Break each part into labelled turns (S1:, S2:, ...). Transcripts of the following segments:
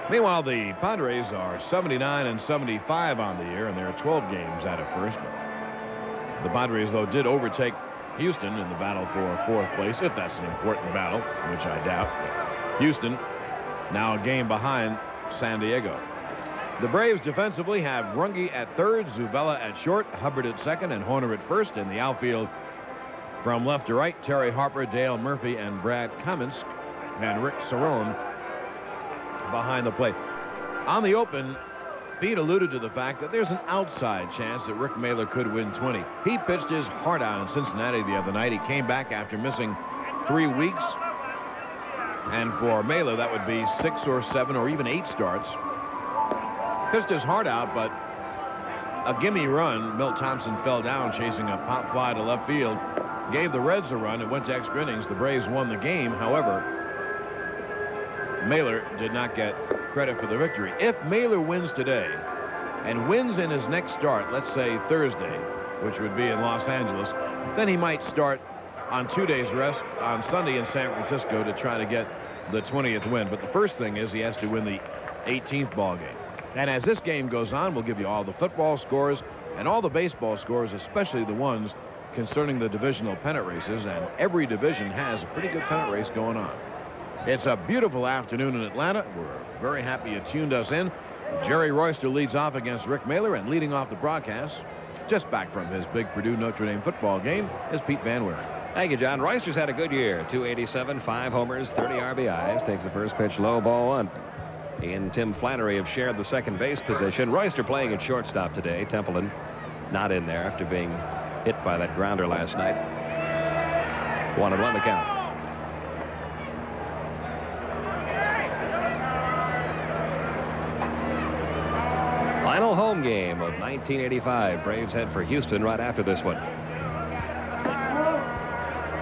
S1: Meanwhile, the Padres are 79 and 75 on the year, and they're 12 games out of first. The Padres, though, did overtake Houston in the battle for fourth place, if that's an important battle, which I doubt. Houston now a game behind San Diego. The Braves defensively have Runge at third, Zuvella at short, Hubbard at second, and Horner at first. In the outfield, from left to right, Terry Harper, Dale Murphy, and Brad Kamensk, and Rick Cerone behind the plate. On the open, Pete alluded to the fact that there's an outside chance that Rick Mahler could win 20. He pitched his heart out in Cincinnati the other night. He came back after missing 3 weeks. And for Mahler, that would be 6 or 7 or even 8 starts. Pitched his heart out, but a gimme run. Milt Thompson fell down chasing a pop fly to left field. Gave the Reds a run. It went to extra innings. The Braves won the game. However, Mahler did not get credit for the victory. If Mahler wins today and wins in his next start, let's say Thursday, which would be in Los Angeles, then he might start on 2 days rest on Sunday in San Francisco to try to get the 20th win. But the first thing is he has to win the 18th ball game. And as this game goes on, we'll give you all the football scores and all the baseball scores, especially the ones concerning the divisional pennant races. And every division has a pretty good pennant race going on. It's a beautiful afternoon in Atlanta. We're very happy you tuned us in. Jerry Royster leads off against Rick Mahler, and leading off the broadcast, just back from his big Purdue Notre Dame football game, is Pete Van Wieren.
S2: Thank you, John. Royster's had a good year. 287, 5 homers, 30 RBIs. Takes the first pitch low, ball 1. He and Tim Flannery have shared the second base position. Royster playing at shortstop today. Templeton not in there after being hit by that grounder last night. 1-1 the count. Final home game of 1985. Braves head for Houston right after this one.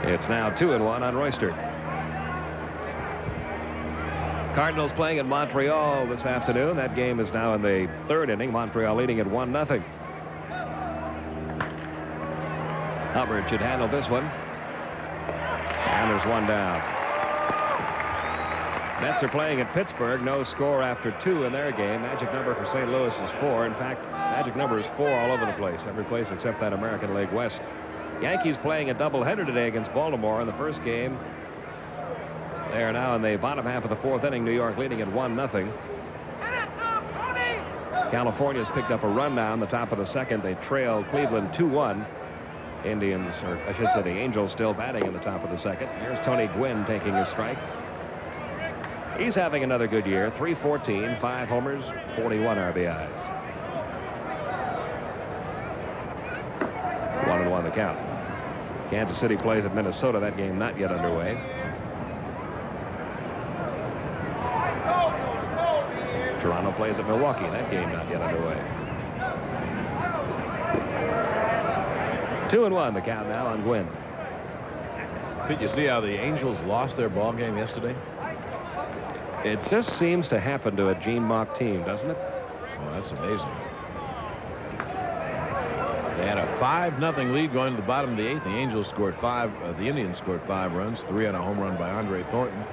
S2: It's now 2-1 on Royster. Cardinals playing in Montreal this afternoon. That game is now in the 3rd inning. Montreal leading at 1-0. Hubbard should handle this one. And there's 1 down. Mets are playing at Pittsburgh. No score after 2 in their game. Magic number for St. Louis is 4. In fact, magic number is 4 all over the place. Every place except that American League West. Yankees playing a doubleheader today against Baltimore in the first game. They are now in the bottom half of the 4th inning. New York leading at 1-0. California's picked up a run now in the top of the 2nd. They trail Cleveland 2-1. Indians, or I should say the Angels, still batting in the top of the 2nd. Here's Tony Gwynn taking his strike. He's having another good year. 314, 5 homers, 41 RBIs. 1-1 the count. Kansas City plays at Minnesota. That game not yet underway. Toronto plays at Milwaukee. That game not yet underway. 2-1 the count now on Gwynn.
S1: Did you see how the Angels lost their ball game yesterday?
S2: It just seems to happen to a Gene Mauch team, doesn't it?
S1: Well, that's amazing. They had a 5-0 lead going to the bottom of the 8th. The Angels scored 5. The Indians scored 5 runs, 3 on a home run by Andre Thornton.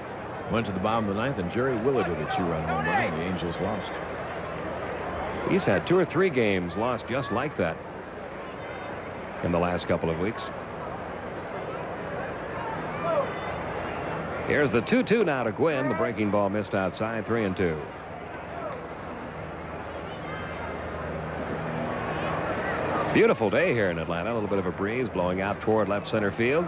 S1: Went to the bottom of the 9th, and Jerry Willard with a 2-run home run, and the Angels lost.
S2: He's had 2 or 3 games lost just like that in the last couple of weeks. Here's the 2-2 now to Gwynn. The breaking ball missed outside. 3-2. Beautiful day here in Atlanta. A little bit of a breeze blowing out toward left center field.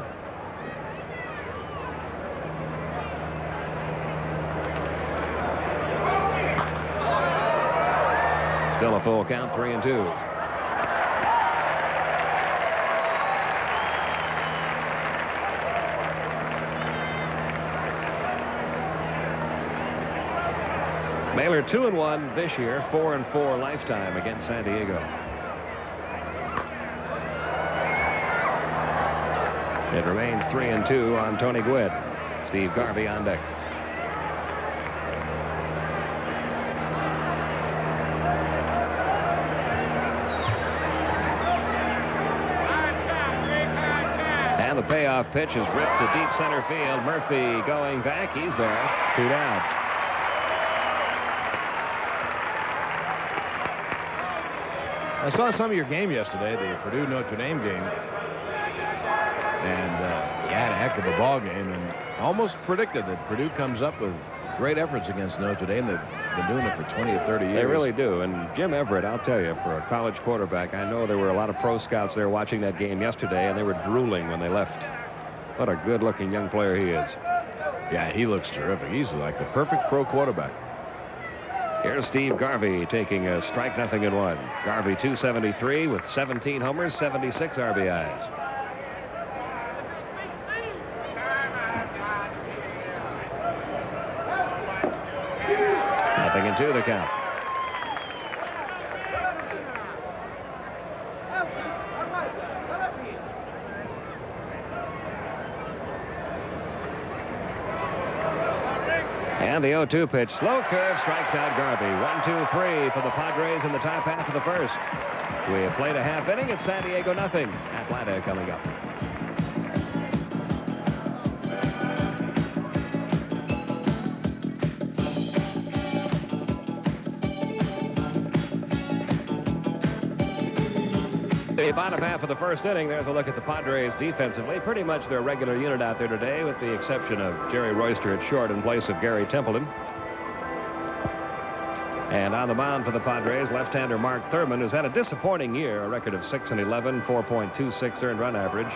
S2: Still a full count. 3-2. Mahler 2-1 this year, 4-4 lifetime against San Diego. It remains 3-2 on Tony Gwynn. Steve Garvey on deck. And the payoff pitch is ripped to deep center field. Murphy going back. He's there. 2 down.
S1: I saw some of your game yesterday, the Purdue Notre Dame game, and you had a heck of a ball game, and almost predicted that Purdue comes up with great efforts against Notre Dame. They've been doing it for 20 or 30 years.
S2: They really do. And Jim Everett, I'll tell you, for a college quarterback, I know there were a lot of pro scouts there watching that game yesterday, and they were drooling when they left. What a good-looking young player he is.
S1: Yeah, he looks terrific. He's like the perfect pro quarterback.
S2: Here's Steve Garvey taking a strike, nothing in one. Garvey 273 with 17 homers, 76 RBIs. Nothing in two, the count. And the 0-2 pitch, slow curve, strikes out Garvey. 1-2-3 for the Padres in the top half of the first. We have played a half inning. It's San Diego nothing. Atlanta coming up. The bottom half of the first inning, there's a look at the Padres defensively. Pretty much their regular unit out there today, with the exception of Jerry Royster at short in place of Gary Templeton. And on the mound for the Padres, left-hander Mark Thurman, who's had a disappointing year, a record of 6-11, 4.26 earned run average.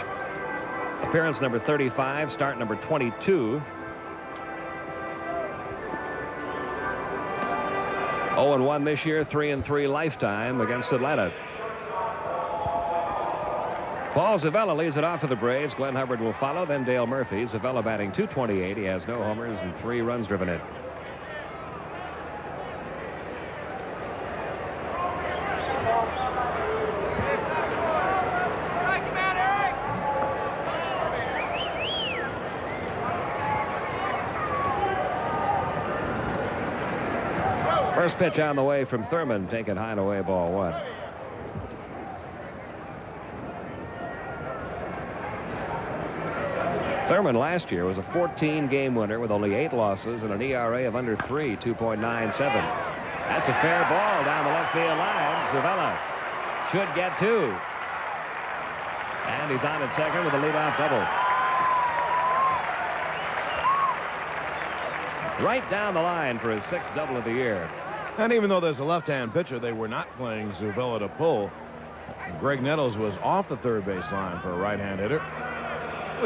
S2: Appearance number 35, start number 22. 0-1 this year, 3-3 lifetime against Atlanta. Paul Zavella leads it off for the Braves. Glenn Hubbard will follow, then Dale Murphy. Zavella batting .228. He has no homers and 3 runs driven in. First pitch on the way from Thurman, taken high and away, ball 1. Thurman last year was a 14-game winner with only 8 losses and an ERA of under 3, 2.97. That's a fair ball down the left field line. Zavella should get 2. And he's on at second with a leadoff double. Right down the line for his 6th double of the year.
S1: And even though there's a left-hand pitcher, they were not playing Zavella to pull. Greg Nettles was off the third base line for a right-hand hitter.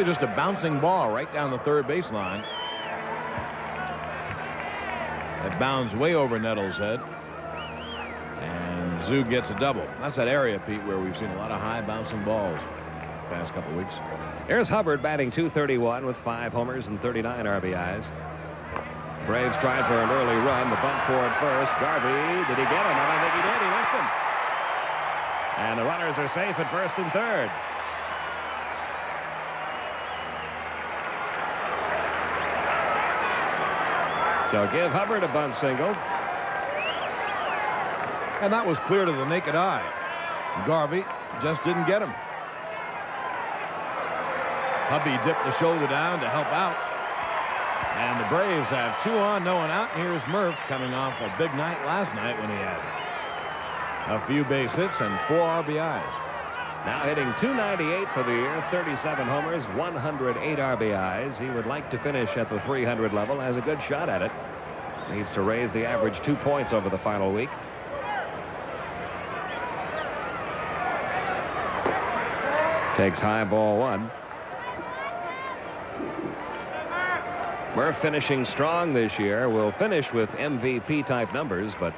S1: Just a bouncing ball right down the third base line. It bounds way over Nettles' head. And Zoo gets a double. That's that area, Pete, where we've seen a lot of high bouncing balls the past couple weeks.
S2: Here's Hubbard batting .231 with 5 homers and 39 RBIs. Braves tried for an early run. The bunt for at first. Garvey, did he get him? I don't think he did. He missed him. And the runners are safe at first and third. So give Hubbard a bunt single.
S1: And that was clear to the naked eye. Garvey just didn't get him. Hubby dipped the shoulder down to help out. And the Braves have 2 on, no one out. And here's Murph coming off a big night last night when he had a few base hits and 4 RBIs.
S2: Now hitting .298 for the year, 37 homers, 108 RBIs. He would like to finish at the 300 level, has a good shot at it. Needs to raise the average 2 points over the final week. Takes high, ball 1. Murph finishing strong this year. Will finish with MVP type numbers, but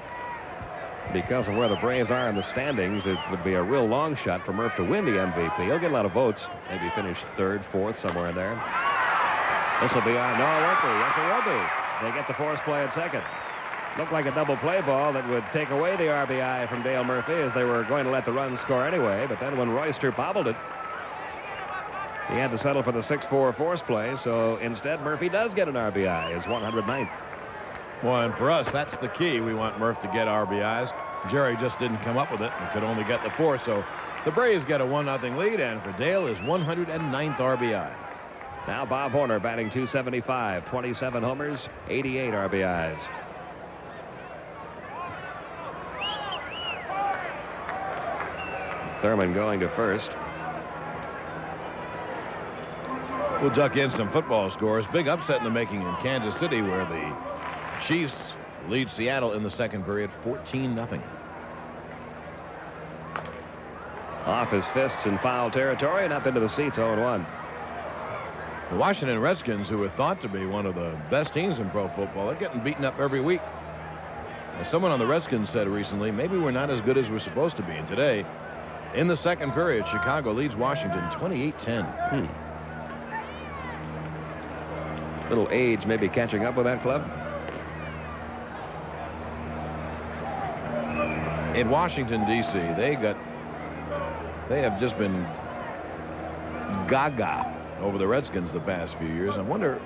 S2: because of where the Braves are in the standings, it would be a real long shot for Murph to win the MVP. He'll get a lot of votes. Maybe finish 3rd, 4th, somewhere in there. This will be on. No, it won't be. Yes, it will be. They get the force play at second. Looked like a double play ball that would take away the RBI from Dale Murphy, as they were going to let the run score anyway. But then when Royster bobbled it, he had to settle for the 6-4 force play. So instead, Murphy does get an RBI, his 109th.
S1: Well, and for us, that's the key. We want Murph to get RBIs. Jerry just didn't come up with it and could only get the 4. So the Braves get a 1-0 lead, and for Dale, his 109th RBI.
S2: Now Bob Horner batting .275, 27 homers, 88 RBIs. Thurman going to first.
S1: We'll duck in some football scores. Big upset in the making in Kansas City, where the Chiefs lead Seattle in the second period 14-0.
S2: Off his fists in foul territory and up into the seats 0-1.
S1: The Washington Redskins, who are thought to be one of the best teams in pro football, are getting beaten up every week. As someone on the Redskins said recently, maybe we're not as good as we're supposed to be. And today, in the second period, Chicago leads Washington 28-10.
S2: Little age maybe catching up with that club.
S1: In Washington, D.C., they have just been gaga over the Redskins the past few years. I wonder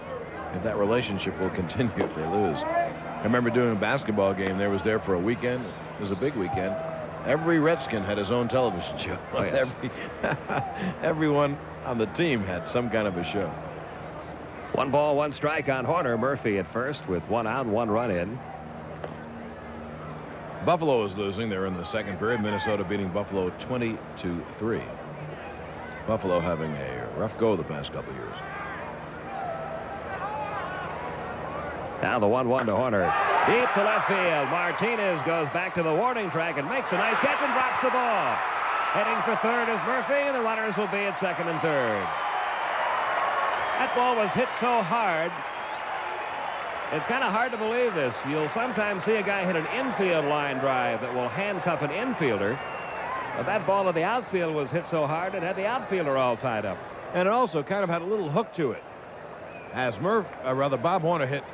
S1: if that relationship will continue if they lose. I remember doing a basketball game. There was there for a weekend. It was a big weekend. Every Redskin had his own television show.
S2: Oh, yes.
S1: Everyone on the team had some kind of a show.
S2: 1 ball, 1 strike on Horner. Murphy at first with 1 out, 1 run in.
S1: Buffalo is losing. They're in the second period. Minnesota beating Buffalo 20-3. Buffalo having a rough go the past couple of years.
S2: Now the 1-1 to Horner. Deep to left field. Martinez goes back to the warning track and makes a nice catch and drops the ball. Heading for third is Murphy, and the runners will be at second and third. That ball was hit so hard. It's kind of hard to believe this. You'll sometimes see a guy hit an infield line drive that will handcuff an infielder. But that ball of the outfield was hit so hard it had the outfielder all tied up.
S1: And it also kind of had a little hook to it. As Bob Horner hit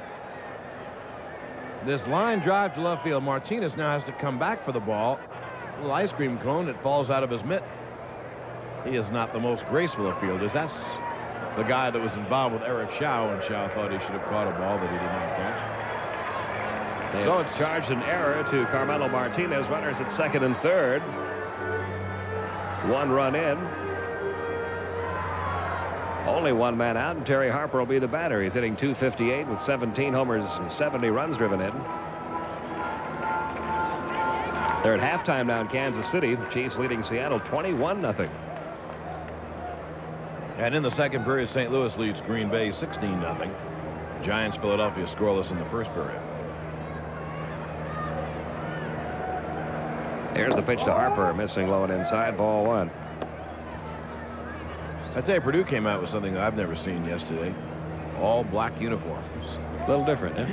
S1: this line drive to left field, Martinez now has to come back for the ball. A little ice cream cone, it falls out of his mitt. He is not the most graceful of fielders. That's the guy that was involved with Eric Shaw, and Shaw thought he should have caught a ball that he did not catch.
S2: So it's charged an error to Carmelo Martinez. Runners at second and third. 1 run in. Only 1 man out, and Terry Harper will be the batter. He's hitting .258 with 17 homers and 70 runs driven in. They're at halftime now in Kansas City. The Chiefs leading Seattle 21-0.
S1: And in the second period, St. Louis leads Green Bay 16-0. Giants, Philadelphia scoreless in the first period.
S2: Here's the pitch to Harper, missing low and inside, ball 1.
S1: I'd say Purdue came out with something that I've never seen yesterday. All black uniforms.
S2: A little different, eh?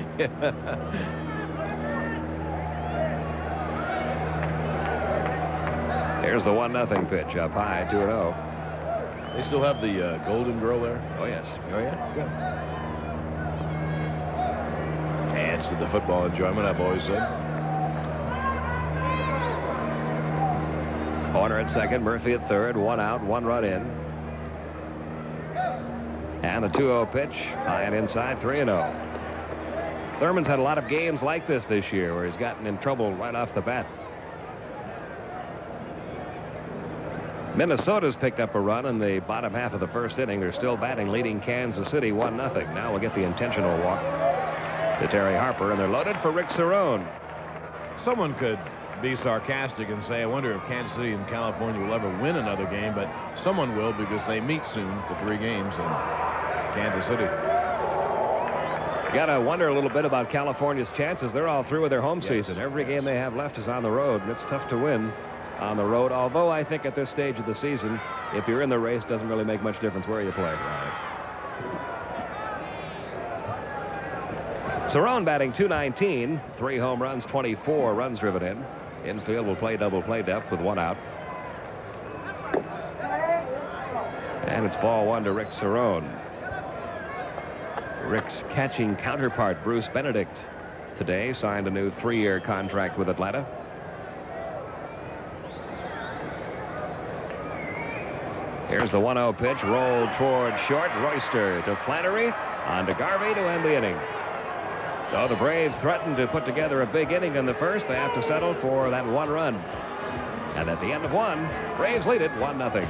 S2: Here's the 1-0 pitch up high, 2-0.
S1: They still have the Golden Girl there?
S2: Oh, yes.
S1: Oh, yeah? Good. Adds to the football enjoyment, I've always said.
S2: Horner at second, Murphy at third, 1 out, 1 run in. And the 2-0 pitch, high and inside, 3-0. Thurman's had a lot of games like this year where he's gotten in trouble right off the bat. Minnesota's picked up a run in the bottom half of the first inning. They're still batting, leading Kansas City 1-0. Now we'll get the intentional walk to Terry Harper, and they're loaded for Rick Cerrone.
S1: Someone could be sarcastic and say, I wonder if Kansas City and California will ever win another game, but someone will, because they meet soon for 3 games in Kansas City.
S2: You got to wonder a little bit about California's chances. They're all through with their home season. Every game they have left is on the road, and it's tough to win on the road, although I think at this stage of the season, if you're in the race, it doesn't really make much difference where you play. Right. Cerrone batting .219, 3 home runs, 24 runs driven in. Infield will play double play depth with 1 out. And it's ball 1 to Rick Cerrone. Rick's catching counterpart, Bruce Benedict, today signed a new 3-year contract with Atlanta. Here's the 1-0 pitch, rolled toward short. Royster to Flannery, on to Garvey to end the inning. So the Braves threatened to put together a big inning in the first. They have to settle for that 1 run. And at the end of 1, Braves lead it 1-0.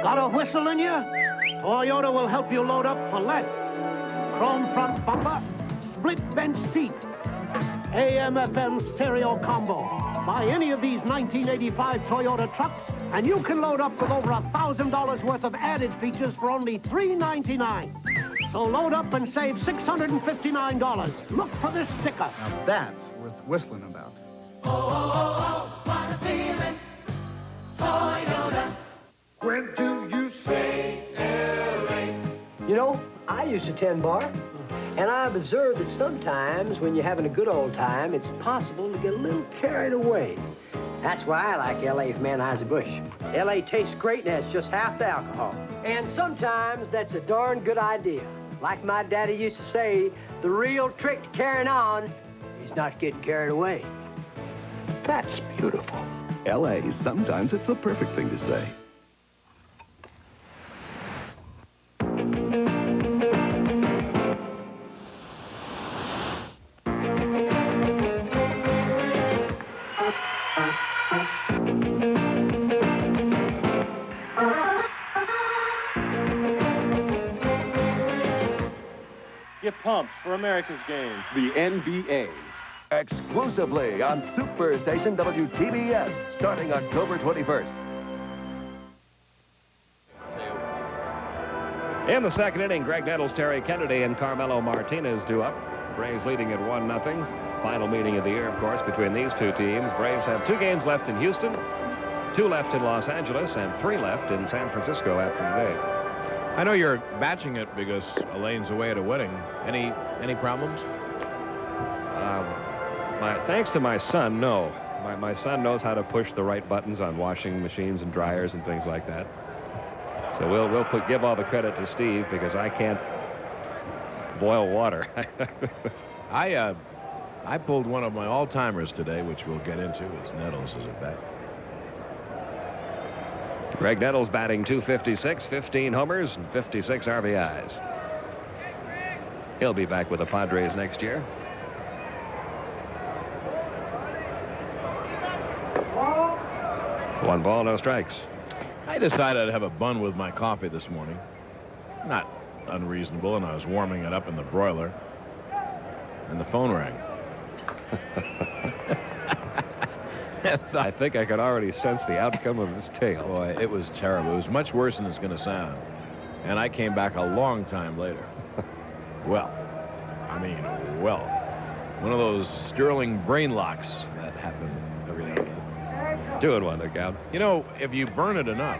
S3: Got a whistle in you? Toyota will help you load up for less. Chrome front bumper, split bench seat, AM/FM stereo combo. Buy any of these 1985 Toyota trucks, and you can load up with over $1,000 worth of added features for only $399. So load up and save $659. Look for this sticker.
S4: Now that's worth whistling about.
S5: Oh, oh, oh, oh, what a feeling. Toyota.
S6: When do you say L.A.?
S7: You know, I use a 10-bar, and I've observed that sometimes when you're having a good old time, it's possible to get a little carried away. That's why I like L.A. from Anheuser-Busch. L.A. tastes great and has just half the alcohol. And sometimes that's a darn good idea. Like my daddy used to say, the real trick to carrying on is not getting carried away. That's beautiful.
S8: L.A., sometimes it's the perfect thing to say.
S9: Get pumped for America's game.
S8: The NBA. Exclusively on Superstation WTBS, starting October 21st.
S2: In the second inning, Greg Nettles, Terry Kennedy, and Carmelo Martinez due up. Braves leading at 1-0. Final meeting of the year, of course, between these two teams. Braves have 2 games left in Houston, 2 left in Los Angeles, and 3 left in San Francisco after today.
S1: I know you're batching it because Elaine's away at a wedding. Any problems?
S2: Thanks to my son, no. My son knows how to push the right buttons on washing machines and dryers and things like that. So we'll give all the credit to Steve because I can't boil water.
S1: I pulled one of my all-timers today, which we'll get into as Nettles as a bet.
S2: Greg Nettles batting .256, 15 homers, and 56 RBIs. He'll be back with the Padres next year. One ball, no strikes.
S1: I decided I'd have a bun with my coffee this morning. Not unreasonable, and I was warming it up in the broiler. And the phone rang.
S2: I think I could already sense the outcome of this tale.
S1: Boy, it was terrible. It was much worse than it's going to sound. And I came back a long time later. Well, one of those Sterling brain locks that happen every now and then.
S2: 2-1, look out.
S1: You know, if you burn it enough,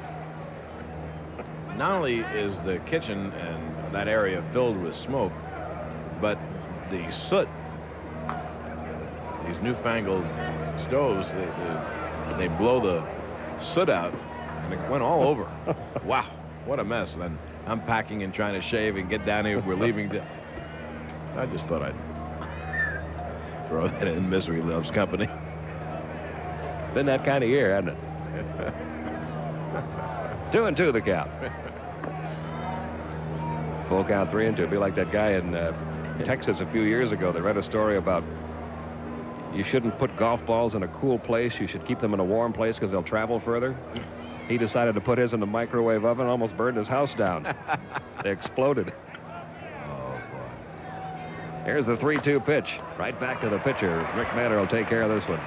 S1: not only is the kitchen and that area filled with smoke, but the soot, these newfangled stoves, they blow the soot out, and it went all over. Wow, what a mess. And then I'm packing and trying to shave and get down here. We're leaving. I just thought I'd throw that in. Misery loves company.
S2: Been that kind of year, hasn't it? 2-2 the count. Full count, 3-2. Be like that guy in Texas a few years ago. They read a story about you shouldn't put golf balls in a cool place. You should keep them in a warm place because they'll travel further. He decided to put his in the microwave oven, almost burned his house down. They exploded.
S1: Oh, boy.
S2: Here's the 3-2 pitch. Right back to the pitcher. Rick Manor will take care of this one.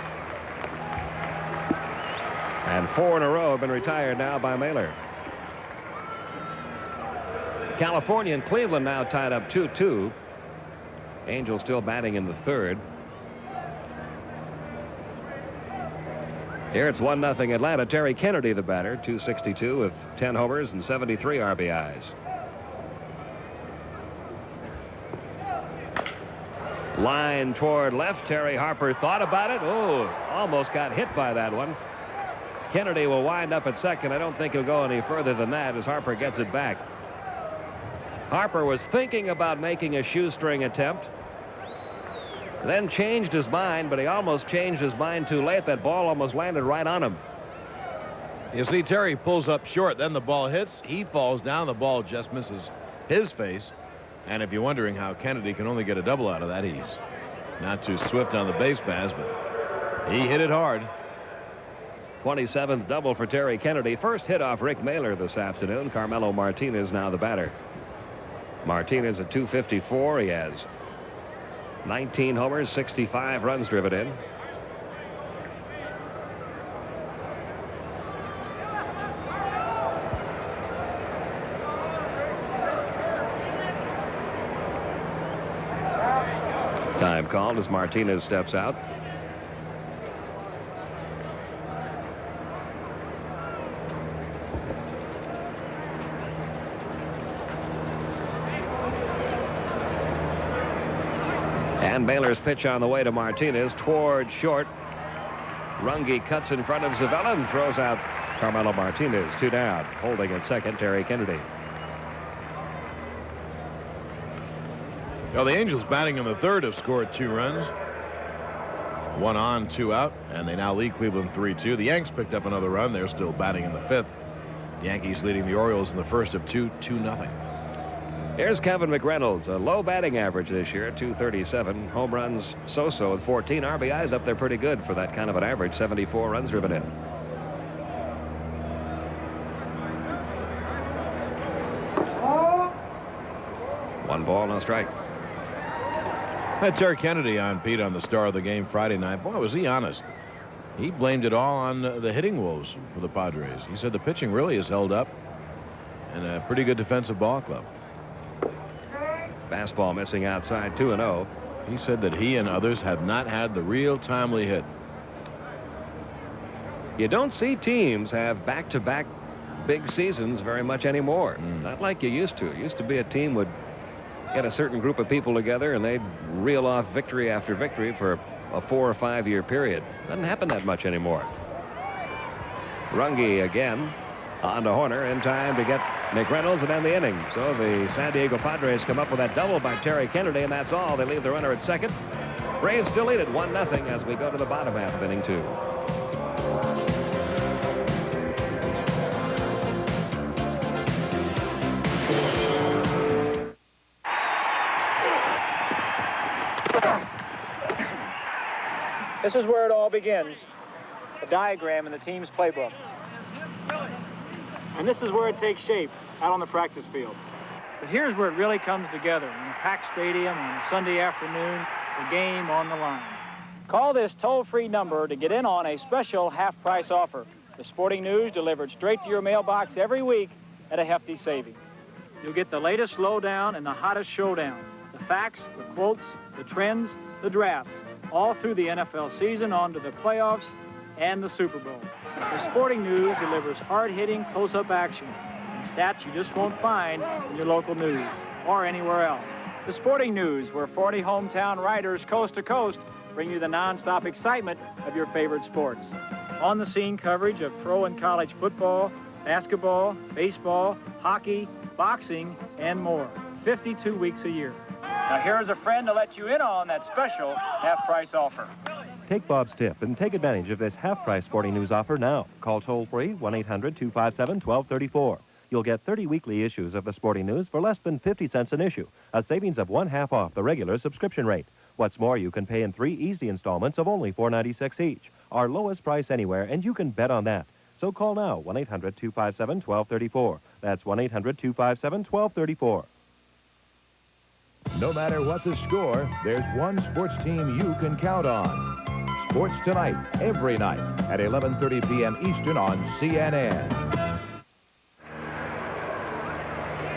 S2: And 4 in a row have been retired now by Mailer. California and Cleveland now tied up 2-2. Angel still batting in the third. Here it's 1-0 Atlanta. Terry Kennedy, the batter, .262 with 10 homers and 73 RBIs. Line toward left. Terry Harper thought about it. Oh, almost got hit by that one. Kennedy will wind up at second. I don't think he'll go any further than that as Harper gets it back. Harper was thinking about making a shoestring attempt, then changed his mind, but he almost changed his mind too late. That ball almost landed right on him.
S1: You see, Terry pulls up short, then the ball hits. He falls down. The ball just misses his face. And if you're wondering how Kennedy can only get a double out of that, he's not too swift on the base pass, but he hit it hard.
S2: 27th double for Terry Kennedy. First hit off Rick Mailer this afternoon. Carmelo Martinez now the batter. Martinez at .254. He has 19 homers, 65 runs driven in. Time called as Martinez steps out. And Baylor's pitch on the way to Martinez toward short. Runge cuts in front of Zavella and throws out Carmelo Martinez. 2 down. Holding at second, Terry Kennedy.
S1: Well, the Angels batting in the third have scored 2 runs. 1 on, 2 out, and they now lead Cleveland 3-2. The Yanks picked up another run. They're still batting in the 5th. The Yankees leading the Orioles in the first of 2-0.
S2: Here's Kevin McReynolds, a low batting average this year, 237. Home runs so-so at 14. RBIs up there pretty good for that kind of an average. 74 runs driven in. One ball, no strike.
S1: Had Terry Kennedy on Pete on the star of the game Friday night. Boy, was he honest. He blamed it all on the hitting woes for the Padres. He said the pitching really has held up and a pretty good defensive ball club.
S2: Fastball missing outside, 2-0.
S1: He said that he and others have not had the real timely hit.
S2: You don't see teams have back-to-back big seasons very much anymore. Not like you used to. It used to be a team would get a certain group of people together and they'd reel off victory after victory for a 4 or 5 year period. Doesn't happen that much anymore. Runge again on to Horner in time to get McReynolds and end the inning. So the San Diego Padres come up with that double by Terry Kennedy, and that's all. They leave the runner at second. Braves still lead it 1-0 as we go to the bottom half of inning 2.
S10: This is where it all begins. A diagram in the team's playbook. And this is where it takes shape, out on the practice field. But here's where it really comes together, in a packed stadium on a Sunday afternoon, the game on the line. Call this toll-free number to get in on a special half-price offer. The Sporting News delivered straight to your mailbox every week at a hefty saving. You'll get the latest lowdown and the hottest showdown. The facts, the quotes, the trends, the drafts, all through the NFL season, on to the playoffs and the Super Bowl. The Sporting News delivers hard-hitting, close-up action and stats you just won't find in your local news or anywhere else. The Sporting News, where 40 hometown writers coast to coast bring you the non-stop excitement of your favorite sports. On-the-scene coverage of pro and college football, basketball, baseball, hockey, boxing, and more. 52 weeks a year. Now here's a friend to let you in on that special half-price offer.
S11: Take Bob's tip and take advantage of this half-price Sporting News offer now. Call toll-free 1-800-257-1234. You'll get 30 weekly issues of the Sporting News for less than 50 cents an issue, a savings of 1/2 off the regular subscription rate. What's more, you can pay in 3 easy installments of only $4.96 each. Our lowest price anywhere, and you can bet on that. So call now, 1-800-257-1234. That's 1-800-257-1234.
S12: No matter what the score, there's one sports team you can count on. Sports Tonight, every night at 11:30 p.m. Eastern on CNN.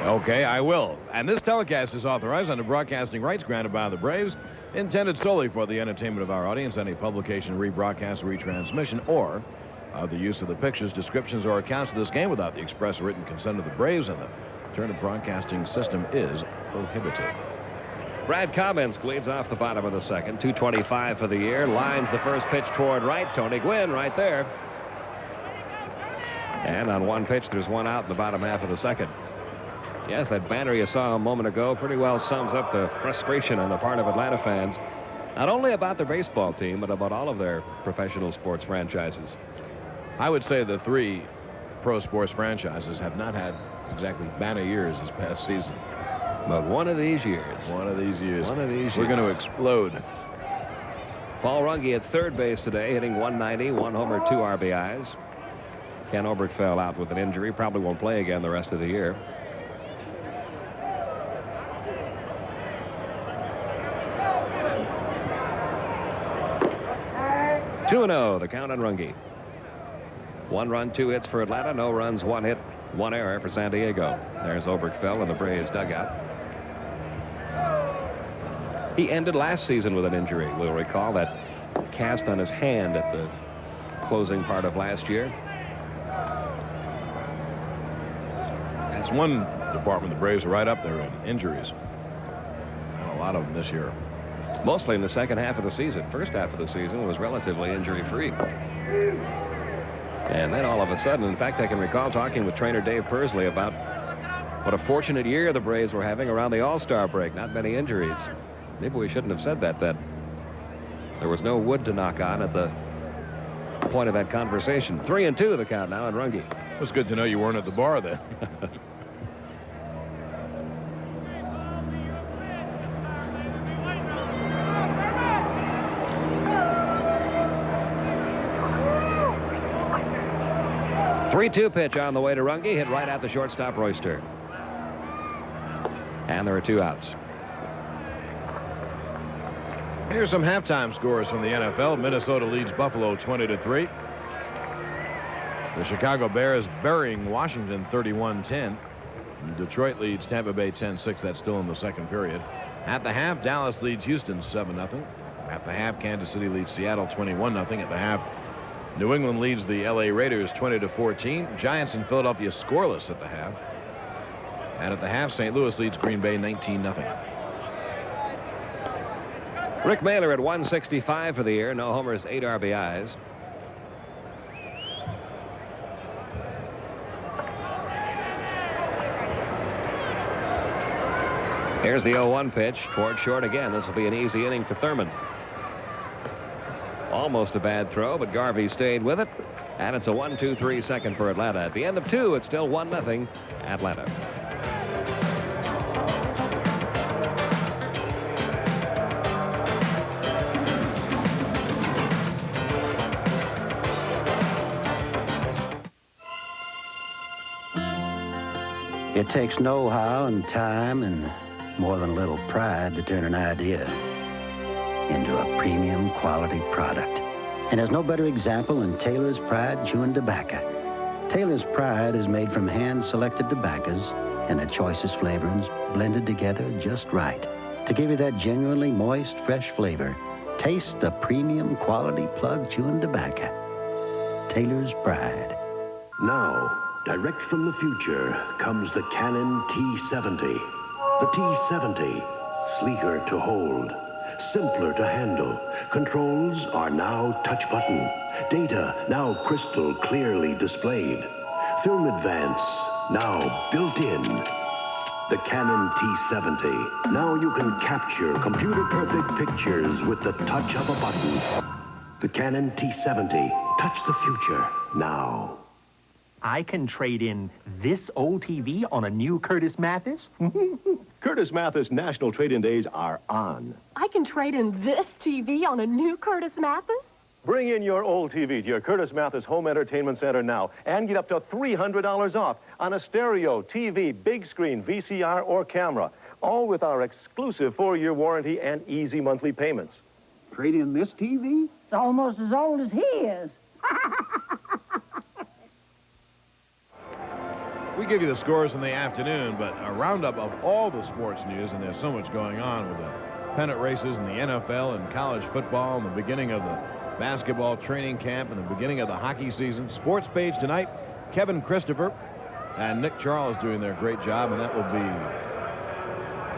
S1: Okay, I will. And this telecast is authorized under broadcasting rights granted by the Braves, intended solely for the entertainment of our audience. Any publication, rebroadcast, retransmission, or the use of the pictures, descriptions, or accounts of this game without the express written consent of the Braves and the Turner Broadcasting System is prohibited.
S2: Brad Kamensk leads off the bottom of the second. 225 for the year. Lines the first pitch toward right. Tony Gwynn right there. And on one pitch, there's one out in the bottom half of the second. Yes, that banner you saw a moment ago pretty well sums up the frustration on the part of Atlanta fans, not only about their baseball team, but about all of their professional sports franchises.
S1: I would say the 3 pro sports franchises have not had exactly banner years this past season.
S2: But one of these years.
S1: One of these years.
S2: One of these years.
S1: We're going to explode.
S2: Paul Runge at third base today, hitting 190, 1 homer, 2 RBIs. Ken Oberkfell out with an injury, probably won't play again the rest of the year. "2-0, the count on Runge. 1 run, 2 hits for Atlanta. No runs, 1 hit, 1 error for San Diego. There's Oberkfell in the Braves dugout. He ended last season with an injury. We'll recall that cast on his hand at the closing part of last year.
S1: That's one department the Braves are right up there in injuries. And a lot of them this year.
S2: Mostly in the second half of the season. First half of the season was relatively injury-free. And then all of a sudden, in fact, I can recall talking with trainer Dave Pursley about what a fortunate year the Braves were having around the All-Star break. Not many injuries. Maybe we shouldn't have said that then. There was no wood to knock on at the point of that conversation. 3-2 the count now on Runge.
S1: It was good to know you weren't at the bar then.
S2: Three-two pitch on the way to Runge, hit right at the shortstop Royster. And there are 2 outs.
S1: Here's some halftime scores from the NFL. Minnesota leads Buffalo 20-3. The Chicago Bears burying Washington 31-10. Detroit leads Tampa Bay 10-6. That's still in the second period. At the half, Dallas leads Houston 7-0. At the half, Kansas City leads Seattle 21-0. At the half, New England leads the LA Raiders 20-14. Giants and Philadelphia scoreless at the half. And at the half, St. Louis leads Green Bay 19-0.
S2: Rick Mahler at 165 for the year. No homers, 8 RBIs. Here's the 0-1 pitch toward short again. This will be an easy inning for Thurman. Almost a bad throw, but Garvey stayed with it. And it's a 1-2-3 second for Atlanta. At the end of 2, it's still 1-0 Atlanta.
S13: It takes know-how and time and more than a little pride to turn an idea into a premium quality product. And there's no better example than Taylor's Pride Chewing Tobacco. Taylor's Pride is made from hand-selected tobaccos and the choicest flavorings blended together just right to give you that genuinely moist, fresh flavor. Taste the premium quality plug chewing tobacco. Taylor's Pride.
S14: Now, direct from the future comes the Canon T70. The T70, sleeker to hold, simpler to handle. Controls are now touch button. Data now crystal clearly displayed. Film advance now built in. The Canon T70. Now you can capture computer-perfect pictures with the touch of a button. The Canon T70. Touch the future now.
S15: I can trade in this old TV on a new Curtis Mathis.
S16: Curtis Mathis National Trade-In Days are on.
S17: I can trade in this TV on a new Curtis Mathis?
S16: Bring in your old TV to your Curtis Mathis Home Entertainment Center now and get up to $300 off on a stereo, TV, big screen, VCR, or camera. All with our exclusive 4-year warranty and easy monthly payments.
S18: Trade in this TV?
S19: It's almost as old as he is.
S1: We give you the scores in the afternoon, but a roundup of all the sports news, and there's so much going on with the pennant races in the NFL and college football and the beginning of the basketball training camp and the beginning of the hockey season. Sports page tonight, Kevin Christopher and Nick Charles doing their great job, and that will be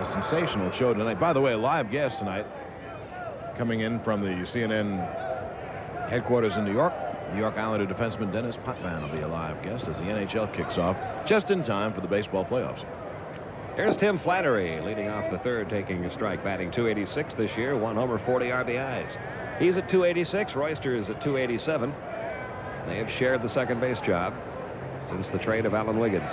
S1: a sensational show tonight. By the way, a live guest tonight coming in from the CNN headquarters in New York. New York Islander defenseman Dennis Potvin will be a live guest as the NHL kicks off just in time for the baseball playoffs.
S2: Here's Tim Flattery leading off the third, taking a strike, batting .286 this year, 1 homer, 40 RBIs. He's at .286. Royster is at .287. They have shared the second base job since the trade of Alan Wiggins.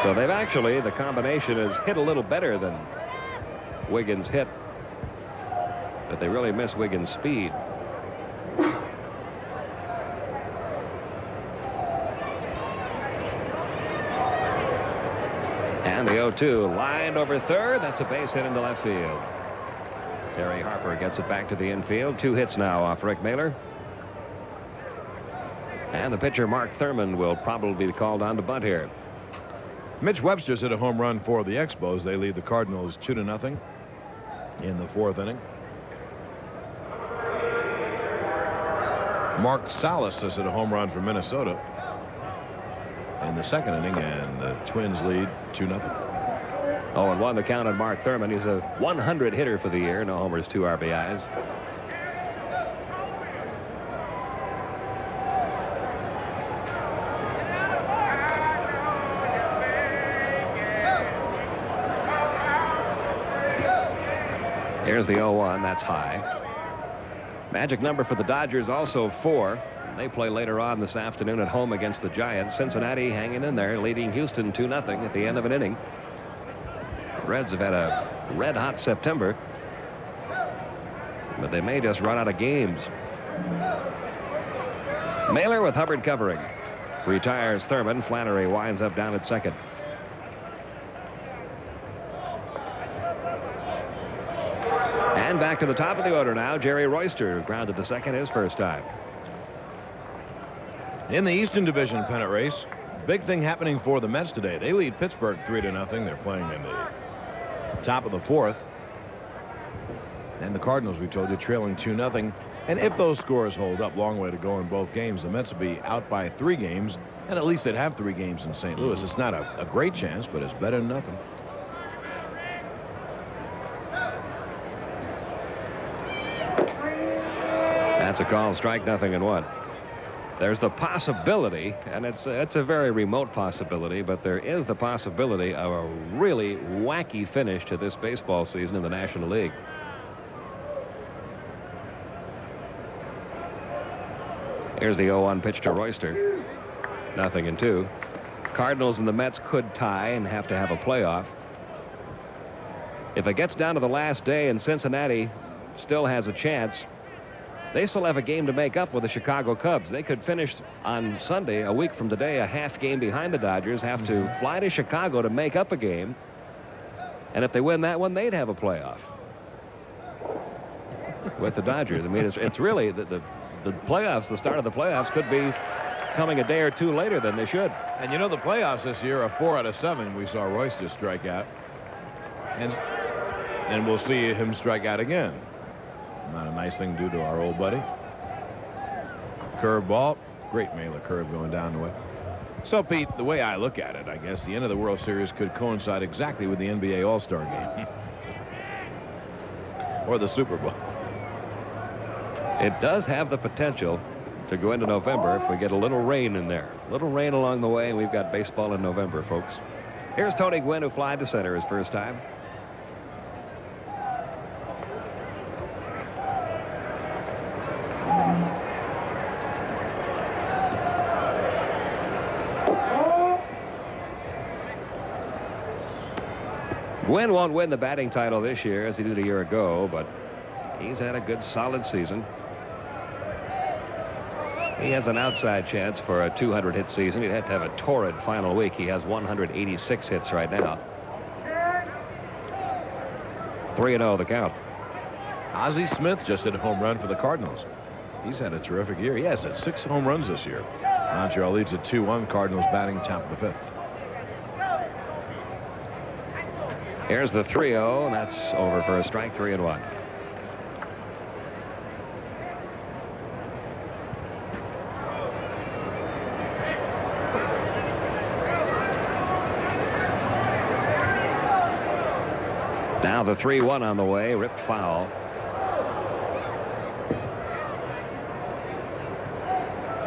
S2: So they've actually, the combination has hit a little better than Wiggins hit. But they really miss Wiggins' speed. And the 0-2 lined over third. That's a base hit into left field. Terry Harper gets it back to the infield. 2 hits now off Rick Mahler. And the pitcher, Mark Thurmond, will probably be called on to bunt here.
S1: Mitch Webster's hit a home run for the Expos. They lead the Cardinals 2-0 in the 4th inning. Mark Salas has hit a home run for Minnesota in the 2nd inning, and the Twins lead 2-0.
S2: 0-1 the count on Mark Thurmond. He's a 100 hitter for the year. No homers, 2 RBIs. Here's the 0-1. That's high. Magic number for the Dodgers also 4. They play later on this afternoon at home against the Giants. Cincinnati hanging in there, leading Houston 2-0 at the end of an inning. The Reds have had a red-hot September, but they may just run out of games. Mahler with Hubbard covering. Retires Thurmond. Flannery winds up down at second. And back to the top of the order now, Jerry Royster, grounded to second his first time.
S1: In the Eastern Division pennant race, big thing happening for the Mets today. They lead Pittsburgh 3-0. They're playing in the top of the 4th. And the Cardinals, we told you, trailing 2-0. And if those scores hold up, long way to go in both games. The Mets will be out by 3 games, and at least they'd have 3 games in St. Louis. It's not a great chance, but it's better than nothing.
S2: That's a call, strike, 0-1. There's the possibility, and it's a very remote possibility, but there is the possibility of a really wacky finish to this baseball season in the National League. Here's the 0-1 pitch to Royster. 0-2. Cardinals and the Mets could tie and have to have a playoff. If it gets down to the last day and Cincinnati still has a chance, they still have a game to make up with the Chicago Cubs. They could finish on Sunday, a week from today, a half game behind the Dodgers, have to fly to Chicago to make up a game. And if they win that one, they'd have a playoff with the Dodgers. I mean, it's really the playoffs, the start of the playoffs could be coming a day or 2 later than they should.
S1: And you know, the playoffs this year are 4 out of 7. We saw Royster strike out. And we'll see him strike out again. Not a nice thing to do to our old buddy. Curve ball. Great Mahler curve going down the way. So, Pete, the way I look at it, I guess the end of the World Series could coincide exactly with the NBA All-Star game. Or the Super Bowl.
S2: It does have the potential to go into November if we get a little rain in there. A little rain along the way, and we've got baseball in November, folks. Here's Tony Gwynn, who flied to center his first time. Gwynn won't win the batting title this year as he did a year ago, but he's had a good solid season. He has an outside chance for a 200-hit season. He'd have to have a torrid final week. He has 186 hits right now. 3-0 the count.
S1: Ozzie Smith just hit a home run for the Cardinals. He's had a terrific year. He has hit 6 home runs this year. Montreal leads at 2-1. Cardinals batting top of the 5th.
S2: Here's the 3-0, and that's over for a strike, 3-1. Now the 3-1 on the way, ripped foul.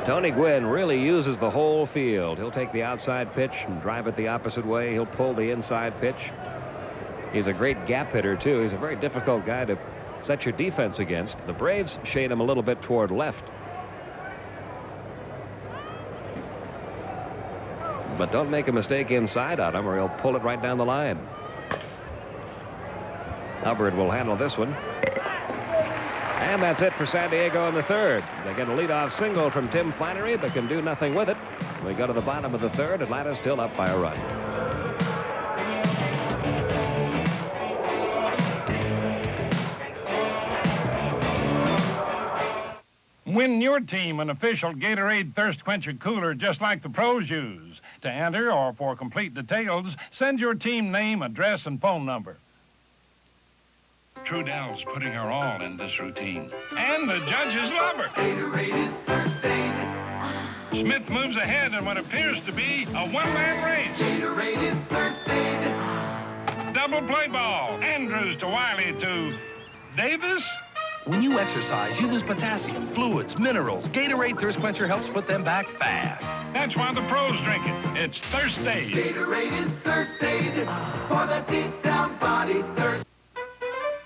S2: Tony Gwynn really uses the whole field. He'll take the outside pitch and drive it the opposite way. He'll pull the inside pitch. He's a great gap hitter, too. He's a very difficult guy to set your defense against. The Braves shade him a little bit toward left. But don't make a mistake inside on him or he'll pull it right down the line. Hubbard will handle this one. And that's it for San Diego in the third. They get a leadoff single from Tim Flannery, but can do nothing with it. We go to the bottom of the third. Atlanta still up by a run.
S20: Win your team an official Gatorade Thirst Quencher cooler just like the pros use. To enter or for complete details, send your team name, address, and phone number. Trudell's putting her all in this routine. And the judges love her.
S5: Gatorade is first aid.
S20: Smith moves ahead in what appears to be a one-man race.
S5: Gatorade is first aid.
S20: Double play ball. Andrews to Wiley to Davis.
S21: When you exercise, you lose potassium, fluids, minerals. Gatorade Thirst Quencher helps put them back fast.
S20: That's why the pros drink it. It's Thirst Aid.
S5: Gatorade is thirst aid for the deep down body thirst.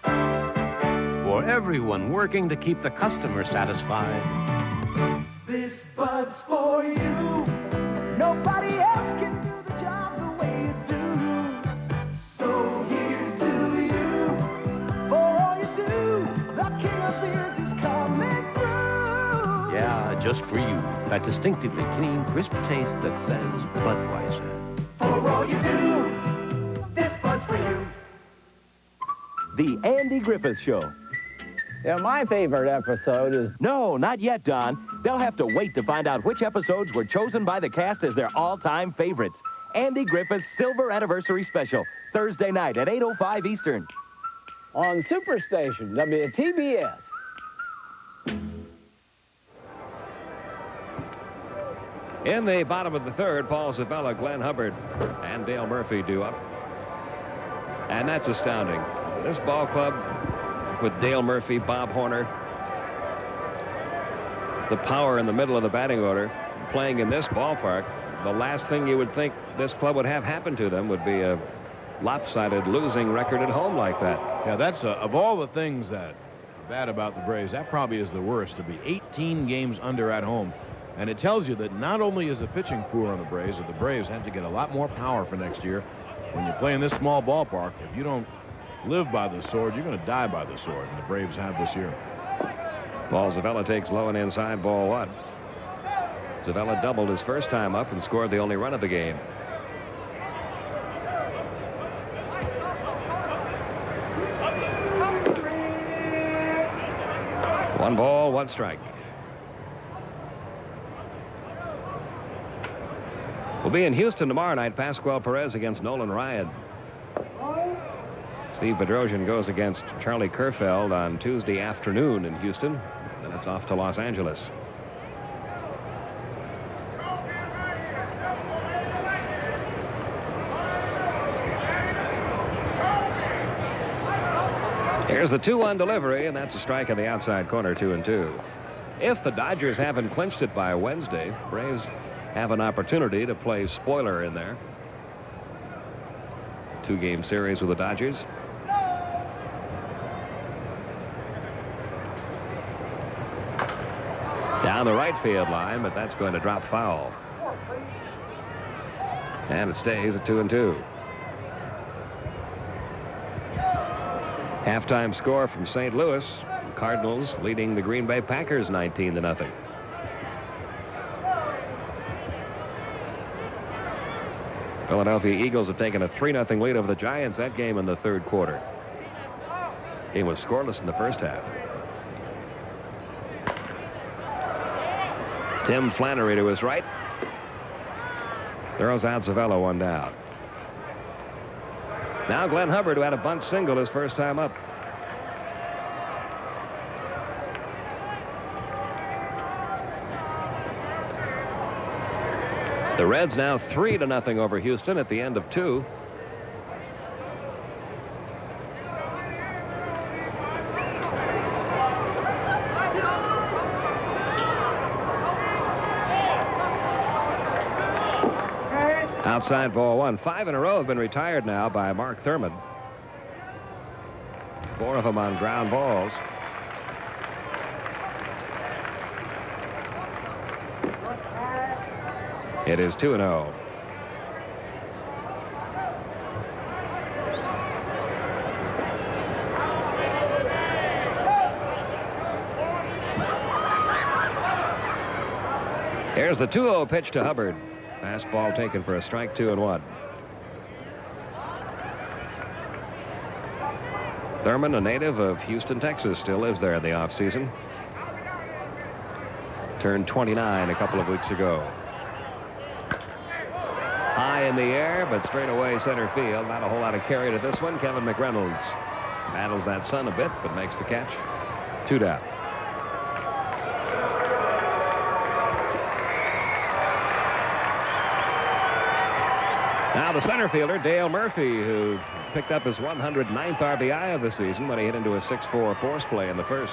S22: For everyone working to keep the customer satisfied.
S5: This Bud's for you. Nobody else can do the job the way you do. So here's to you. For all you do, the king of beers is coming through.
S22: Yeah, just for you. That distinctively clean, crisp taste that says Budweiser.
S5: For all you do, this Bud's for you.
S23: The Andy Griffith Show.
S24: Yeah, my favorite episode is...
S23: No, not yet, Don. They'll have to wait to find out which episodes were chosen by the cast as their all-time favorites. Andy Griffith's Silver Anniversary Special, Thursday night at 8:05 Eastern.
S24: On Superstation, WTBS.
S2: In the bottom of the third, Paul Zavella, Glenn Hubbard, and Dale Murphy due up. And that's astounding. This ball club with Dale Murphy, Bob Horner, the power in the middle of the batting order, playing in this ballpark, the last thing you would think this club would have happen to them would be a lopsided losing record at home like that.
S1: Yeah, that's of all the things that are bad about the Braves, that probably is the worst, to be 18 games under at home. And it tells you that not only is the pitching poor on the Braves, but the Braves have to get a lot more power for next year. When you play in this small ballpark, if you don't live by the sword, you're going to die by the sword, and the Braves have this year.
S2: Paul Zavella takes low and inside, ball one. Zavella doubled his first time up and scored the only run of the game. One ball, one strike. We'll be in Houston tomorrow night. Pascual Perez against Nolan Ryan. Steve Bedrosian goes against Charlie Kerfeld on Tuesday afternoon in Houston. Then it's off to Los Angeles. Here's the 2-1 delivery, and that's a strike in the outside corner, 2-2. If the Dodgers haven't clinched it by Wednesday, Braves have an opportunity to play spoiler in there. 2-game series with the Dodgers. Down the right field line, but that's going to drop foul. And it stays at 2-2. Halftime score from St. Louis. Cardinals leading the Green Bay Packers 19-0. Philadelphia Eagles have taken a 3-0 lead over the Giants. That game in the third quarter. Game was scoreless in the first half. Tim Flannery to his right. Throws out Zavella, one down. Now Glenn Hubbard, who had a bunt single his first time up. The Reds now 3-0 over Houston at the end of 2. Outside ball one. 5 in a row have been retired now by Mark Thurmond. 4 of them on ground balls. It is 2-0. Here's the 2-0 pitch to Hubbard. Fastball taken for a strike, 2-1. Thurman, a native of Houston, Texas, still lives there in the offseason. Turned 29 a couple of weeks ago. High in the air, but straight away center field. Not a whole lot of carry to this one. Kevin McReynolds battles that sun a bit, but makes the catch. 2 down. Now the center fielder, Dale Murphy, who picked up his 109th RBI of the season when he hit into a 6-4 force play in the first.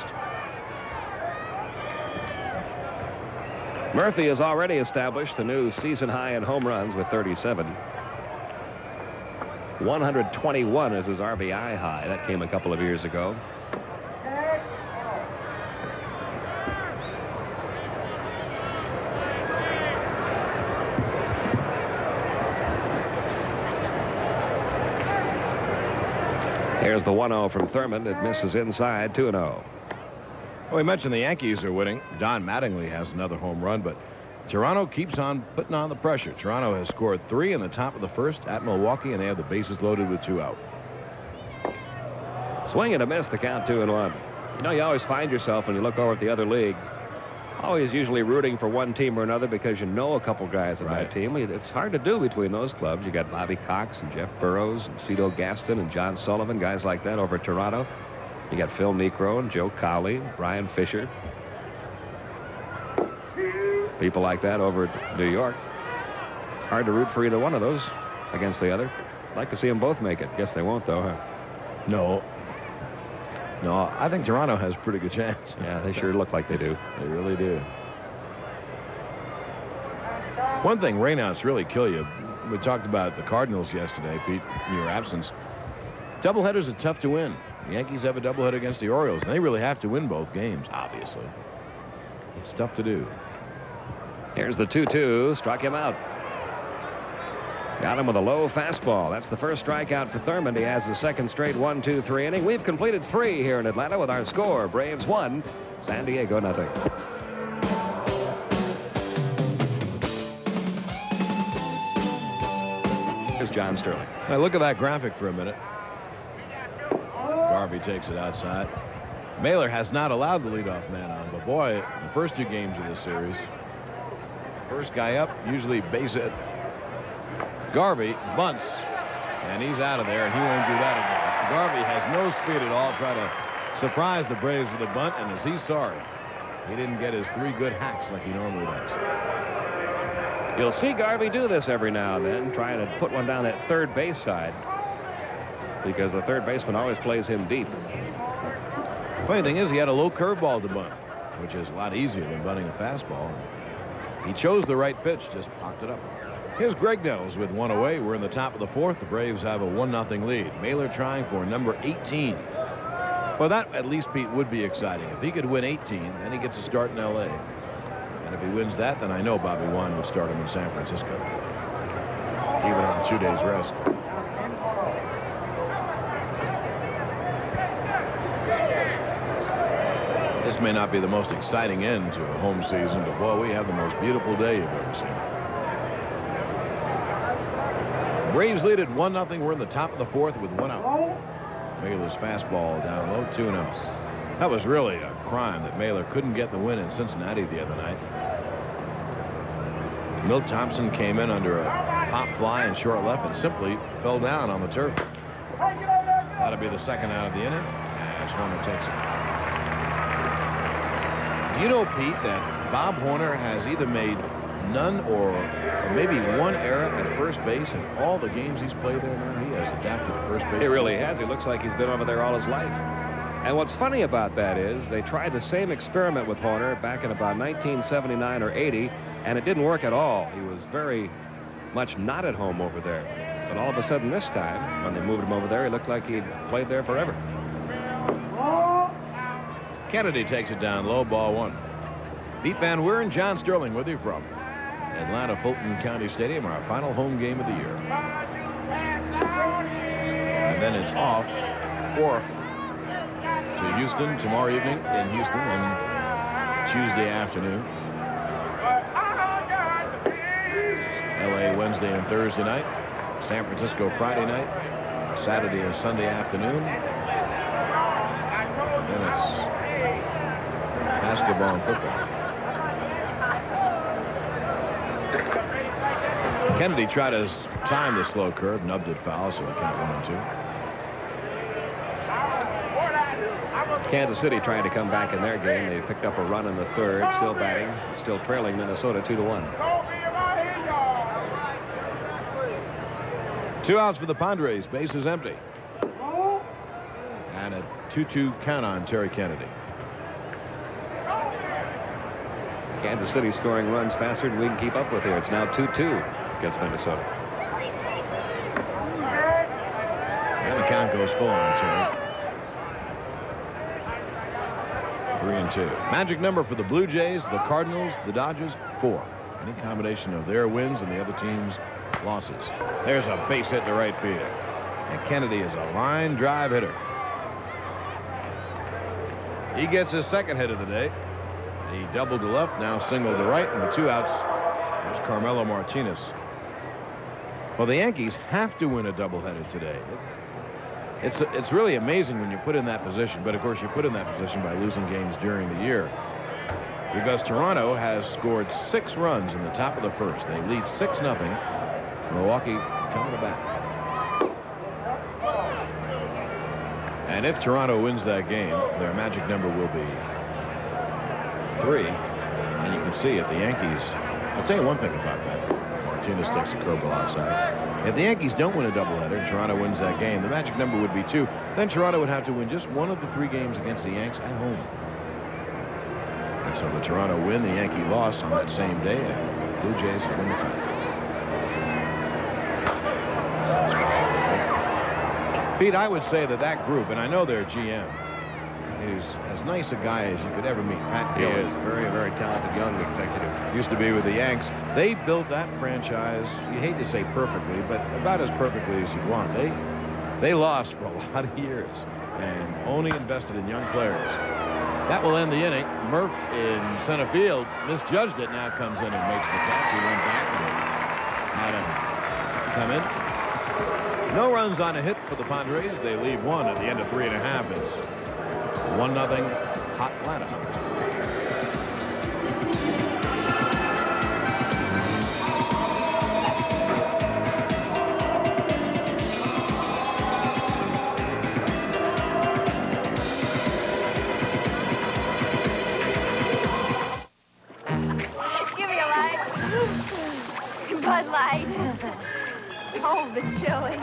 S2: Murphy has already established a new season high in home runs with 37. 121 is his RBI high. That came a couple of years ago. Here's the 1-0 from Thurman. It misses inside, 2-0.
S1: Well, we mentioned the Yankees are winning. Don Mattingly has another home run, but Toronto keeps on putting on the pressure. Toronto has scored 3 in the top of the first at Milwaukee, and they have the bases loaded with 2 out.
S2: Swing and a miss, the count, 2-1. You know, you always find yourself when you look over at the other league, always usually rooting for one team or another because you know a couple guys on that team. It's hard to do between those clubs. You got Bobby Cox and Jeff Burrows and Cito Gaston and John Sullivan, guys like that over at Toronto. You got Phil Niekro and Joe Cowley, Brian Fisher. People like that over at New York. Hard to root for either one of those against the other. I'd like to see them both make it. Guess they won't, though, huh?
S1: No, I think Toronto has a pretty good chance.
S2: Yeah, they sure look like they do.
S1: They really do. One thing, rainouts really kill you. We talked about the Cardinals yesterday, Pete, in your absence. Doubleheaders are tough to win. The Yankees have a doubleheader against the Orioles, and they really have to win both games, obviously. It's tough to do.
S2: Here's the 2-2. Struck him out. Got him with a low fastball. That's the first strikeout for Thurman. He has his second straight 1-2-3 inning. We've completed 3 here in Atlanta with our score. Braves 1, San Diego nothing. Here's John Sterling.
S1: Now look at that graphic for a minute. Garvey takes it outside. Mailer has not allowed the leadoff man on, but boy, the first 2 games of this series, first guy up, usually base hit. Garvey bunts, and he's out of there, and he won't do that again. Garvey has no speed at all. Try to surprise the Braves with a bunt, and is he sorry he didn't get his 3 good hacks like he normally does.
S2: You'll see Garvey do this every now and then, trying to put one down that third base side, because the third baseman always plays him deep.
S1: Funny thing is, he had a low curveball to bunt, which is a lot easier than bunting a fastball. He chose the right pitch, just popped it up. Here's Greg Nels with 1 away. We're in the top of the 4th. The Braves have a 1-0 lead. Mailer trying for number 18. Well, that at least, Pete, would be exciting. If he could win 18, then he gets a start in L.A. And if he wins that, then I know Bobby Wan would start him in San Francisco, even on 2 days rest. This may not be the most exciting end to a home season, but boy, we have the most beautiful day you've ever seen. Braves lead at 1-0. We're in the top of the 4th with 1 out. Mailer's fastball down low, 2-0. That was really a crime that Mailer couldn't get the win in Cincinnati the other night. Milt Thompson came in under a pop fly in short left and simply fell down on the turf. That'll be the second out of the inning as Horner takes it. Do you know, Pete, that Bob Horner has either made none or maybe 1 error at first base in all the games he's played there now? He has adapted to first base.
S2: He really has. He looks like he's been over there all his life. And what's funny about that is they tried the same experiment with Horner back in about 1979 or 80, and it didn't work at all. He was very much not at home over there. But all of a sudden this time, when they moved him over there, he looked like he'd played there forever.
S1: Kennedy takes it down low, ball 1. Pete Van Weer and John Sterling with you from Atlanta Fulton County Stadium, our final home game of the year. And then it's off 4th to Houston tomorrow evening in Houston and Tuesday afternoon. LA Wednesday and Thursday night. San Francisco Friday night. Saturday and Sunday afternoon. Then it's basketball and football. Kennedy tried to time the slow curve, nubbed it foul, so he count 1 and 2.
S2: Kansas City trying to come back in their game. They picked up a run in the third, still batting, still trailing Minnesota 2-1.
S1: 2 outs for the Padres. Base is empty. And a 2-2 count on Terry Kennedy.
S2: Kansas City scoring runs faster than we can keep up with here. It's now 2-2 against Minnesota.
S1: And the count goes full on Terry. 3 and 2. Magic number for the Blue Jays, the Cardinals, the Dodgers, 4. Any combination of their wins and the other team's losses. There's a base hit to right field. And Kennedy is a line drive hitter. He gets his second hit of the day. He doubled to left, now singled to right, and the 2 outs. There's Carmelo Martinez. Well, the Yankees have to win a doubleheader today. It's really amazing when you're put in that position, but of course you're put in that position by losing games during the year. Because Toronto has scored 6 runs in the top of the first. They lead 6-0. Milwaukee coming to bat. And if Toronto wins that game, their magic number will be 3. And you can see if the Yankees, I'll tell you one thing about that. Martinez takes a curveball outside. If the Yankees don't win a doubleheader and Toronto wins that game, the magic number would be 2. Then Toronto would have to win just 1 of the 3 games against the Yanks at home. And so the Toronto win, the Yankee loss on that same day, and Blue Jays win the title. Pete, I would say that group, and I know their GM, is as nice a guy as you could ever meet. Pat Gillen.
S2: He is very, very talented young executive.
S1: Used to be with the Yanks. They built that franchise, you hate to say perfectly, but about as perfectly as you'd want. They lost for a lot of years and only invested in young players. That will end the inning. Murph in center field misjudged it. Now comes in and makes the catch. He went back and had him come in. No runs on a hit for the Padres. They leave 1 at the end of 3.5. It's 1-0 hot Atlanta.
S17: Give me a light. Bud Light. Oh, the chili.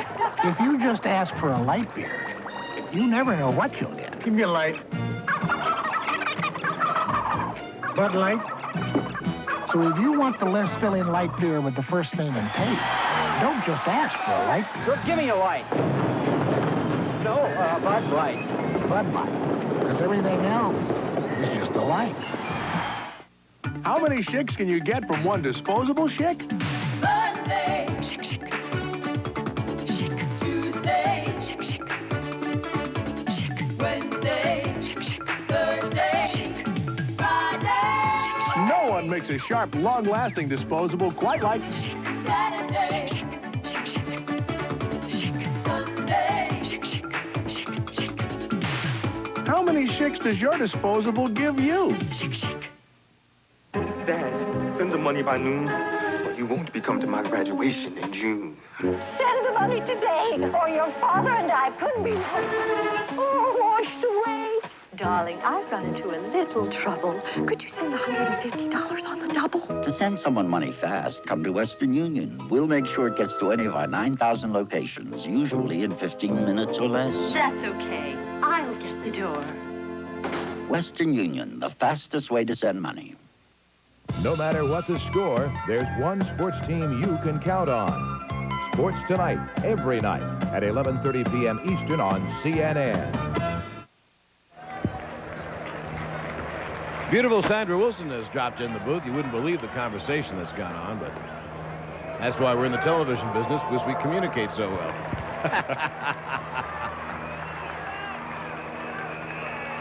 S3: If you just ask for a light beer, you never know what you'll get. Give me a light. Bud Light. So if you want the less filling light beer with the first name and taste, don't just ask for a light beer.
S24: Give me a light. No, Bud Light.
S3: Bud Light. Because everything else is just a light.
S4: How many shakes can you get from one disposable shake?
S5: Monday. Tuesday. Wednesday. Thursday. Friday.
S4: No one makes a sharp, long-lasting disposable quite like
S5: Saturday. Sunday.
S4: How many shakes does your disposable give you?
S6: Dad, send the money by noon, or you won't be coming to my graduation in June.
S19: Send the money today, or your father and I couldn't be washed away.
S17: Darling, I've run into a little trouble. Could you send $150 on the double?
S13: To send someone money fast, come to Western Union. We'll make sure it gets to any of our 9,000 locations, usually in 15 minutes or less.
S17: That's okay. I'll get the door.
S13: Western Union, the fastest way to send money.
S12: No matter what the score, there's one sports team you can count on. Sports Tonight, every night at 11:30 p.m. Eastern on CNN.
S1: Beautiful Sandra Wilson has dropped in the booth. You wouldn't believe the conversation that's gone on, but that's why we're in the television business, because we communicate so well.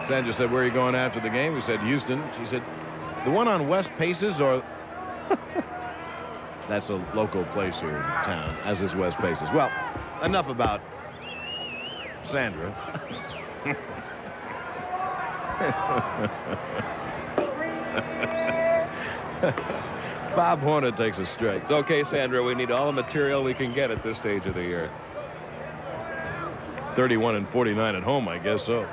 S1: Sandra said, where are you going after the game? We said, Houston. She said, the one on West Paces or... That's a local place here in town, as is West Paces. Well, enough about Sandra. Bob Horner takes a strike.
S2: It's okay, Sandra. We need all the material we can get at this stage of the year.
S1: 31 and 49 at home, I guess so.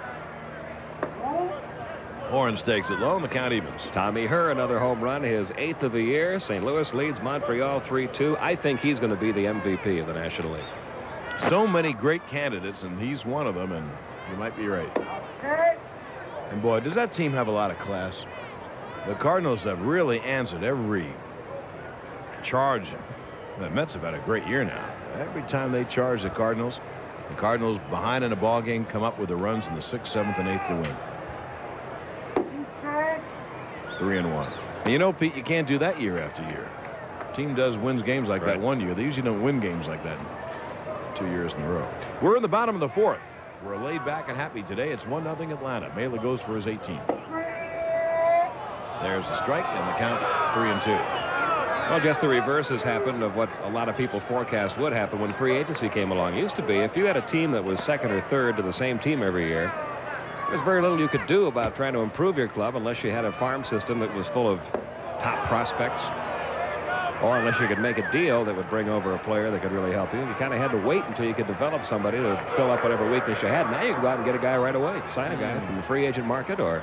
S1: Horns takes it low, and the count evens.
S2: Tommy Herr, another home run, his 8th of the year. St. Louis leads Montreal 3-2. I think he's going to be the MVP of the National League.
S1: So many great candidates, and he's one of them, and you might be right. And boy, does that team have a lot of class. The Cardinals have really answered every charge. The Mets have had a great year now. Every time they charge the Cardinals behind in a ball game come up with the runs in the 6th, 7th, and 8th to win. 3-1. And you know, Pete, you can't do that year after year. Team wins games like that one year. They usually don't win games like that 2 years in a row. We're in the bottom of the 4th. We're laid back and happy today. It's 1-0 Atlanta. Mela goes for his 18th. There's a strike, and the count 3-2.
S2: Well, just the reverse has happened of what a lot of people forecast would happen when free agency came along. It used to be if you had a team that was 2nd or 3rd to the same team every year, there's very little you could do about trying to improve your club unless you had a farm system that was full of top prospects, or unless you could make a deal that would bring over a player that could really help you. You kind of had to wait until you could develop somebody to fill up whatever weakness you had. Now you can go out and get a guy right away. Sign a guy from the free agent market, or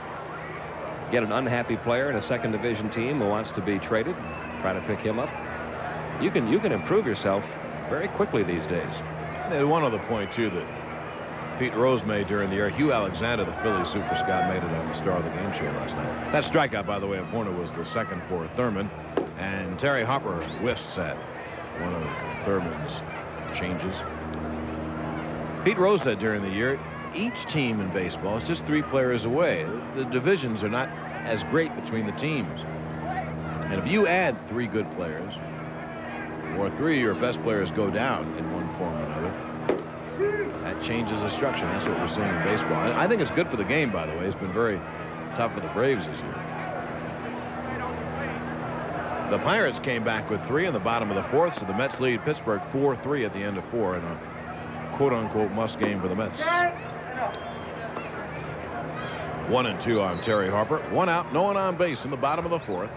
S2: get an unhappy player in a 2nd division team who wants to be traded. Try to pick him up. You can improve yourself very quickly these days.
S1: And one other point, too, that Pete Rose made during the year. Hugh Alexander, the Philly super scout, made it on the Star of the Game show last night. That strikeout, by the way, of Horner was the 2nd for Thurman. And Terry Harper whiffs at one of Thurman's changes. Pete Rose said during the year, each team in baseball is just 3 players away. The divisions are not as great between the teams. And if you add 3 good players, or 3 of your best players go down in one form or another, that changes the structure. That's what we're seeing in baseball. And I think it's good for the game, by the way. It's been very tough for the Braves this year. The Pirates came back with 3 in the bottom of the 4th, so the Mets lead Pittsburgh 4-3 at the end of 4 in a quote-unquote must game for the Mets. 1-2 on Terry Harper. 1 out, no one on base in the bottom of the 4th.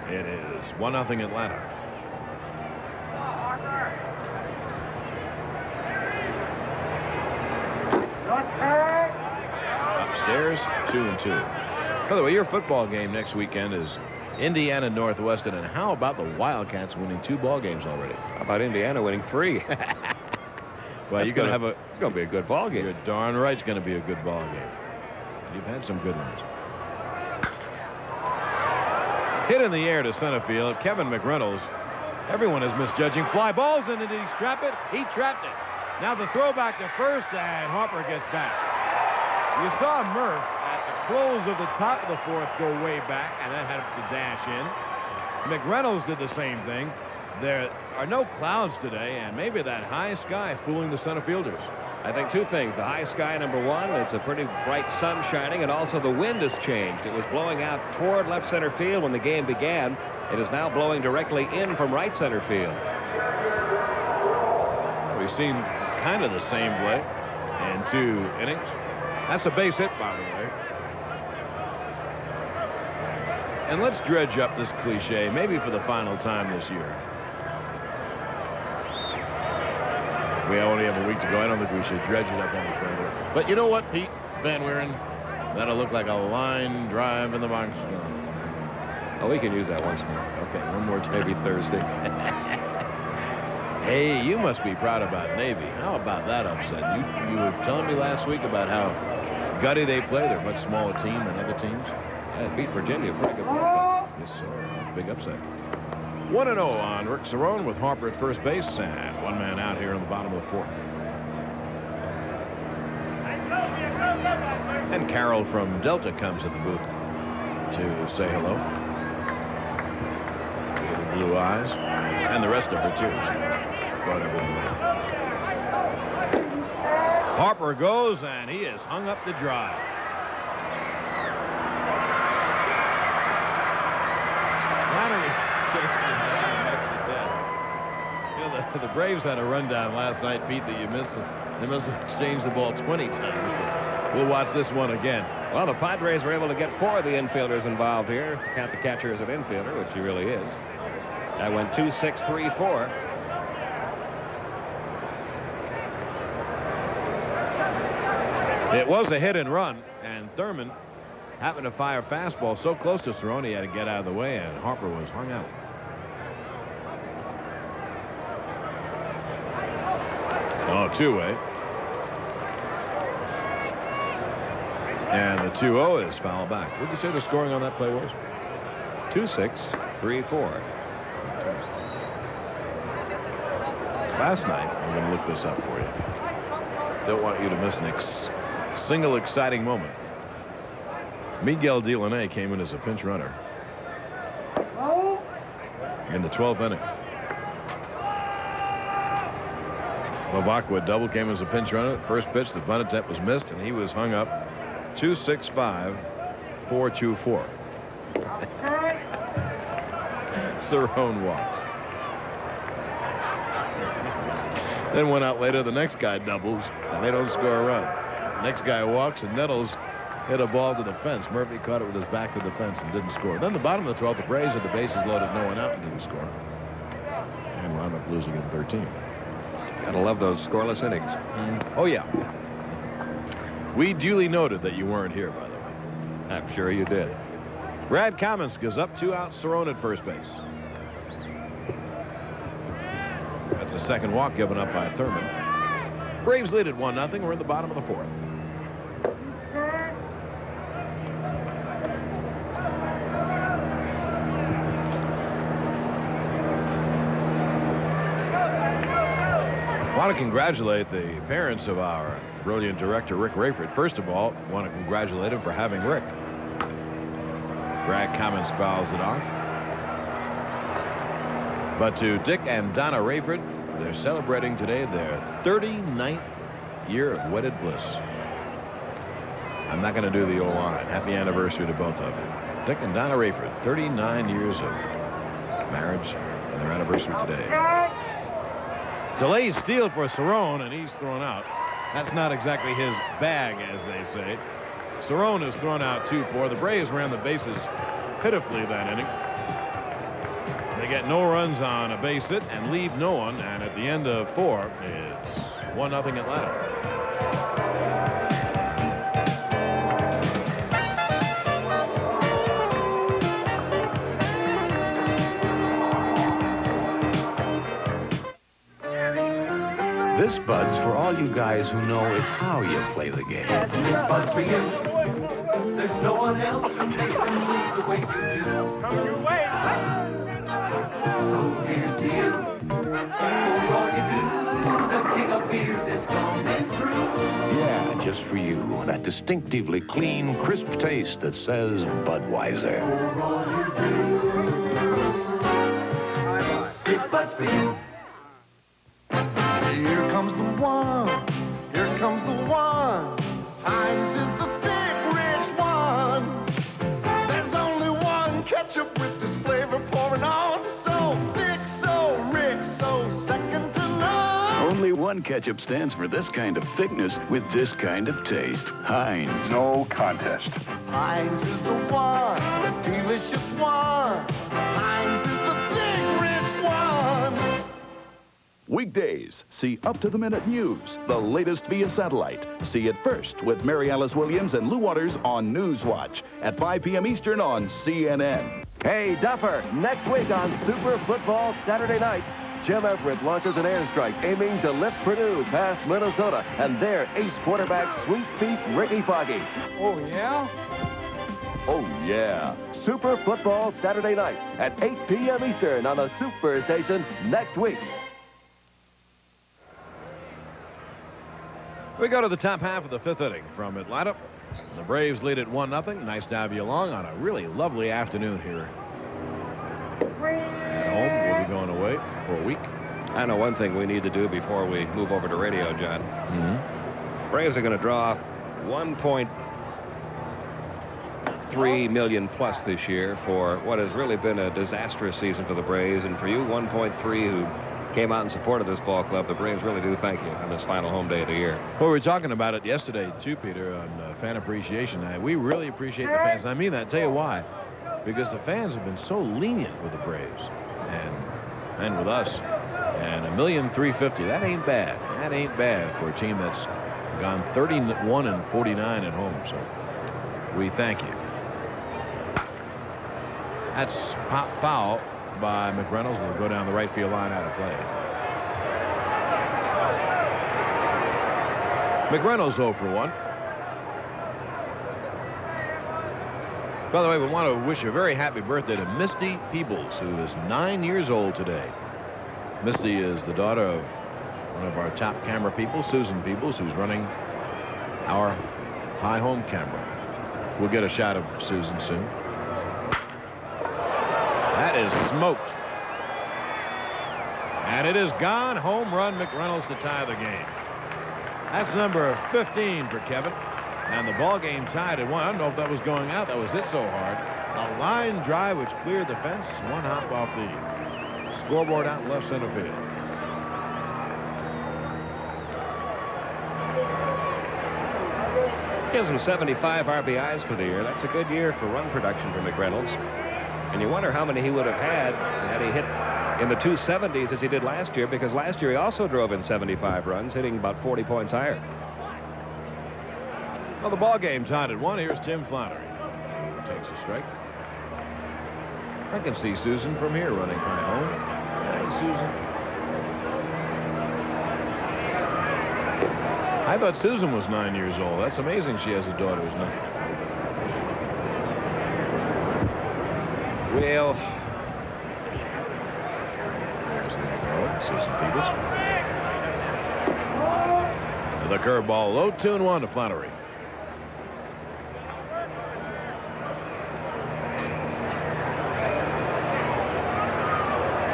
S1: It is 1-0 Atlanta. Upstairs, 2-2. By the way, your football game next weekend is Indiana Northwestern, and how about the Wildcats winning 2 ball games already?
S2: How about Indiana winning 3?
S1: Well, you're going to have a...
S2: It's going to be a good ball game.
S1: You're darn right it's going to be a good ball game. You've had some good ones. Hit in the air to center field. Kevin McReynolds. Everyone is misjudging fly balls, and did he trap it? He trapped it. Now the throw back to first, and Harper gets back. You saw Murph at the close of the top of the 4th go way back, and then had to dash in. McReynolds did the same thing. There are no clouds today, and maybe that high sky fooling the center fielders.
S2: I think 2 things. The high sky, number 1, it's a pretty bright sun shining, and also the wind has changed. It was blowing out toward left center field when the game began. It is now blowing directly in from right center field.
S1: We've seen kind of the same play in 2 innings. That's a base hit, by the way. And let's dredge up this cliche, maybe for the final time this year. We only have a week to go. I don't think we should dredge it up any further. But you know what, Pete Van Wieren? That'll look like a line drive in the box.
S2: Oh, we can use that once more.
S1: Okay, one more time.
S2: Maybe Thursday.
S1: Hey, you must be proud about Navy. How about that upset? You were telling me last week about how gutty they play. They're a much smaller team than other teams.
S2: That beat Virginia. Pretty good ball.
S1: Yes, sir. Big upset. 1-0 on Rick Cerone with Harper at first base, and 1 man out here in the bottom of the 4th. And Carol from Delta comes in the booth to say hello. Little blue eyes, and the rest of her too. She brought everything with her. Harper goes, and he has hung up the drive. Flannery takes it down, makes the 10. The Braves had a rundown last night, Pete, that you missed. They must have exchanged the ball 20 times. We'll watch this one again.
S2: Well, the Padres were able to get 4 of the infielders involved here. Count the catcher as an infielder, which he really is. That went 2-6-3-4.
S1: It was a hit and run, and Thurman happened to fire a fastball so close to Cerrone he had to get out of the way, and Harper was hung out. Oh, two-way. And the 2-0 is foul back. What did you say the scoring on that play was?
S2: 2-6-3-4.
S1: Last night, I'm going to look this up for you. Don't want you to miss a single exciting moment. Miguel Delaney came in as a pinch runner in the 12th inning. Movakwa double came as a pinch runner. First pitch, the bunt attempt was missed, and he was hung up. 2-6-5-4-2-4. Cerrone walks. Then went out later. The next guy doubles, and they don't score a run. Next guy walks, and Nettles hit a ball to the fence. Murphy caught it with his back to the fence and didn't score. Then the bottom of the 12th, the Braves had the bases loaded, no one out, and didn't score. And wound up losing in 13.
S2: Gotta love those scoreless innings.
S1: Oh, yeah. We duly noted that you weren't here, by the way.
S2: I'm sure you did.
S1: Brad Comins goes up, 2 out, Cerrone at first base. That's a second walk given up by Thurman. Braves lead at 1-0. We're in the bottom of the 4th. I want to congratulate the parents of our brilliant director, Rick Rayford. First of all, I want to congratulate him for having Rick. Brad Comins fouls it off. But to Dick and Donna Rayford, they're celebrating today their 39th year of wedded bliss. I'm not going to do the old line. Happy anniversary to both of you. Dick and Donna Rayford, 39 years of marriage and their anniversary today. Delayed steal for Cerrone, and he's thrown out. That's not exactly his bag, as they say. Cerrone is thrown out 2-4. The Braves ran the bases pitifully that inning. They get no runs on a base hit and leave no one, and at the end of 4, it's 1-0 Atlanta.
S7: This Bud's for all you guys who know it's how you play the game.
S5: This Bud's for you. There's no one else who makes it move the way you do. Come your way. So here's to you. For all you do, the king of beers is coming through.
S7: Yeah, just for you. That distinctively clean, crisp taste that says Budweiser.
S5: For all you do. This Bud's for you.
S8: Here comes the one. Here comes the one. Heinz is the thick, rich one. There's only one ketchup with this flavor pouring on. So thick, so rich, so second to none.
S9: Only one ketchup stands for this kind of thickness with this kind of taste. Heinz.
S4: No contest.
S8: Heinz is the one, the delicious one. Heinz is the thick, rich one.
S10: Weekdays, see up-to-the-minute news, the latest via satellite. See it first with Mary Alice Williams and Lou Waters on Newswatch at 5 p.m. Eastern on CNN.
S23: Hey, Duffer, next week on Super Football Saturday Night, Jim Everett launches an airstrike aiming to lift Purdue past Minnesota and their ace quarterback, Sweet Feet Ricky Foggy.
S8: Oh, yeah?
S23: Oh, yeah. Super Football Saturday Night at 8 p.m. Eastern on the Super Station next week.
S1: We go to the top half of the 5th inning from Atlanta. The Braves lead at 1-0. Nice to have you along on a really lovely afternoon here at home. We'll be going away for a week.
S2: I know one thing we need to do before we move over to radio, John. Braves are going to draw 1.3 million plus this year for what has really been a disastrous season for the Braves, and for you, 1.3 who came out in support of this ball club. The Braves really do thank you on this final home day of the year.
S1: Well, we were talking about it yesterday, too, Peter, on Fan Appreciation Night. We really appreciate the fans. I mean that. I'll tell you why. Because the fans have been so lenient with the Braves and with us. And $1,350,000, that ain't bad. That ain't bad for a team that's gone 31-49 at home. So we thank you. That's pop foul by McReynolds. Will go down the right field line out of play. McReynolds 0 for 1. By the way, we want to wish a very happy birthday to Misty Peebles, who is 9 years old today. Misty is the daughter of one of our top camera people, Susan Peebles, who's running our high home camera. We'll get a shot of Susan soon. That is smoked. And it is gone. Home run, McReynolds to tie the game. That's number 15 for Kevin. And the ball game tied at 1. I don't know if that was going out. That was hit so hard. A line drive which cleared the fence. One hop off the scoreboard out in left center field.
S2: Gives him 75 RBIs for the year. That's a good year for run production for McReynolds. And you wonder how many he would have had he hit in the 270s as he did last year, because last year he also drove in 75 runs, hitting about 40 points higher.
S1: Well, the ball game tied at 1. Here's Tim Flannery. Takes a strike. I can see Susan from here running high home. Hi, Susan. I thought Susan was 9 years old. That's amazing she has a daughter who's 9. Well, there's the throw. Susan Peebles. The curveball low, 2-1 to Flannery.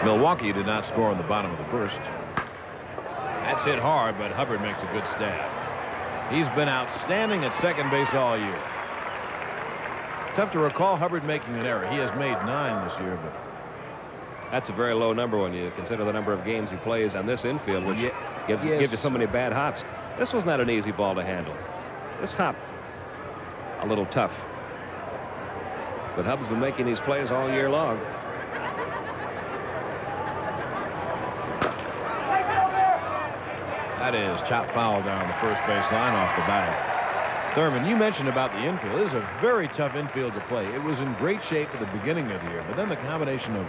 S1: Milwaukee did not score in the bottom of the first. That's hit hard, but Hubbard makes a good stab. He's been outstanding at second base all year. Tough to recall Hubbard making an error. He has made 9 this year, but
S2: that's a very low number when you consider the number of games he plays on this infield, which gives you so many bad hops. This was not an easy ball to handle. This hop, a little tough. But Hubb's been making these plays all year long.
S1: that is chop foul down the first base line off the bat. Thurman, you mentioned about the infield. This is a very tough infield to play. It was in great shape at the beginning of the year, but then the combination of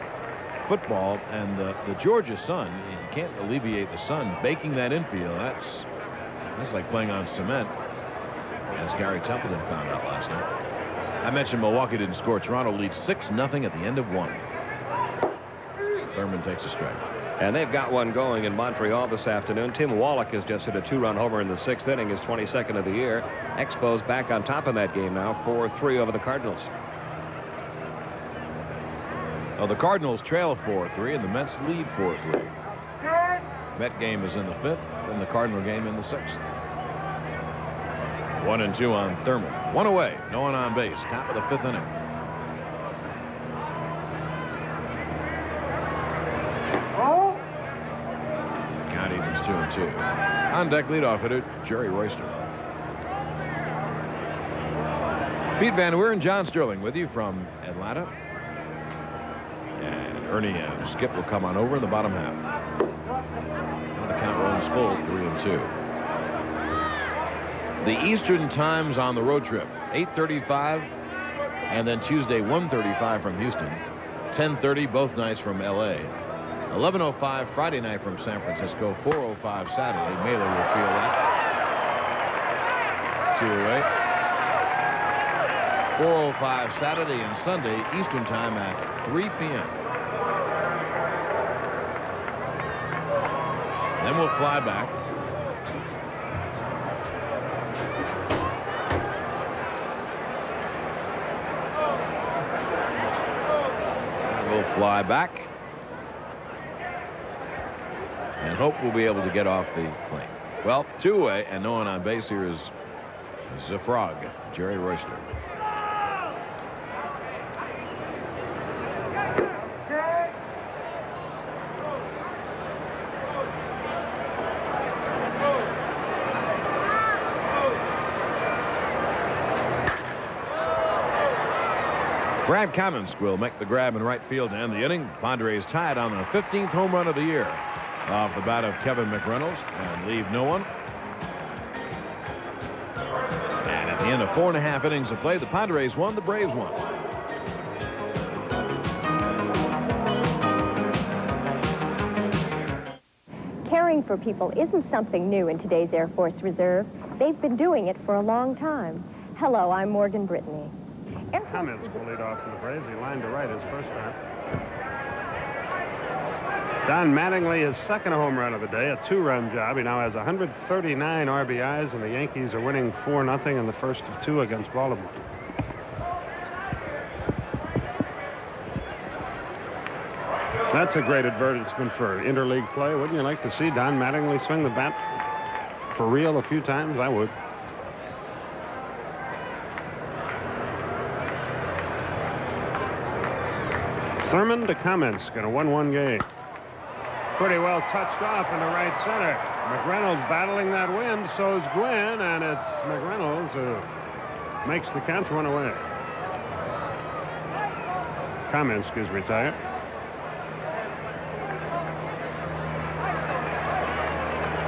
S1: football and the Georgia sun, you can't alleviate the sun baking that infield. That's like playing on cement, as Gary Templeton found out last night. I mentioned Milwaukee didn't score. Toronto leads 6-0 at the end of 1. Thurman takes a strike.
S2: And they've got one going in Montreal this afternoon. Tim Wallach has just hit a 2-run homer in the 6th inning, his 22nd of the year. Expos back on top in that game now, 4-3 over the Cardinals.
S1: Well, the Cardinals trail 4-3, and the Mets lead 4-3. Met game is in the 5th, and the Cardinal game in the 6th. 1-2 on Thurman. One away, no one on base. Top of the 5th inning. Count evens 2-2. On deck leadoff hitter Jerry Royster. Pete Van Weer and John Sterling with you from Atlanta. And Ernie and Skip will come on over in the bottom half. Now the count runs full, 3-2. The Eastern Times on the road trip, 8:35, and then Tuesday 1:35 from Houston, 10:30 both nights from L.A., 11:05 Friday night from San Francisco, 4:05 Saturday. Mailer will feel that. 2:08. 4:05 Saturday and Sunday Eastern Time at 3 p.m. Then we'll fly back. We'll fly back and hope we'll be able to get off the plane. Well, 2 away and no one on base. Here is the Frog, Jerry Royster. Brad Kamensk will make the grab in right field to end the inning. Padres tied on the 15th home run of the year off the bat of Kevin McReynolds and leave no one. And at the end of 4.5 innings of play, the Padres won, the Braves won.
S11: Caring for people isn't something new in today's Air Force Reserve. They've been doing it for a long time. Hello, I'm Morgan Brittany.
S14: Kamensk will lead off for the Braves. He lined to right his first time. Don Mattingly, his second home run of the day, a 2-run job. He now has 139 RBIs, and the Yankees are winning 4-0 in the first of 2 against Baltimore. That's a great advertisement for interleague play. Wouldn't you like to see Don Mattingly swing the bat for real a few times? I would. Thurman to Kamensk in a 1-1 game. Pretty well touched off into right center. McReynolds battling that wind, so's Gwynn, and it's McReynolds who makes the catch, 1 away. Kamensk is retired.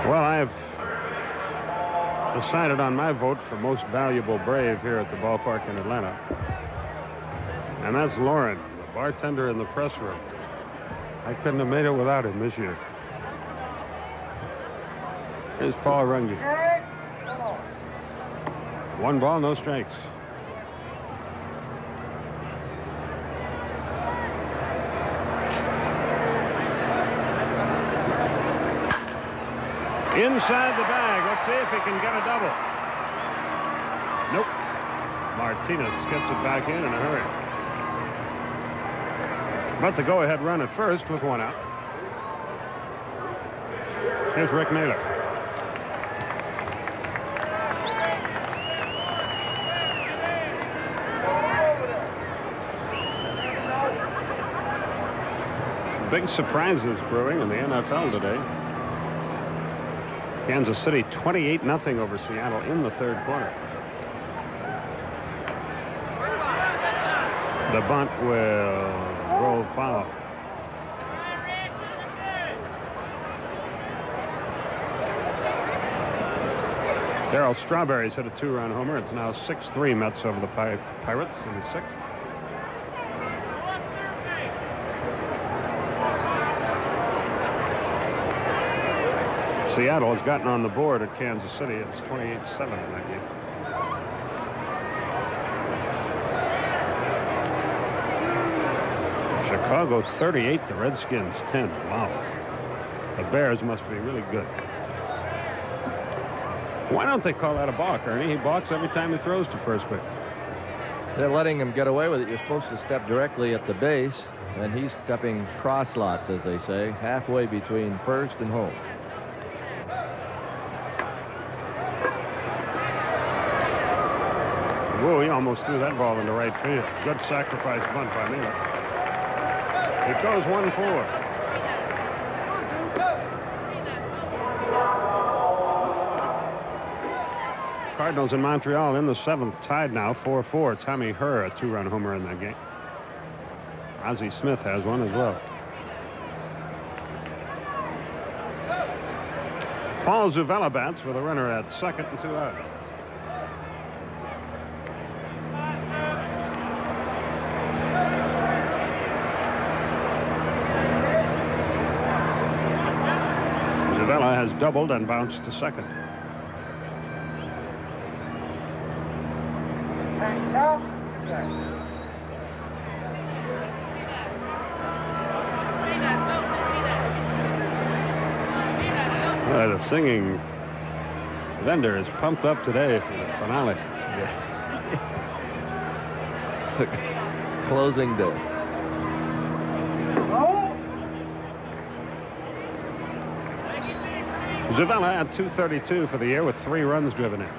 S14: Well, I've decided on my vote for most valuable Brave here at the ballpark in Atlanta. And that's Lauren, the bartender in the press room. I couldn't have made it without him this year. Here's Paul Runge. 1 ball, no strikes. Inside the bag. Let's see if he can get a double. Nope. Martinez gets it back in a hurry. But the go-ahead run at first with 1 out. Here's Rick Naylor. Big surprises brewing in the NFL today. Kansas City 28-0 over Seattle in the 3rd quarter. The bunt will roll foul. Darryl Strawberry's hit a 2-run homer. It's now 6-3 Mets over the Pirates in the 6th. Seattle has gotten on the board at Kansas City. It's 28-7 in that game. Chicago 38, the Redskins 10. Wow. The Bears must be really good. Why don't they call that a balk, Ernie? He balks every time he throws to first base.
S15: They're letting him get away with it. You're supposed to step directly at the base, and he's stepping cross lots, as they say, halfway between first and home.
S14: Whoa, he almost threw that ball into right field. Good sacrifice bunt by Miller. It goes 1-4. Cardinals in Montreal in the 7th, tied now 4-4. Tommy Herr, a 2-run homer in that game. Ozzie Smith has one as well. Paul Zuvella bats with a runner at second and 2 out. Zuvella has doubled and bounced to second. The singing vendor is pumped up today for the finale.
S15: Yeah. Closing day.
S14: Zuvella had 232 for the year with 3 runs driven in.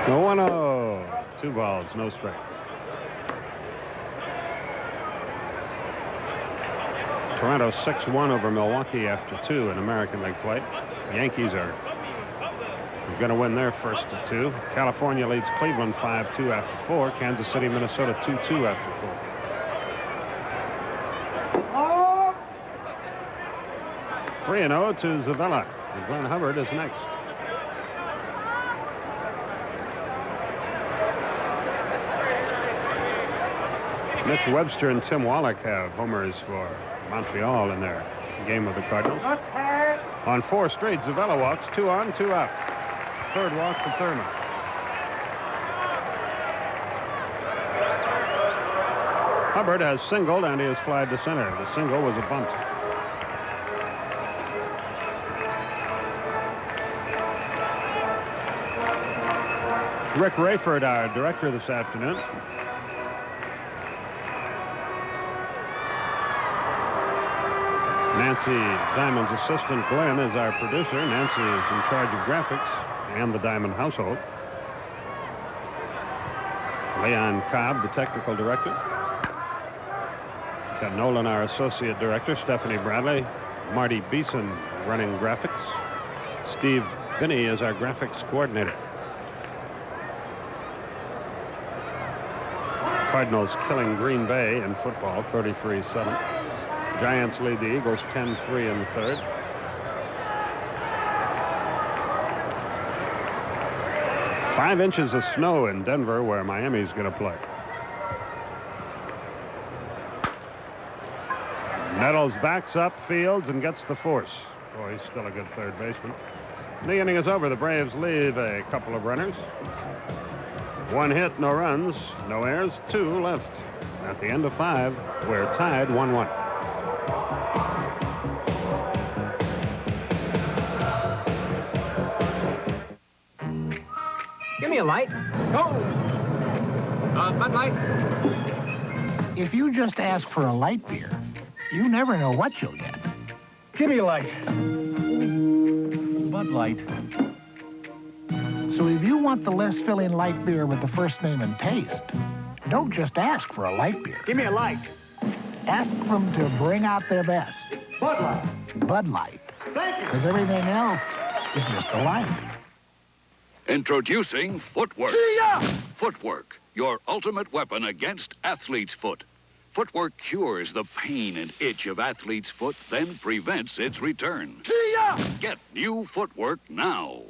S14: No 1-0. 2 balls, no strikes. Toronto 6-1 over Milwaukee after 2 in American League play. The Yankees are going to win their first of 2. California leads Cleveland 5-2 after 4. Kansas City, Minnesota 2-2 after 4. 3-0 to Zavella. And Glenn Hubbard is next. Mitch Webster and Tim Wallach have homers for Montreal in their game with the Cardinals. On 4 straight, Zavella walks. 2 on, 2 out. Third walk for Thurman. Hubbard has singled and he has flied to center. The single was a bunt. Rick Rayford, our director this afternoon. Nancy Diamond's assistant, Glenn, is our producer. Nancy is in charge of graphics and the Diamond household. Leon Cobb, the technical director. Got Nolan, our associate director. Stephanie Bradley. Marty Beeson running graphics. Steve Binney is our graphics coordinator. Cardinals killing Green Bay in football, 33-7. Giants lead the Eagles 10-3 in the third. Five inches of snow in Denver, where Miami's going to play. Nettles backs up Fields and gets the force. Boy, he's still a good third baseman. The inning is over. The Braves leave a couple of runners. 1 hit, no runs, no errors, 2 left. At the end of 5, we're tied 1-1.
S24: Give me a light. Go. Bud Light.
S3: If you just ask for a light beer, you never know what you'll get.
S24: Give me a light.
S3: Bud Light. So if you want the less filling light beer with the first name and taste, don't just ask for a light beer.
S24: Give me a light.
S3: Ask them to bring out their best.
S24: Bud Light.
S3: Bud Light.
S24: Thank you.
S3: Because everything else is just a light.
S9: Introducing Footwork.
S24: Yeah.
S9: Footwork, your ultimate weapon against athlete's foot. Footwork cures the pain and itch of athlete's foot, then prevents its return.
S24: Yeah.
S9: Get new Footwork now.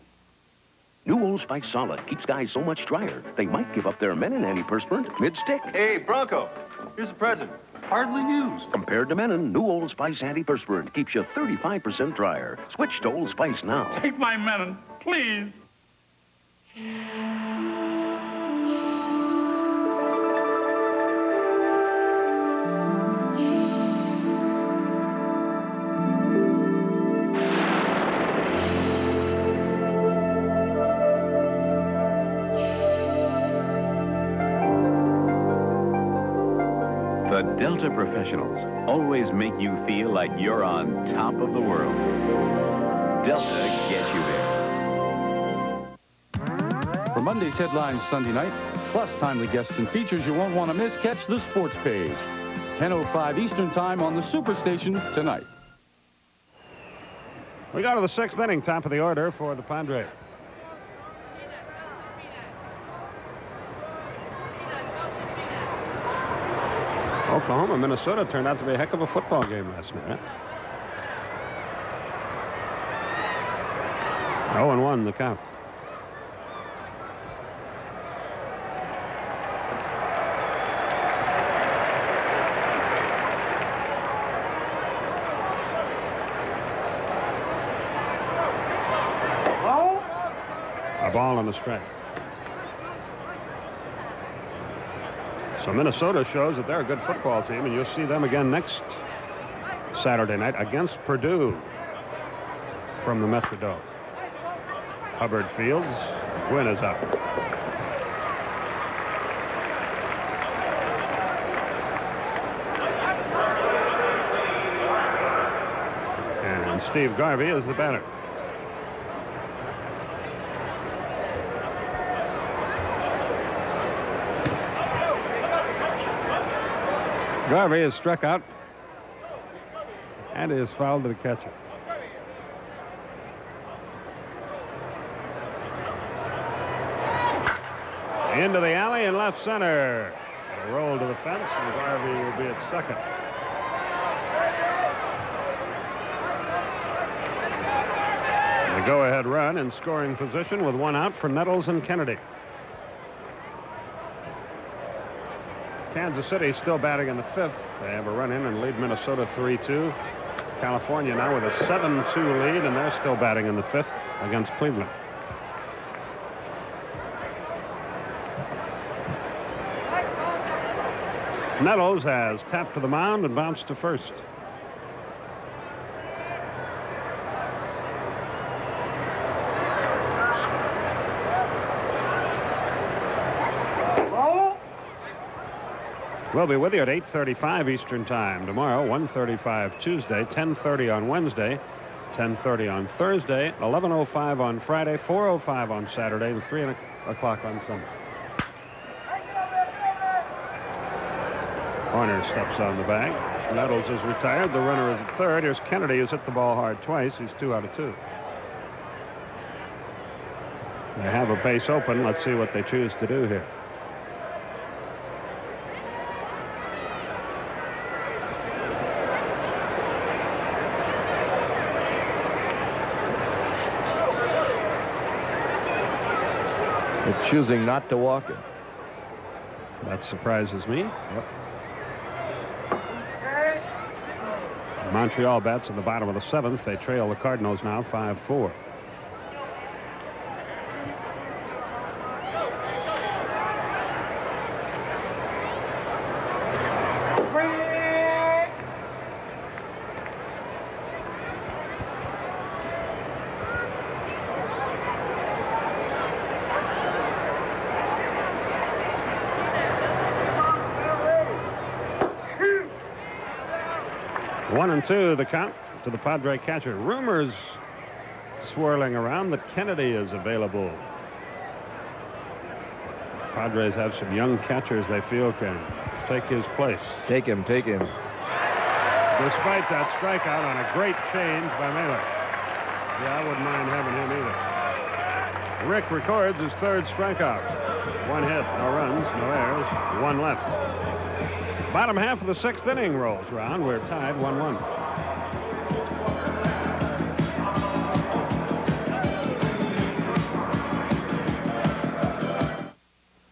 S22: New Old Spice Solid keeps guys so much drier, they might give up their Menon antiperspirant mid-stick.
S16: Hey, Bronco, here's a present. Hardly used.
S22: Compared to Menon, New Old Spice antiperspirant keeps you 35% drier. Switch to Old Spice now.
S16: Take my Menon, please.
S18: The Delta professionals always make you feel like you're on top of the world. Delta gets you there.
S20: For Monday's headlines Sunday night, plus timely guests and features you won't want to miss, catch the sports page. 10:05 Eastern Time on the Superstation tonight.
S14: We go to the 6th inning, top of the order for the Padres. Oklahoma, Minnesota turned out to be a heck of a football game last night. 0-1 the count. A ball on the strike. So Minnesota shows that they're a good football team, and you'll see them again next Saturday night against Purdue from the Metrodome. Hubbard fields. Gwynn is up. And Steve Garvey is the batter. Garvey is struck out And he is fouled to the catcher. Into the alley in left center. A roll to the fence, and Garvey will be at second. The go-ahead run in scoring position with one out for Nettles and Kennedy. Kansas City still batting in the fifth. They have a run in and lead Minnesota 3-2. California now with a 7-2 lead, and they're still batting in the fifth against Cleveland. Nettles has tapped to the mound and bounced to first. We'll be with you at 8:35 Eastern Time tomorrow, 1:35 Tuesday, 10:30 on Wednesday, 10:30 on Thursday, 11:05 on Friday, 4:05 on Saturday, and 3 o'clock on Sunday. Horner steps on the bag. Nettles is retired. The runner is at third. Here's Kennedy, who's hit the ball hard twice. He's 2 out of 2. They have a base open. Let's see what they choose to do here.
S15: They're choosing not to walk it.
S14: That surprises me. Yep. Montreal bats in the bottom of the seventh. They trail the Cardinals now 5-4. One and two, the count to the Padre catcher. Rumors swirling around that Kennedy is available. Padres have some young catchers they feel can take his place.
S15: Take him, take him.
S14: Despite that strikeout on a great change by Mailer. Yeah, I wouldn't mind having him either. Rick records his third strikeout. 1 hit, no runs, no errors, 1 left. Bottom half of the 6th inning rolls around. We're tied 1-1.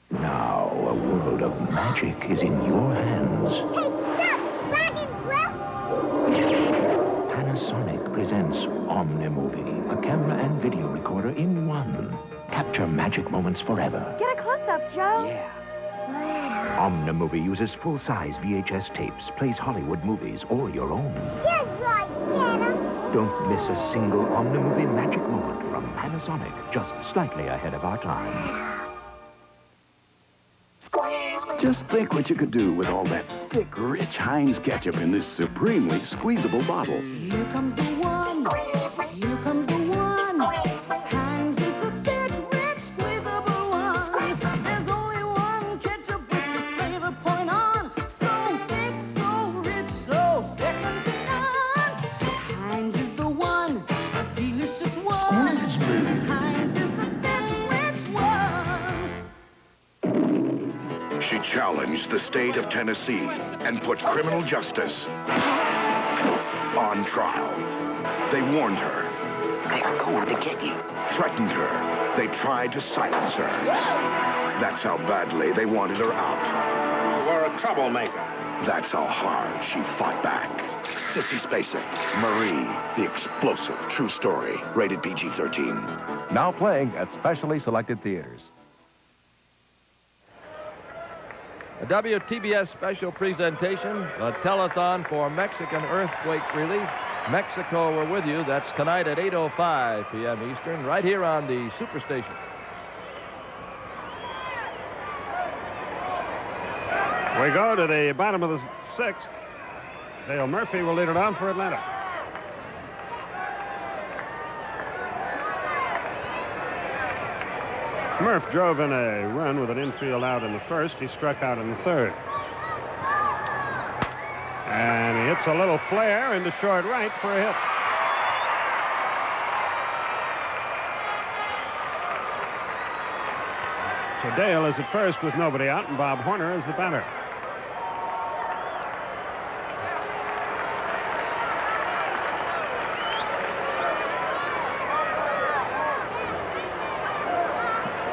S7: Now, a world of magic is in your hands. Panasonic presents Omnimovie, a camera and video recorder in one. Capture magic moments forever.
S11: Get a close-up, Joe.
S7: Yeah. Omnimovie uses full-size VHS tapes, plays Hollywood movies or your own.
S5: Yes, right, Santa.
S7: Don't miss a single Omnimovie magic moment from Panasonic, just slightly ahead of our time.
S10: Just think what you could do with all that thick, rich Heinz ketchup in this supremely squeezable bottle.
S5: Here comes the one. Here comes the one. Heinz is the thick, rich, squeezable one. There's only one ketchup with the flavor point on. So thick, so rich, so second to none. Heinz is the one. A delicious one. Heinz is the thick, rich one.
S10: She challenged the state of Tennessee and put criminal justice on trial. They warned her. They are going to get you. Threatened her. They tried to silence her. That's how badly they wanted her out.
S14: You are a troublemaker.
S10: That's how hard she fought back. Sissy Spacek, Marie, the explosive true story. Rated PG-13.
S12: Now playing at specially selected theaters.
S15: A WTBS special presentation, a telethon for Mexican earthquake relief. Mexico, we're with you. That's tonight at 8:05 p.m. Eastern, right here on the Superstation.
S14: We go to the bottom of the 6th. Dale Murphy will lead it on for Atlanta. Murph drove in a run with an infield out in the first. He struck out in the third. And he hits a little flare into short right for a hit. So Dale is at first with nobody out, and Bob Horner is the batter.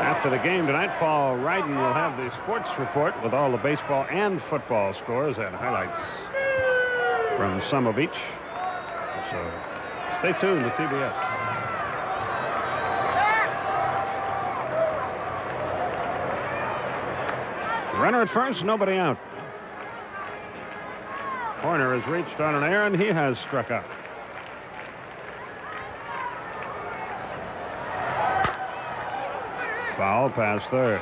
S14: After the game tonight, Paul Ryden will have the sports report with all the baseball and football scores and highlights from some of each. So stay tuned to TBS. Runner at first, nobody out. Horner has reached on an error, and he has struck out. Foul past third.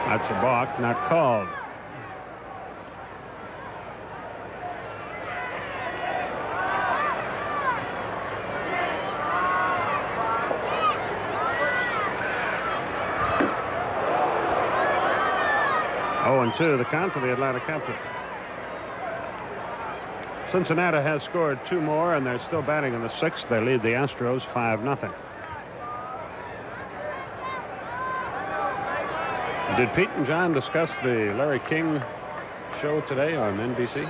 S14: That's a balk, not called. And 2 the count to the Atlanta captain. Cincinnati has scored 2 more, and they're still batting in the 6th. They lead the Astros 5-0. Did Pete and John discuss the Larry King show today on NBC?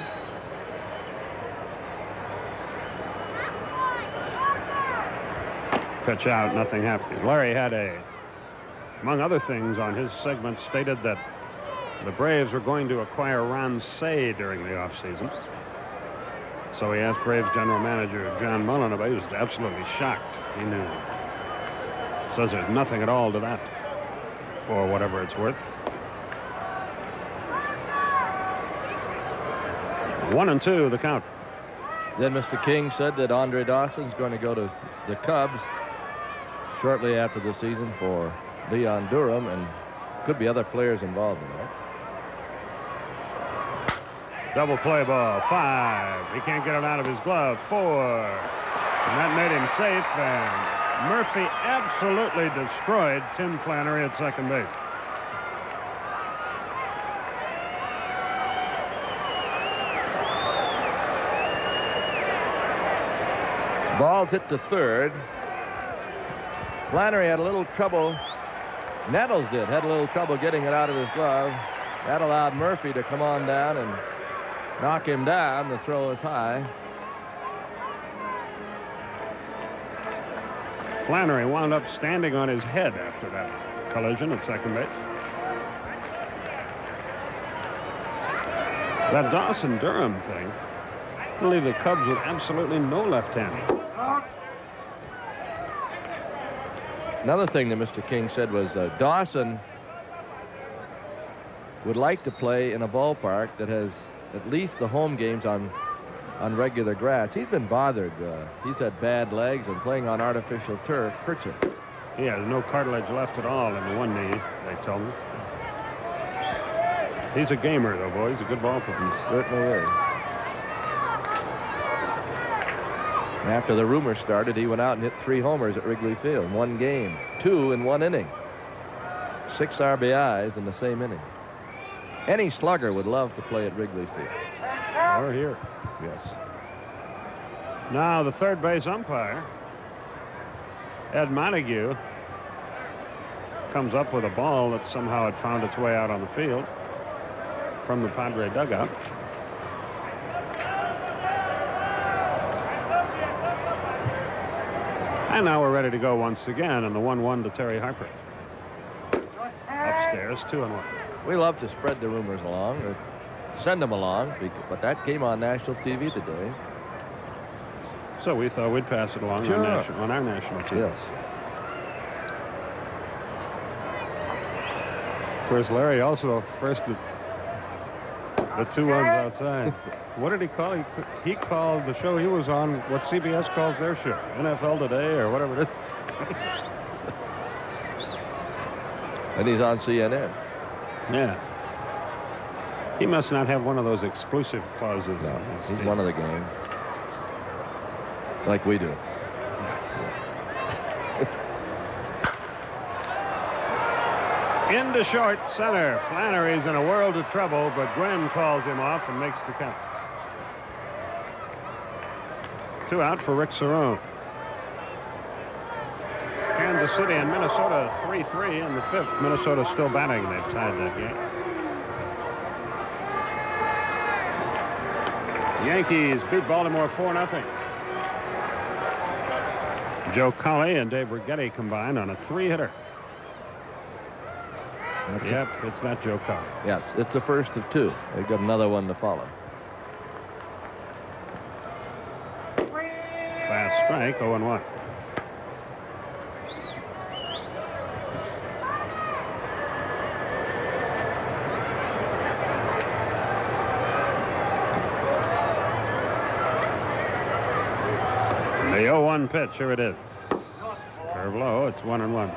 S14: Pitch out, nothing happening. Larry had among other things on his segment, stated that the Braves were going to acquire Ron Cey during the offseason. So he asked Braves general manager John Mullen about it. He was absolutely shocked. He knew. Says there's nothing at all to that, for whatever it's worth. 1-2 the count.
S15: Then Mr. King said that Andre Dawson's going to go to the Cubs shortly after the season for Leon Durham, and could be other players involved in that.
S14: Double play ball, 5. He can't get it out of his glove, 4. And that made him safe, and Murphy absolutely destroyed Tim Flannery at second base.
S15: Ball hit to third. Flannery had a little trouble. Nettles had a little trouble getting it out of his glove. That allowed Murphy to come on down and knock him down. The throw is high.
S14: Flannery wound up standing on his head after that collision at second base. That Dawson-Durham thing will leave the Cubs with absolutely no left-handed.
S15: Another thing that Mr. King said was Dawson would like to play in a ballpark that has at least the home games on regular grass. He's been bothered. He's had bad legs, and playing on artificial turf hurts him.
S14: He has no cartilage left at all in the one knee, they tell me. He's a gamer, though, boy. He's a good ball player.
S15: He certainly is. After the rumor started, he went out and hit 3 homers at Wrigley Field in one game, 2 in one inning. 6 RBIs in the same inning. Any slugger would love to play at Wrigley Field.
S14: Or here.
S15: Yes.
S14: Now the third base umpire, Ed Montague, comes up with a ball that somehow had found its way out on the field from the Padre dugout. And now we're ready to go once again in the 1-1 to Terry Harper. Upstairs, 2-1.
S15: We love to spread the rumors along, or send them along, but that came on national TV today.
S14: So we thought we'd pass it along on our national TV.
S15: Yes.
S14: Of course, Larry also first the 2 ones outside. What did he call? He called the show he was on what CBS calls their show, NFL Today or whatever it is.
S15: And he's on CNN.
S14: Yeah. He must not have one of those exclusive clauses.
S15: No, he's one of the game. Like we do.
S14: Into short center. Flannery's in a world of trouble, but Gwynn calls him off and makes the count. 2 out for Rick Cerone. Kansas City and Minnesota 3-3 in the 5th. Minnesota still batting. They've tied that game. The Yankees beat Baltimore 4-0. Joe Colley and Dave Righetti combined on a 3-hitter. Yep, it's not Joe Colley.
S15: Yes, it's the first of 2. They've got another one to follow.
S14: Fast strike, 0-1. The 0-1 pitch, here it is. Curve low, it's 1-1.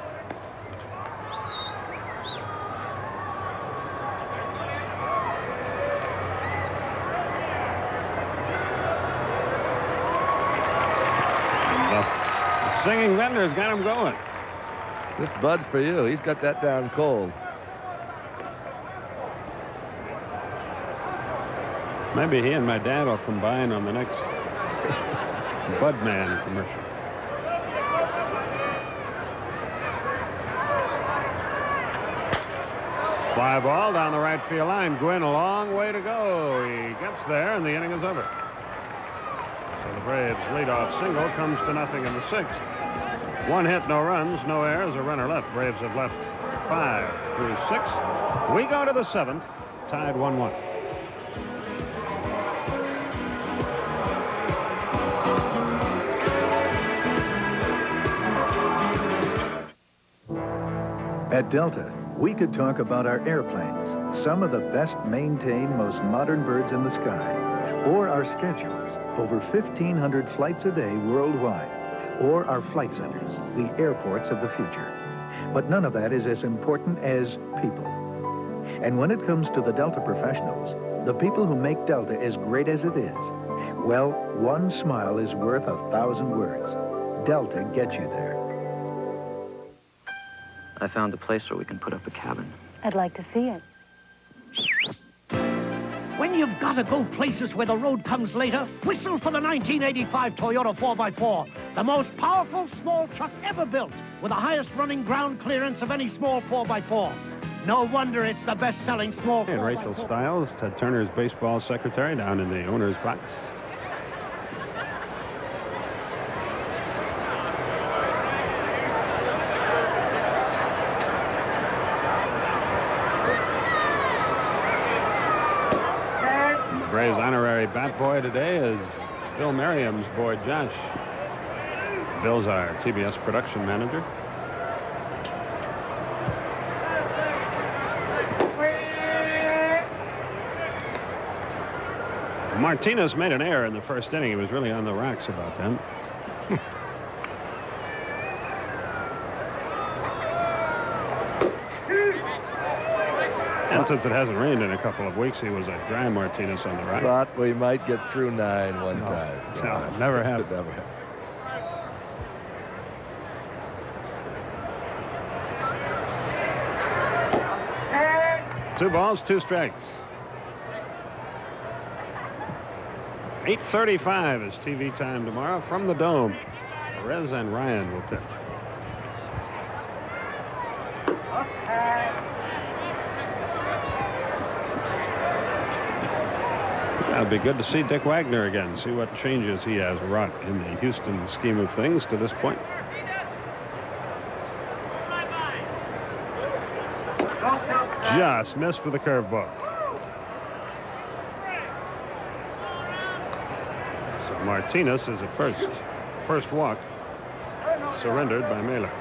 S14: Singing Vendor's got him going.
S15: This Bud's for you. He's got that down cold.
S14: Maybe he and my dad will combine on the next Budman commercial. Fly ball down the right field line. Gwynn a long way to go. He gets there, and the inning is over. So the Braves' leadoff single comes to nothing in the 6th. 1 hit, no runs, no errors, a runner left. Braves have left 5 through 6. We go to the 7th, tied 1-1.
S6: At Delta, we could talk about our airplanes, some of the best maintained, most modern birds in the sky, or our schedules, over 1,500 flights a day worldwide, or our flight centers, the airports of the future. But none of that is as important as people. And when it comes to the Delta professionals, the people who make Delta as great as it is, well, one smile is worth 1,000 words. Delta gets you there.
S17: I found a place where we can put up a cabin.
S11: I'd like to see it.
S19: When you've got to go places where the road comes later, whistle for the 1985 Toyota 4x4, the most powerful small truck ever built, with the highest running ground clearance of any small 4x4. No wonder it's the best-selling small 4x4.
S14: And Rachel Stiles, Ted Turner's baseball secretary, down in the owner's box. Braves' honorary bat boy today is Bill Merriam's boy, Josh. Bill's our TBS production manager. Martinez made an error in the first inning. He was really on the rocks about that. And since it hasn't rained in a couple of weeks, he was a dry Martinez on the right.
S15: Thought we might get through 9 one time.
S14: No, never happened.
S15: Never happened.
S14: Two balls, 2 strikes. 8:35 is TV time tomorrow from the Dome. Perez and Ryan will pitch. It'd be good to see Dick Wagner again, see what changes he has wrought in the Houston scheme of things to this point. Just missed for the curveball. So Martinez is a first walk, surrendered by Mailer.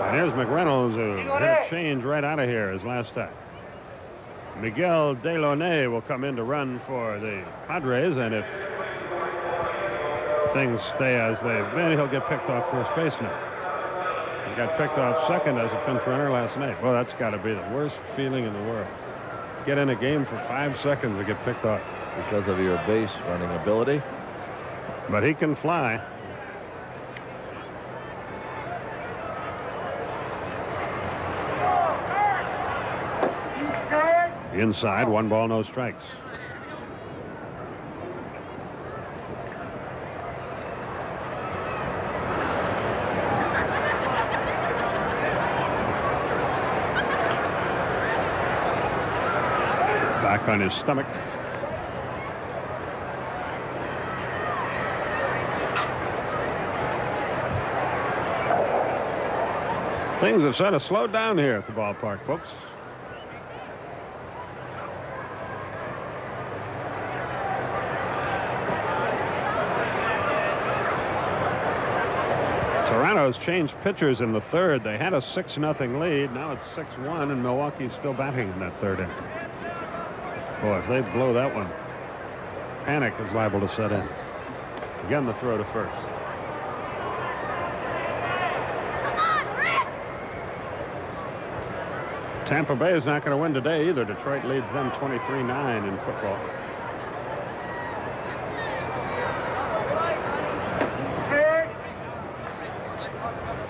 S14: And here's McReynolds, who hit a change right out of here his last time. Miguel Delaunay will come in to run for the Padres, and if things stay as they've been, he'll get picked off first base now. got picked off second as a pinch runner last night. Well, that's got to be the worst feeling in the world. Get in a game for 5 seconds and get picked off.
S15: Because of your base running ability.
S14: But he can fly. Inside, 1 ball, no strikes. Back on his stomach. Things have sort of slowed down here at the ballpark, folks. Toronto's changed pitchers in the third. They had a 6-0 lead. Now it's 6-1, and Milwaukee's still batting in that third inning. Boy, if they blow that one, panic is liable to set in. Again, the throw to first. Tampa Bay is not going to win today either. Detroit leads them 23-9 in football.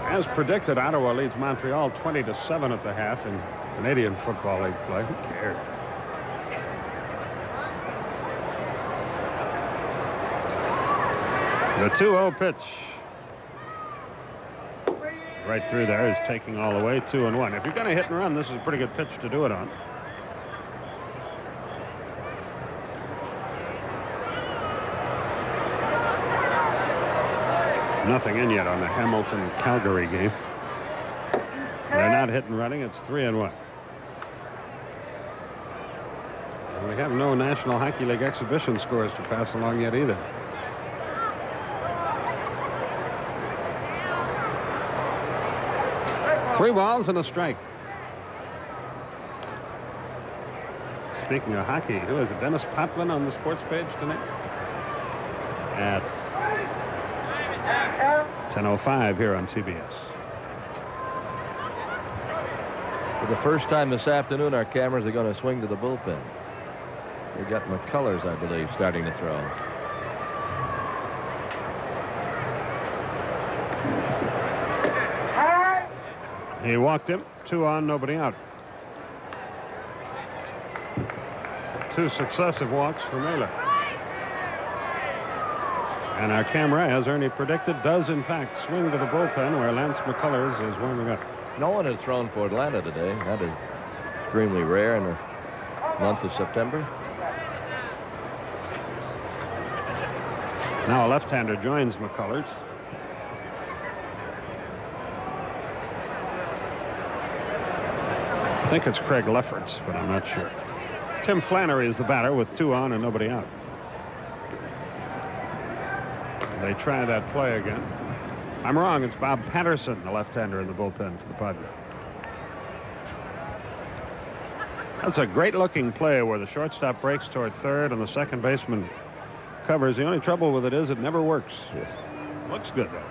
S14: As predicted, Ottawa leads Montreal 20-7 at the half in Canadian Football League play. Who cares? The 2-0 pitch. Right through there is taking all the way, 2-1. If you're going to hit and run, this is a pretty good pitch to do it on. Nothing in yet on the Hamilton-Calgary game. They're not hit and running. It's 3-1. And we have no National Hockey League exhibition scores to pass along yet either. Three balls and a strike. Speaking of hockey, who is it? Dennis Potvin on the sports page tonight? At 10:05 here on CBS.
S15: For the first time this afternoon, our cameras are going to swing to the bullpen. They got McCullers, I believe, starting to throw.
S14: He walked him. 2 on, nobody out. 2 successive walks for Mailer. And our camera, as Ernie predicted, does in fact swing to the bullpen where Lance McCullers is warming up.
S15: No one has thrown for Atlanta today. That is extremely rare in the month of September.
S14: Now a left-hander joins McCullers. I think it's Craig Lefferts, but I'm not sure. Tim Flannery is the batter with 2 on and nobody out. They try that play again. I'm wrong. It's Bob Patterson, the left-hander in the bullpen for the Padres. That's a great-looking play where the shortstop breaks toward third and the second baseman covers. The only trouble with it is it never works. Looks good, though.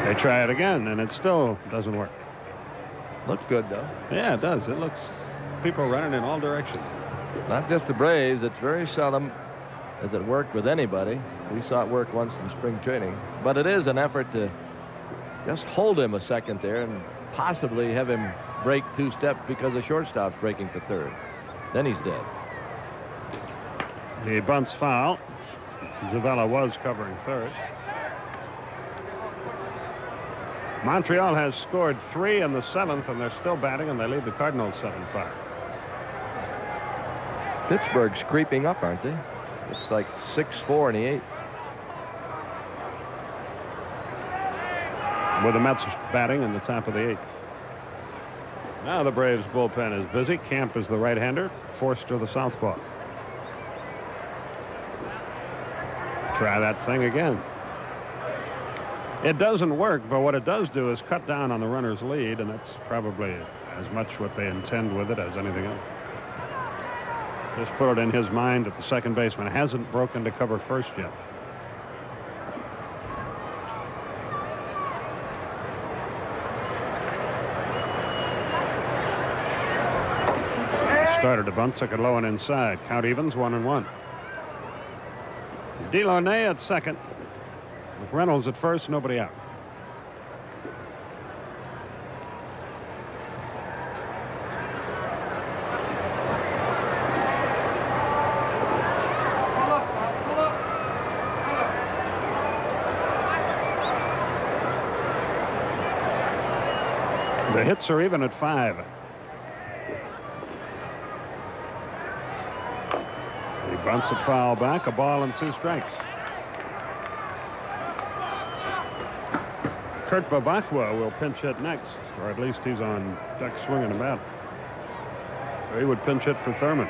S14: They try it again, and it still doesn't work.
S15: Looks good, though.
S14: Yeah, it does. It looks people running in all directions.
S15: Not just the Braves. It's very seldom has it worked with anybody. We saw it work once in spring training. But it is an effort to just hold him a second there and possibly have him break 2 steps because the shortstop's breaking for third. Then he's dead.
S14: The bunt's foul. Zavella was covering third. Montreal has scored 3 in the 7th, and they're still batting, and they lead the Cardinals 7-5.
S15: Pittsburgh's creeping up, aren't they? It's like 6-4 in the 8th.
S14: With the Mets batting in the top of the 8th. Now the Braves bullpen is busy. Camp is the right-hander. Forster the southpaw. Try that thing again. It doesn't work, but what it does do is cut down on the runner's lead, and that's probably as much what they intend with it as anything else. Just put it in his mind that the second baseman hasn't broken to cover first yet. Started to bunt, took it low and inside. Count evens, 1-1. Delaunay at second. McReynolds at first, nobody out. The hits are even at 5. He bunts a foul back, a ball and 2 strikes. Kurt Babakwa will pinch hit next, or at least he's on deck swinging a bat. So he would pinch hit for Thurman.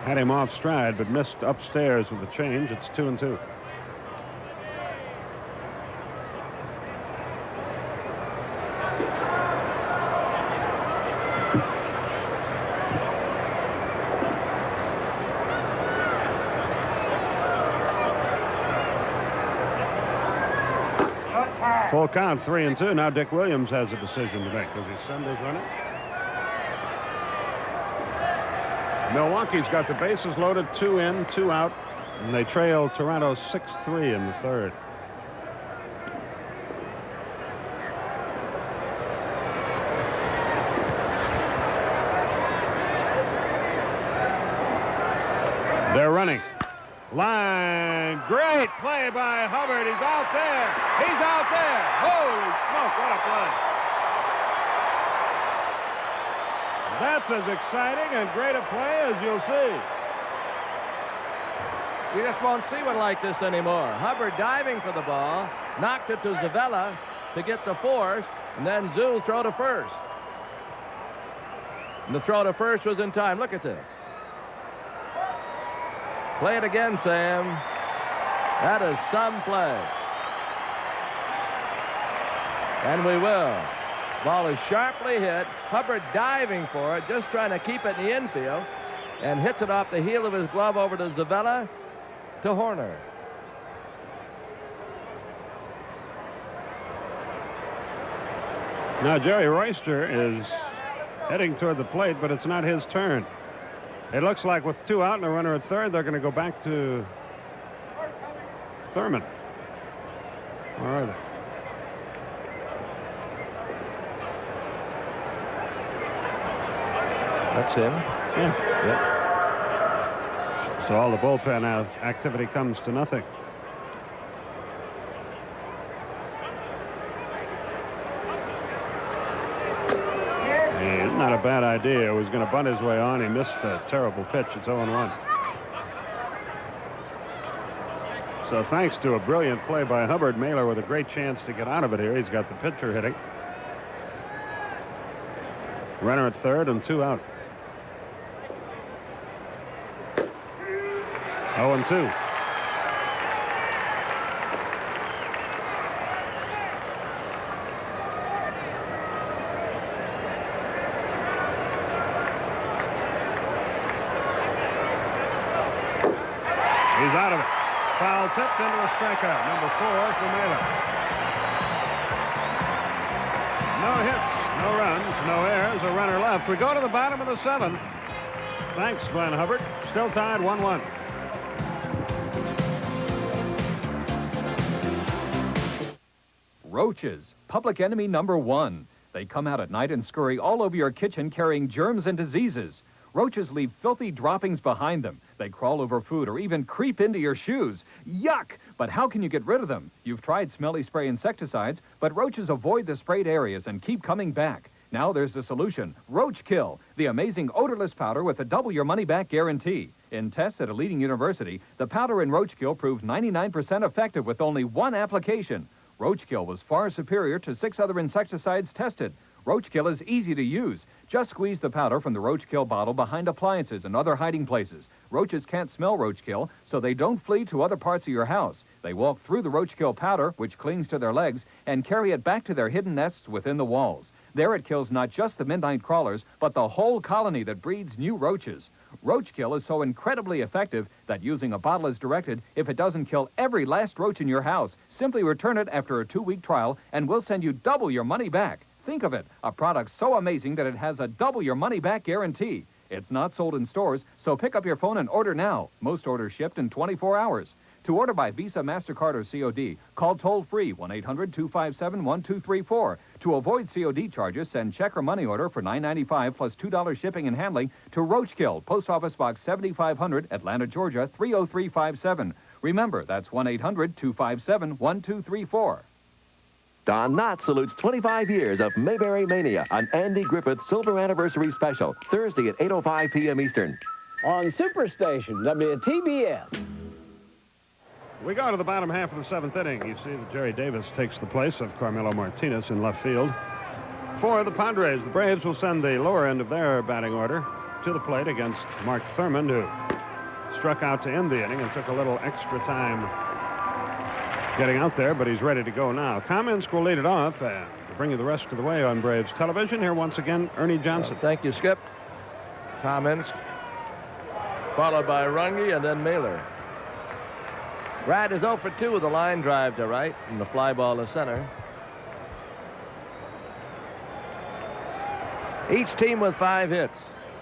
S14: Had him off stride, but missed upstairs with the change. It's 2-2. Full count, 3-2. Now Dick Williams has a decision to make. Does he send his runner? Milwaukee's got the bases loaded, 2 in, 2 out, and they trail Toronto 6-3 in the third. They're running. Line, great play by Hubbard. He's out there. He's out there. Holy smoke, what a play. That's as exciting and great a play as you'll see.
S15: You just won't see one like this anymore. Hubbard diving for the ball, knocked it to Zavella to get the force, and then Zoo throw to first. And the throw to first was in time. Look at this. Play it again, Sam. That is some play. And we will. Ball is sharply hit. Hubbard diving for it, just trying to keep it in the infield, and hits it off the heel of his glove over to Zavella to Horner.
S14: Now Jerry Royster is heading toward the plate, but it's not his turn. It looks like with 2 out and a runner at third, they're going to go back to Thurman. Where are they?
S15: That's him.
S14: Yeah. Yep. So all the bullpen activity comes to nothing. Not a bad idea. He was going to bunt his way on. He missed a terrible pitch. It's 0-1. So thanks to a brilliant play by Hubbard, Mailer with a great chance to get out of it here. He's got the pitcher hitting. Runner at third and 2 out. 0-2. He's out of it. Foul tipped into a strikeout. Number 4 for Mailer. No hits, no runs, no errors, a runner left. We go to the bottom of the 7th. Thanks, Glenn Hubbard. Still tied 1-1.
S4: Roaches, public enemy number 1. They come out at night and scurry all over your kitchen carrying germs and diseases. Roaches leave filthy droppings behind them. They crawl over food or even creep into your shoes. Yuck! But how can you get rid of them? You've tried smelly spray insecticides, but roaches avoid the sprayed areas and keep coming back. Now there's the solution. Roach Kill, the amazing odorless powder with a double your money back guarantee. In tests at a leading university, the powder in Roach Kill proved 99% effective with only 1 application. Roach Kill was far superior to 6 other insecticides tested. Roach Kill is easy to use. Just squeeze the powder from the Roach Kill bottle behind appliances and other hiding places. Roaches can't smell Roach Kill, so they don't flee to other parts of your house. They walk through the roach kill powder, which clings to their legs, and carry it back to their hidden nests within the walls. There it kills not just the midnight crawlers, but the whole colony that breeds new roaches. Roach kill is so incredibly effective that using a bottle as directed, if it doesn't kill every last roach in your house, simply return it after a 2-week trial and we'll send you double your money back. Think of it, a product so amazing that it has a double your money back guarantee. It's not sold in stores, so pick up your phone and order now. Most orders shipped in 24 hours. To order by Visa, MasterCard, or COD, call toll-free 1-800-257-1234. To avoid COD charges, send check or money order for $9.95 plus $2 shipping and handling to Roachkill, Post Office Box 7500, Atlanta, Georgia 30357. Remember, that's 1-800-257-1234.
S8: Don Knotts salutes 25 years of Mayberry Mania on Andy Griffith's Silver Anniversary Special, Thursday at 8:05 p.m. Eastern.
S13: On Superstation, WTBS.
S14: We go to the bottom half of the 7th inning. You see that Jerry Davis takes the place of Carmelo Martinez in left field. For the Padres, the Braves will send the lower end of their batting order to the plate against Mark Thurmond, who struck out to end the inning and took a little extra time getting out there, but he's ready to go now. Kamensk will lead it off and bring you the rest of the way on Braves television. Here once again, Ernie Johnson.
S15: Thank you, Skip. Kamensk, followed by Runge and then Mailer. Brad is 0 for 2 with a line drive to right and the fly ball to center. Each team with 5 hits.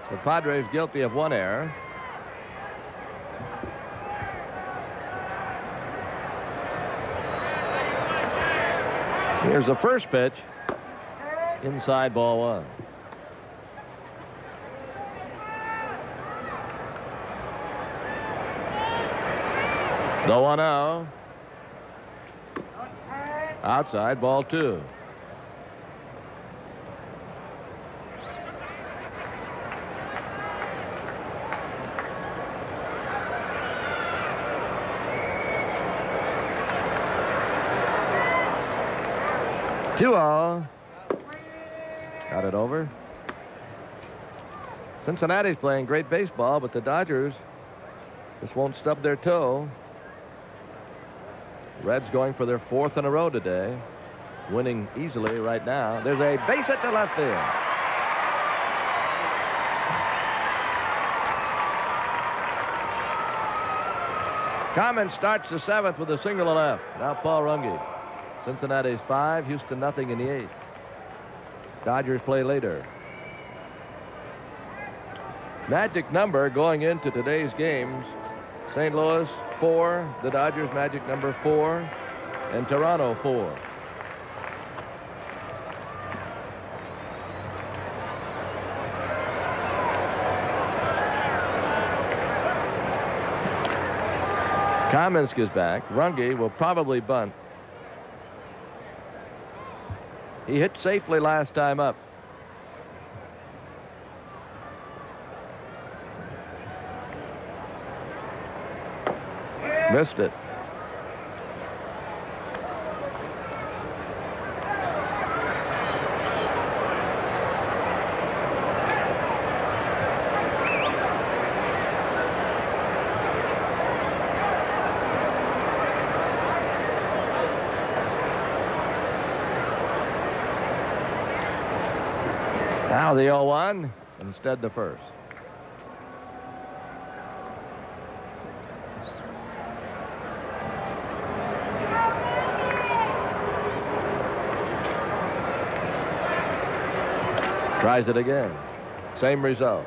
S15: The Padres guilty of 1 error. Here's the first pitch. Inside, ball 1. The 1-0. Outside, ball 2. Got it over. Cincinnati's playing great baseball, but the Dodgers just won't stub their toe. Reds going for their 4th in a row today, winning easily right now. There's a base hit to left field. Common starts the 7th with a single to left. Now Paul Runge. Cincinnati's 5, Houston nothing in the 8th. Dodgers play later. Magic number going into today's games. St. Louis 4, the Dodgers magic number 4, and Toronto 4. Kamensk is back. Runge will probably bunt. He hit safely last time up. Missed it. Now the 0-1, instead the first. Tries it again. Same result.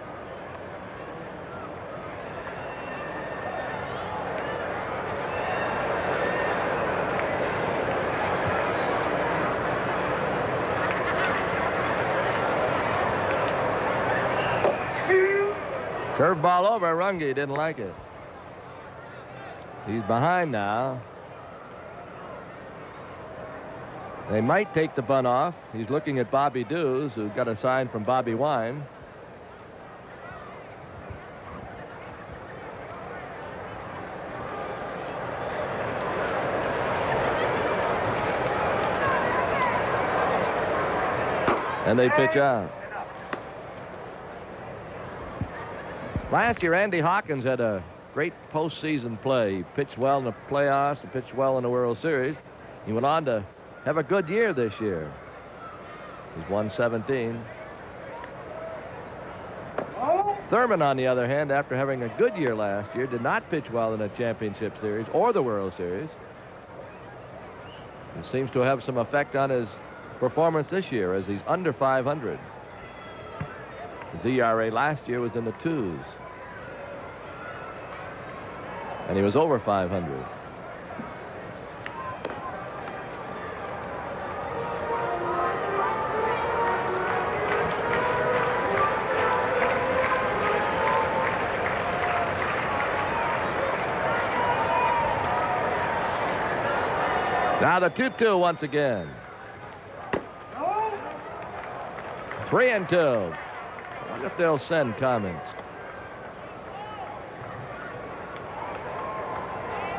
S15: Curveball over. Runge didn't like it. He's behind now. They might take the bunt off. He's looking at Bobby Dews, who got a sign from Bobby Wine. And they pitch out. Last year, Andy Hawkins had a great postseason play. He pitched well in the playoffs, he pitched well in the World Series. He went on to have a good year this year. He's won 17. Thurman, on the other hand, after having a good year last year, did not pitch well in the Championship Series or the World Series. It seems to have some effect on his performance this year as he's under 500. His ERA last year was in the 2s. And he was over 500. Now the 2-2 once again. 3-2. I wonder if they'll send Cummins.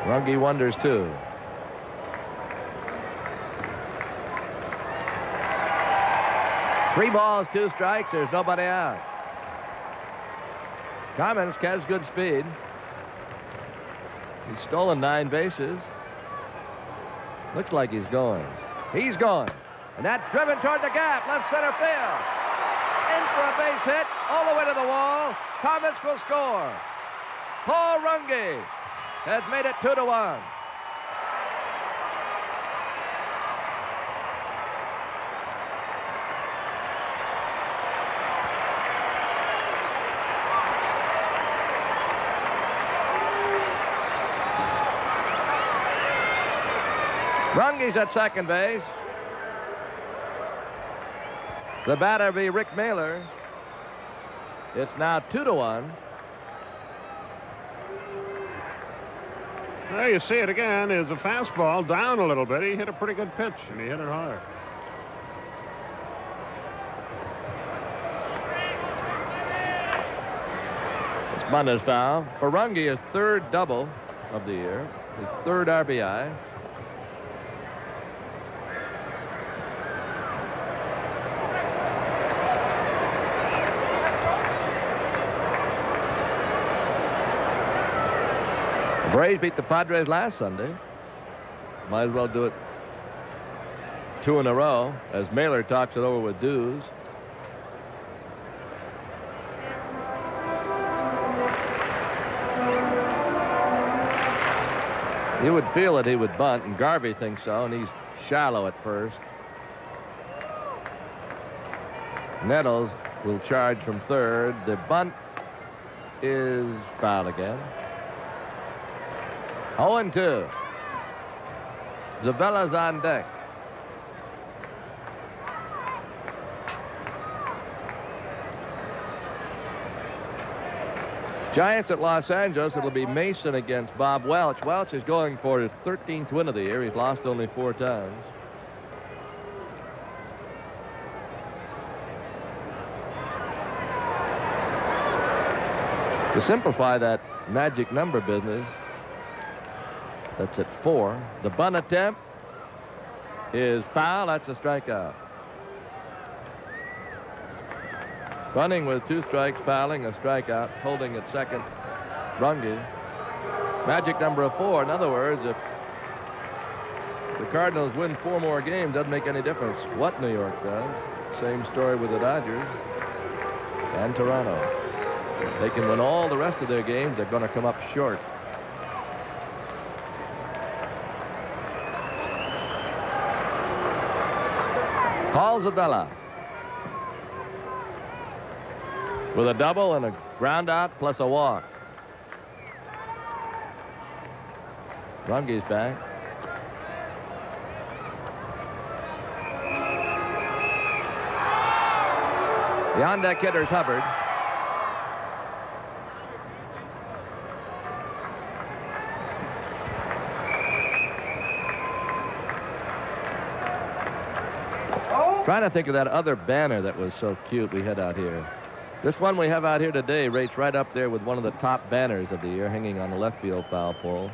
S15: Runge wonders too. Three balls, 2 strikes. There's nobody out. Cummins has good speed. He's stolen 9 bases. Looks like he's going. He's going. And that's driven toward the gap. Left center field. In for a base hit. All the way to the wall. Cummins will score. Paul Runge has made it 2-1. Runge's at second base. The batter be Rick Mailer. It's now 2-1.
S14: There you see it again. Is a fastball down a little bit. He hit a pretty good pitch, and he hit it hard.
S15: This bunt is foul. For Runge, his 3rd double of the year. His 3rd RBI. The Braves beat the Padres last Sunday. Might as well do it 2 in a row as Mailer talks it over with Dews. You would feel that he would bunt, and Garvey thinks so, and he's shallow at first. Nettles will charge from 3rd. The bunt is foul again. 0-2. Zavella's on deck. Giants at Los Angeles. It'll be Mason against Bob Welch. Welch is going for his 13th win of the year. He's lost only 4 times. To simplify that magic number business, that's at 4. The bunt attempt is foul. That's a strikeout. Bunting with 2 strikes, fouling, a strikeout, holding at second, Runge. Magic number of 4. In other words, if the Cardinals win 4 more games, doesn't make any difference what New York does. Same story with the Dodgers and Toronto. If they can win all the rest of their games, they're going to come up short. Paul Zavella with a double and a ground out plus a walk. Runge's back. The on-deck hitter's Hubbard. Trying to think of that other banner that was so cute we had out here. This one we have out here today rates right up there with one of the top banners of the year hanging on the left field foul pole.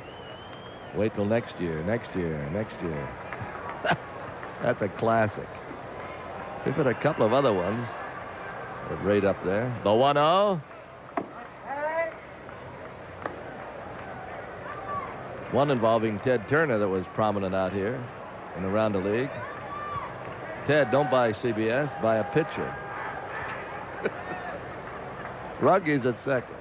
S15: Wait till next year, next year, next year. That's a classic. We've got a couple of other ones that rate up there. The 1-0. One involving Ted Turner that was prominent out here and around the league. Ted, don't buy CBS, buy a pitcher. Ruggies at second.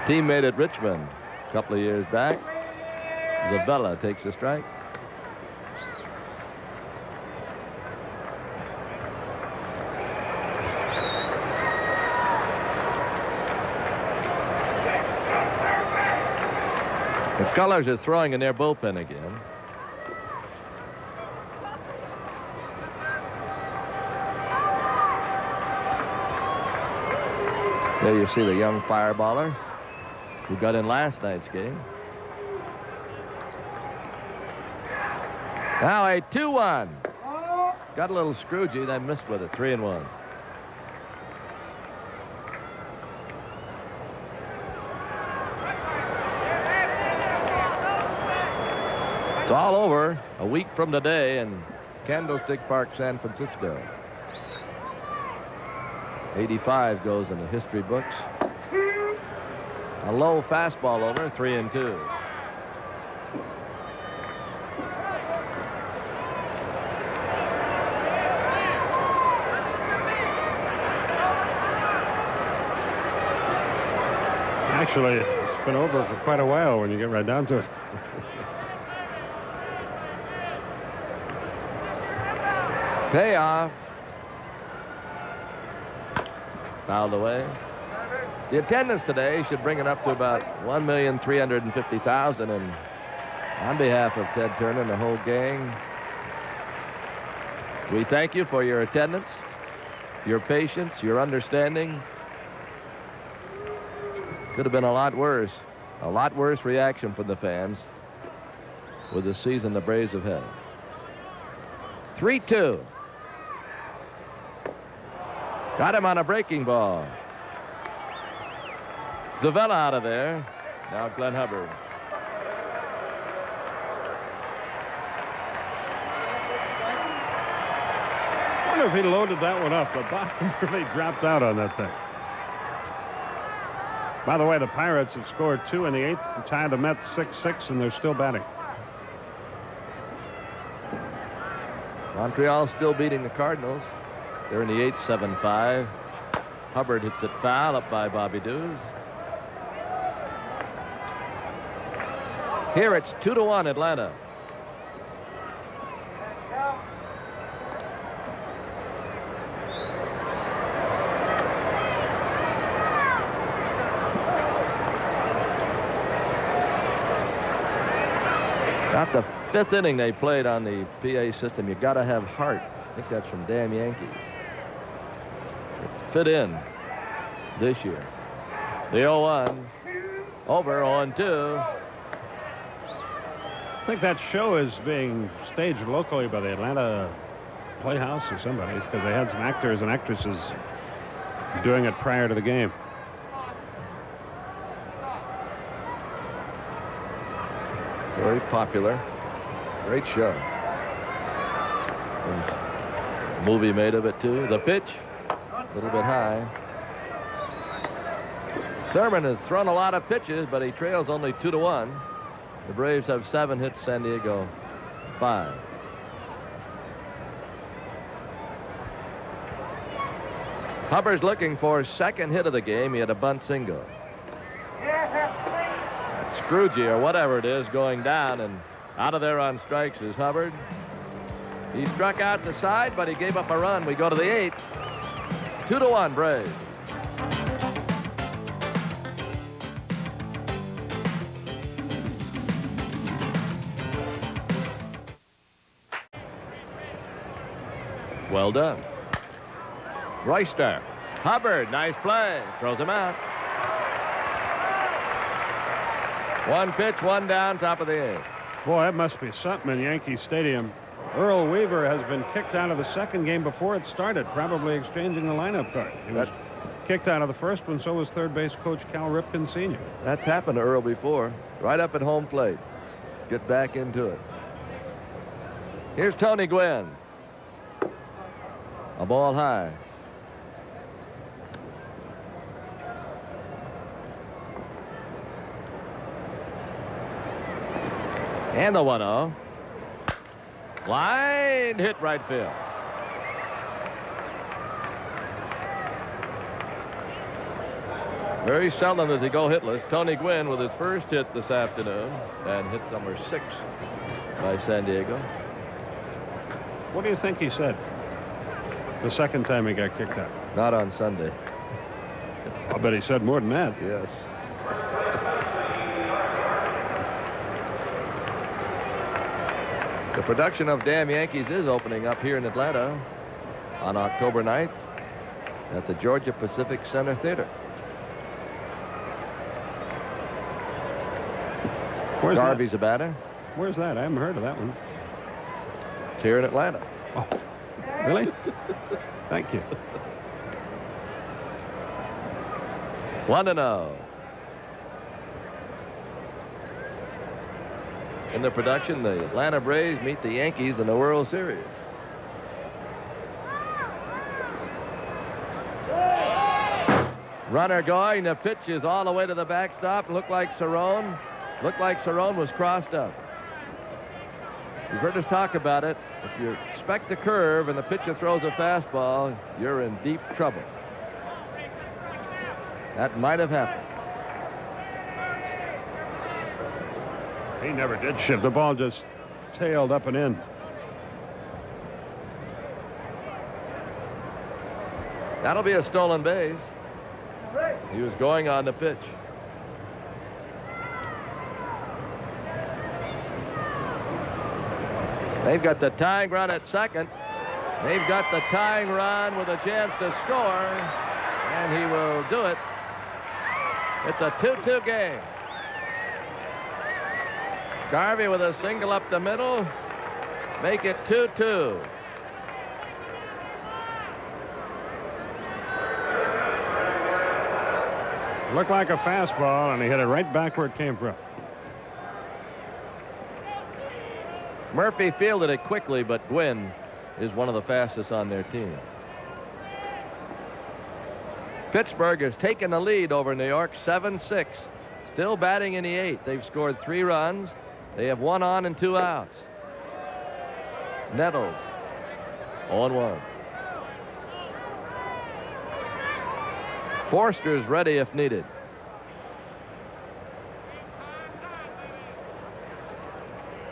S15: Teammate at Richmond a couple of years back. Zabella takes the strike. The Colors are throwing in their bullpen again. There you see the young fireballer who got in last night's game. Now a 2-1. Got a little scroogey, then missed with it. 3-1. It's all over a week from today in Candlestick Park, San Francisco. 85 goes in the history books. A low fastball over, 3-2.
S14: Actually, it's been over for quite a while when you get right down to it.
S15: Payoff. Fouled away. The attendance today should bring it up to about 1,350,000, and on behalf of Ted Turner and the whole gang, we thank you for your attendance, your patience, your understanding. Could have been a lot worse reaction from the fans with the season the Braves have had. 3-2. Got him on a breaking ball. Zavella out of there. Now Glenn Hubbard.
S14: I wonder if he loaded that one up. The bottom really dropped out on that thing. By the way, the Pirates have scored 2 in the 8th to tie the Mets 6-6, and they're still batting.
S15: Montreal still beating the Cardinals. They're in the 8th, 7-5. Hubbard hits it foul up by Bobby Dews. Here it's 2-1 Atlanta. About the 5th inning they played on the PA system. You got to have heart. I think that's from Damn Yankees. It fit in this year. The 0-1 over 0-2.
S14: I think that show is being staged locally by the Atlanta Playhouse or somebody, because they had some actors and actresses doing it prior to the game.
S15: Very popular. Great show. Movie made of it, too. The pitch, a little bit high. Thurman has thrown a lot of pitches, but he trails only 2-1. The Braves have 7 hits, San Diego 5. Hubbard's looking for his 2nd hit of the game. He had a bunt single. Scroogey or whatever it is going down, and out of there on strikes is Hubbard. He struck out the side, but he gave up a run. We go to the 8th. 2-1 Braves. Well done. Royster. Hubbard, nice play. Throws him out. 1 pitch, 1 down, top of the 8th.
S14: Boy, that must be something in Yankee Stadium. Earl Weaver has been kicked out of the 2nd game before it started, probably exchanging the lineup card. He was kicked out of the 1st one, so was third base coach Cal Ripken Sr.
S15: That's happened to Earl before. Right up at home plate. Get back into it. Here's Tony Gwynn. A ball high. And the 1-0. Line hit right field. Very seldom does he go hitless. Tony Gwynn with his first hit this afternoon and hit number 6 by San Diego.
S14: What do you think he said the second time he got kicked out?
S15: Not on Sunday.
S14: I bet he said more than that.
S15: Yes. The production of Damn Yankees is opening up here in Atlanta on October 9th at the Georgia Pacific Center Theater.
S14: Where's
S15: Garvey's a batter.
S14: Where's that? I haven't heard of that one.
S15: It's here in Atlanta.
S14: Oh, really? Thank you.
S15: 1-0. In the production, the Atlanta Braves meet the Yankees in the World Series. Runner going. The pitch is all the way to the backstop. Looked like Cerrone was crossed up. You've heard us talk about it. If you expect the curve and the pitcher throws a fastball, you're in deep trouble. That might have happened.
S14: He never did shift. The ball just tailed up and in.
S15: That'll be a stolen base. He was going on the pitch. They've got the tying run at second. They've got the tying run with a chance to score, and he will do it. It's a 2-2 game. Garvey with a single up the middle. Make it 2-2.
S14: Looked like a fastball, and he hit it right back where it came from.
S15: Murphy fielded it quickly, but Gwynn is one of the fastest on their team. Pittsburgh has taken the lead over New York 7-6. Still batting in the 8th. They've scored 3 runs. They have 1 on and 2 outs. Nettles 0-1. Forster's ready if needed.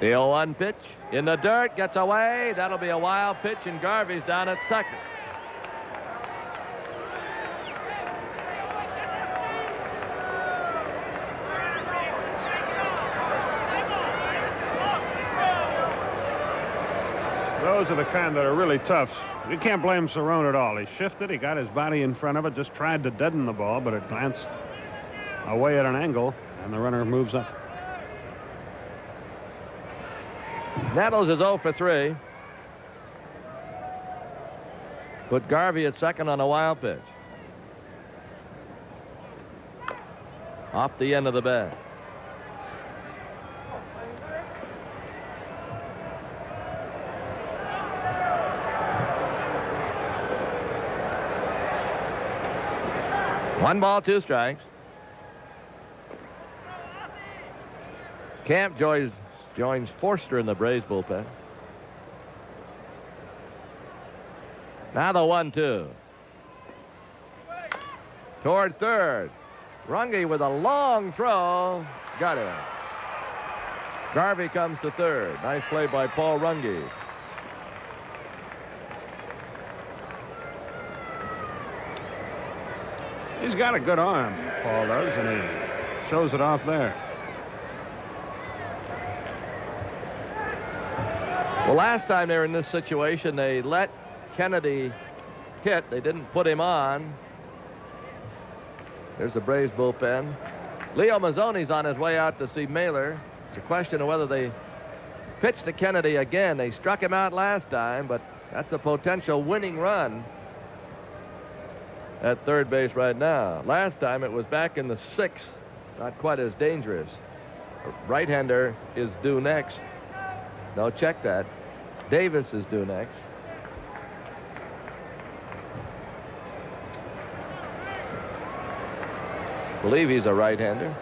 S15: The 0-1 pitch in the dirt, gets away. That'll be a wild pitch, and Garvey's down at second.
S14: Those are the kind that are really tough. You can't blame Cerrone at all. He shifted, he got his body in front of it, just tried to deaden the ball, but it glanced away at an angle, and the runner moves up.
S15: Nettles is 0 for 3. Put Garvey at second on a wild pitch. Off the end of the bat. One ball, 2 strikes. Camp joins Forster in the Braves bullpen. Now the 1-2. Toward third. Runge with a long throw. Got him. Garvey comes to third. Nice play by Paul Runge.
S14: He's got a good arm, Paul does, and he shows it off there.
S15: Well, last time they were in this situation, they let Kennedy hit. They didn't put him on. There's the Braves bullpen. Leo Mazzoni's on his way out to see Mailer. It's a question of whether they pitch to Kennedy again. They struck him out last time, but that's a potential winning run at third base right now. Last time it was back in the 6th. Not quite as dangerous. Right-hander is due next. No, check that. Davis is due next. Believe he's a right-hander.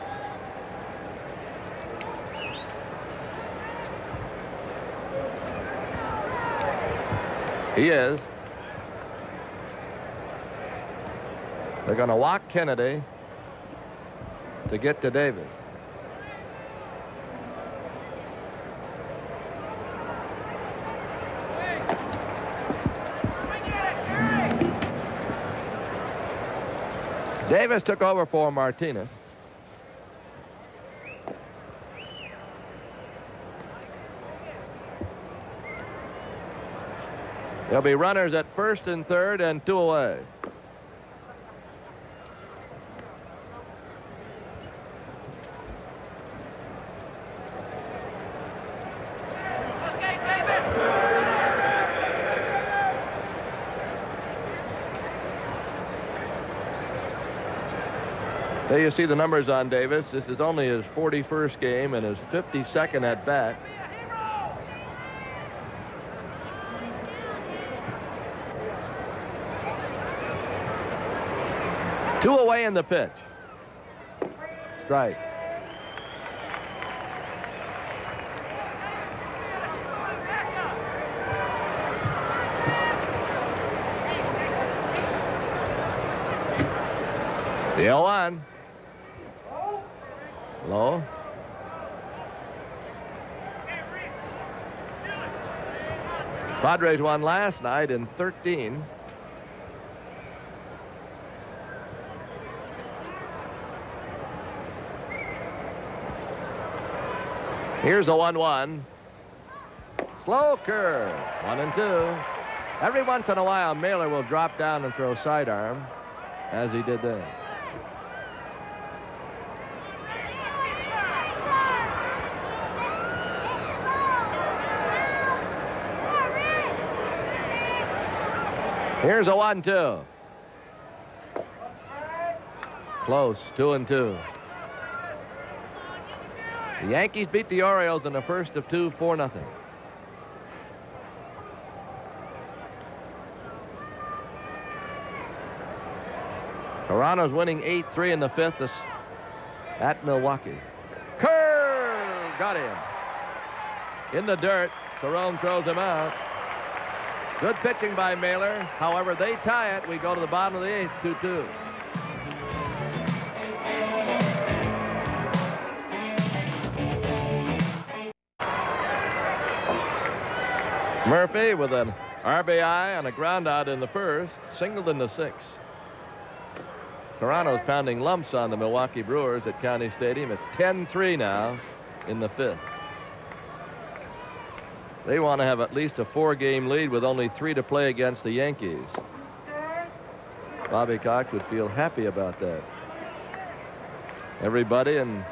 S15: He is. They're going to walk Kennedy to get to Davis. Davis took over for Martinez. There'll be runners at first and third and 2 away. There you see the numbers on Davis. This is only his 41st game and his 52nd at bat. Two away in the pitch. Strike. The 0-1. Low. Padres won last night in 13. Here's a 1-1. Slow curve. 1-2. Every once in a while, Mailer will drop down and throw sidearm, as he did there. Here's a 1-2. Close. 2-2. The Yankees beat the Orioles in the first of 2, 4-0. Toronto's winning 8-3 in the 5th at Milwaukee. Curve! Got him. In the dirt. Cerrone throws him out. Good pitching by Mailer. However, they tie it. We go to the bottom of the 8th, 2-2. Murphy with an RBI and a ground out in the first, singled in the 6th. Toronto's pounding lumps on the Milwaukee Brewers at County Stadium. It's 10-3 now in the 5th. They want to have at least a 4-game lead with only 3 to play against the Yankees. Bobby Cox would feel happy about that. Everybody and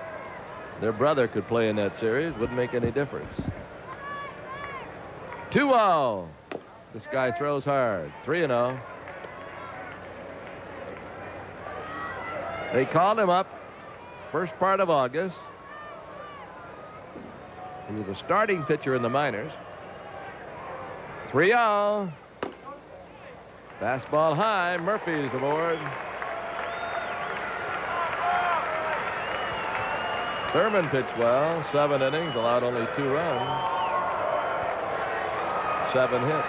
S15: their brother could play in that series. Wouldn't make any difference. 2-0. This guy throws hard. 3-0. They called him up first part of August. He was a starting pitcher in the minors. 3-0. Fastball high. Murphy's aboard. Thurman pitched well. 7 innings, allowed only 2 runs. 7 hits.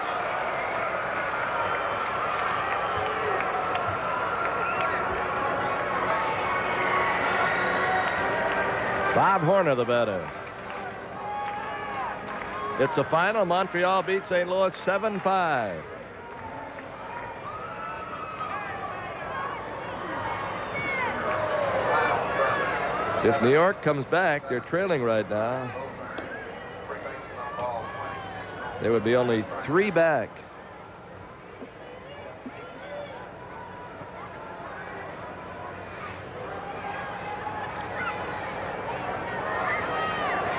S15: Bob Horner, the batter. It's a final. Montreal beat St. Louis 7-5. If New York comes back, they're trailing right now. There would be only 3 back.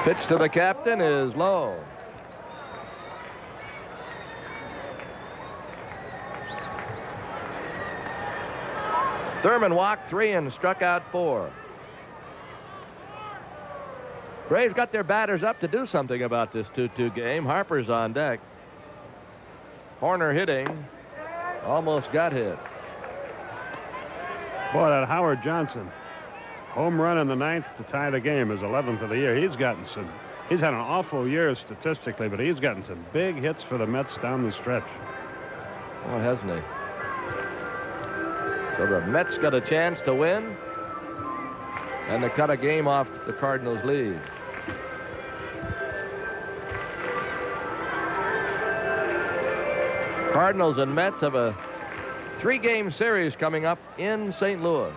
S15: Pitch to the captain is low. Thurman walked 3 and struck out 4. Braves got their batters up to do something about this 2-2 game. Harper's on deck. Horner hitting. Almost got hit.
S14: Boy, that Howard Johnson home run in the 9th to tie the game, his 11th of the year. He's had an awful year statistically, but he's gotten some big hits for the Mets down the stretch.
S15: Oh, hasn't he? So the Mets got a chance to win and to cut a game off the Cardinals' lead. Cardinals and Mets have a 3-game series coming up in St. Louis.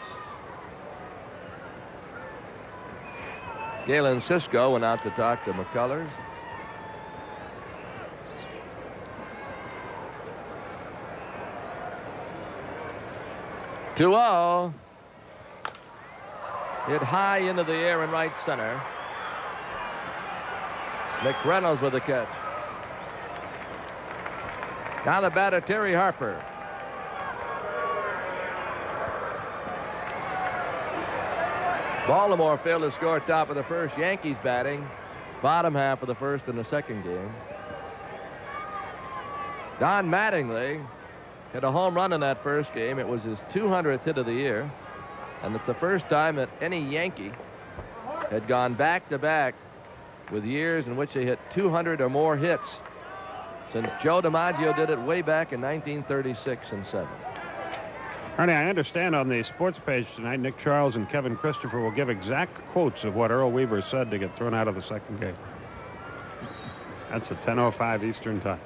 S15: Galen Cisco went out to talk to McCullers. Two-0. Hit high into the air in right center. McReynolds with the catch. Now the batter, Terry Harper. Baltimore failed to score top of the first. Yankees batting bottom half of the first and the second game. Don Mattingly hit a home run in that first game. It was his 200th hit of the year. And it's the first time that any Yankee had gone back-to-back with years in which they hit 200 or more hits since Joe DiMaggio did it way back in 1936 and 7.
S14: Ernie, I understand on the sports page tonight, Nick Charles and Kevin Christopher will give exact quotes of what Earl Weaver said to get thrown out of the second game. That's at 10:05 Eastern time.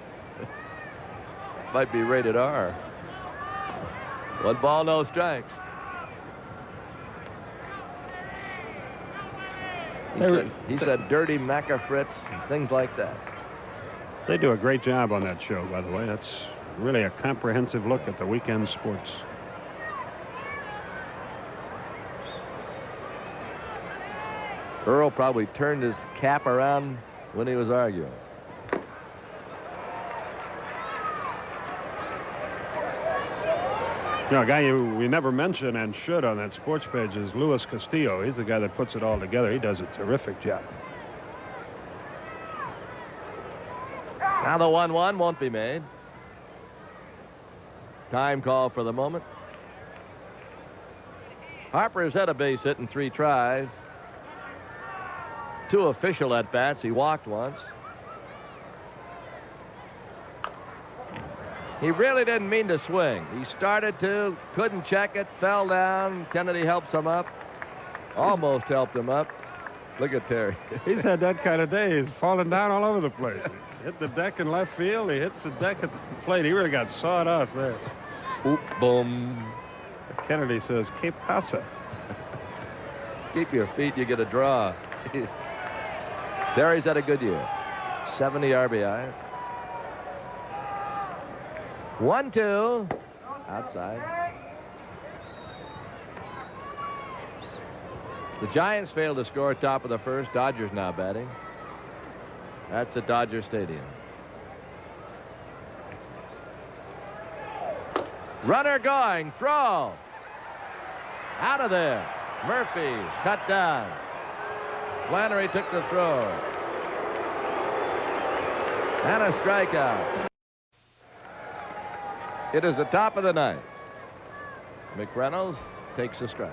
S15: Might be rated R. 1 ball, no strikes. He said dirty Macafritz, things like that.
S14: They do a great job on that show, by the way. That's really a comprehensive look at the weekend sports.
S15: Earl probably turned his cap around when he was arguing.
S14: You know, a guy we never mention and should on that sports page is Luis Castillo. He's the guy that puts it all together. He does a terrific job.
S15: Now the 1-1 won't be made. Time call for the moment. Harper's had a base hit in 3 tries. 2 official at-bats. He walked once. He really didn't mean to swing. He started to, couldn't check it, fell down. Kennedy helps him up. Almost helped him up. Look at Terry.
S14: He's had that kind of day. He's fallen down all over the place. He hit the deck in left field. He hits the deck at the plate. He really got sawed off there.
S15: Oop, boom.
S14: Kennedy says, "Que pasa?"
S15: Keep your feet, you get a draw. Terry's had a good year. 70 RBI. 1-2. Outside. The Giants failed to score top of the first. Dodgers now batting. That's at Dodger Stadium. Runner going. Throw. Out of there. Murphy cut down. Flannery took the throw. And a strikeout. It is the top of the ninth. McReynolds takes a strike.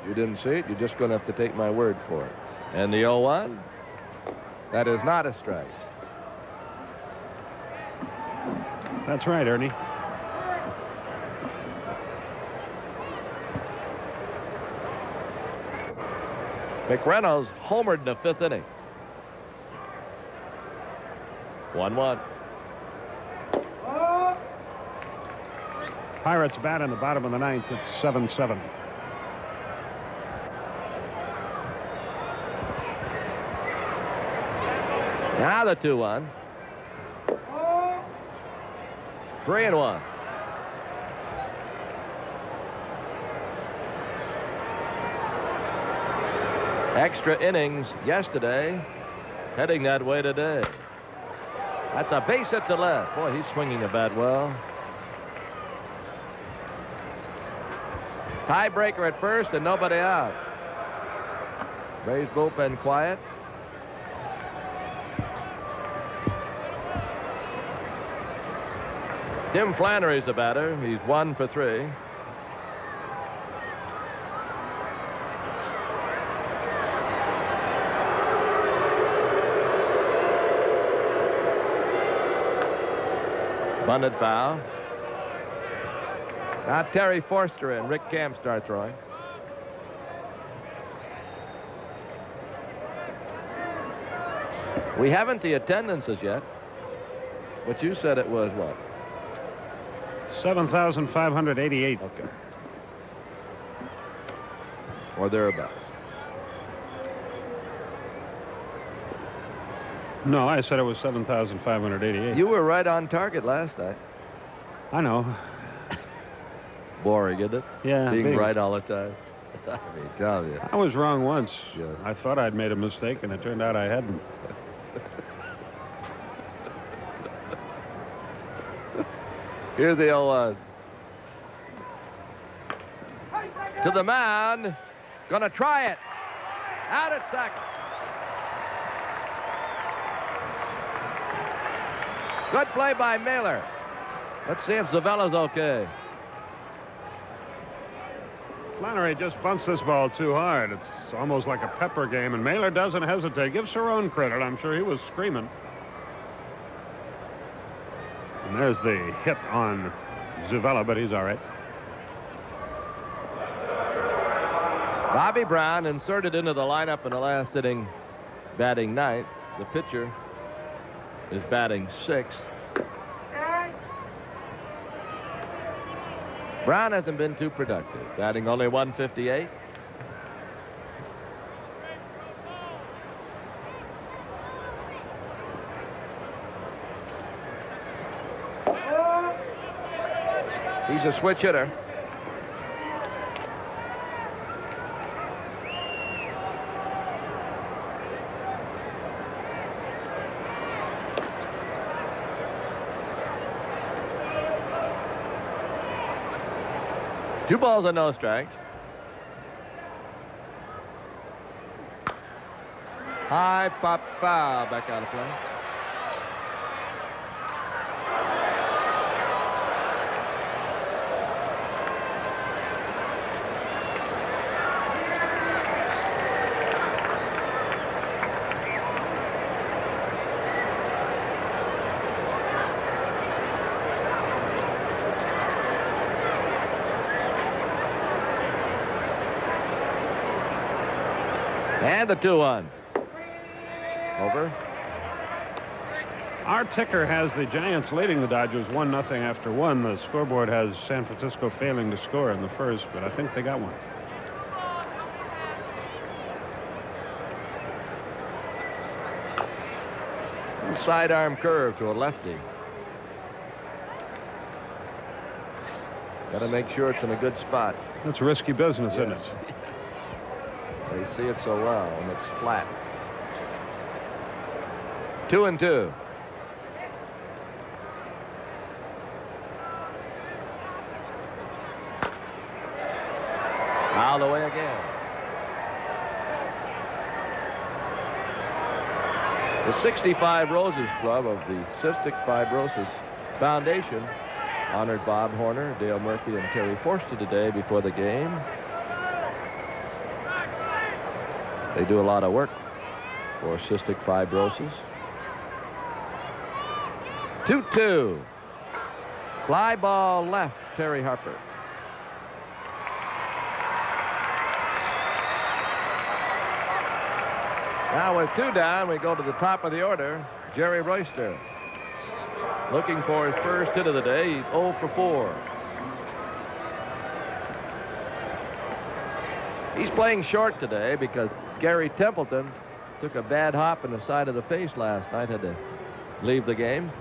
S15: You didn't see it. You're just going to have to take my word for it. And the 0-1, that is not a strike.
S14: That's right, Ernie.
S15: McReynolds homered in the 5th inning. 1-1.
S14: Pirates bat in the bottom of the 9th. It's 7-7.
S15: Now the 2-1. 3-1. Extra innings yesterday, heading that way today. That's a base hit to left. Boy, he's swinging the bat well. Tiebreaker at first and nobody out. Rays bullpen quiet. Tim Flannery's the batter. He's 1 for 3. Bunted foul. Now Terry Forster and Rick Camp start throwing. We haven't the attendances yet, but you said it was what?
S14: 7,588.
S15: Okay. Or thereabouts.
S14: No, I said it was 7,588.
S15: You were right on target last night.
S14: I know.
S15: Boring, isn't it?
S14: Yeah.
S15: Being
S14: big.
S15: right all the time. I mean, tell you.
S14: I was wrong once.
S15: Yeah.
S14: I thought I'd made a mistake, and it turned out I hadn't.
S15: Here's the 0-1. To the mound. Gonna try it. Out at second. Good play by Mailer. Let's see if Zavella's okay.
S14: Flannery just bunts this ball too hard. It's almost like a pepper game, and Mailer doesn't hesitate. Give Cerrone credit. I'm sure he was screaming. And there's the hit on Zavella, but he's all right.
S15: Bobby Brown inserted into the lineup in the last inning, batting ninth. The pitcher is batting sixth. Brown hasn't been too productive, batting only 158. He's a switch hitter. Two balls and no strikes. High pop foul, back out of play. And the 2-1. Over.
S14: Our ticker has the Giants leading the Dodgers 1-0 after 1. The scoreboard has San Francisco failing to score in the first, but I think they got one.
S15: Sidearm curve to a lefty. Got to make sure it's in a good spot.
S14: That's risky business, isn't it?
S15: They see it so well, and it's flat. 2-2. Fouled away again. The 65 Roses Club of the Cystic Fibrosis Foundation honored Bob Horner, Dale Murphy, and Terry Forster today before the game. They do a lot of work for cystic fibrosis. 2-2. Fly ball left, Terry Harper. Now with 2 down, we go to the top of the order. Jerry Royster. Looking for his first hit of the day. He's 0 for 4. He's playing short today because Gary Templeton took a bad hop in the side of the face last night, had to leave the game.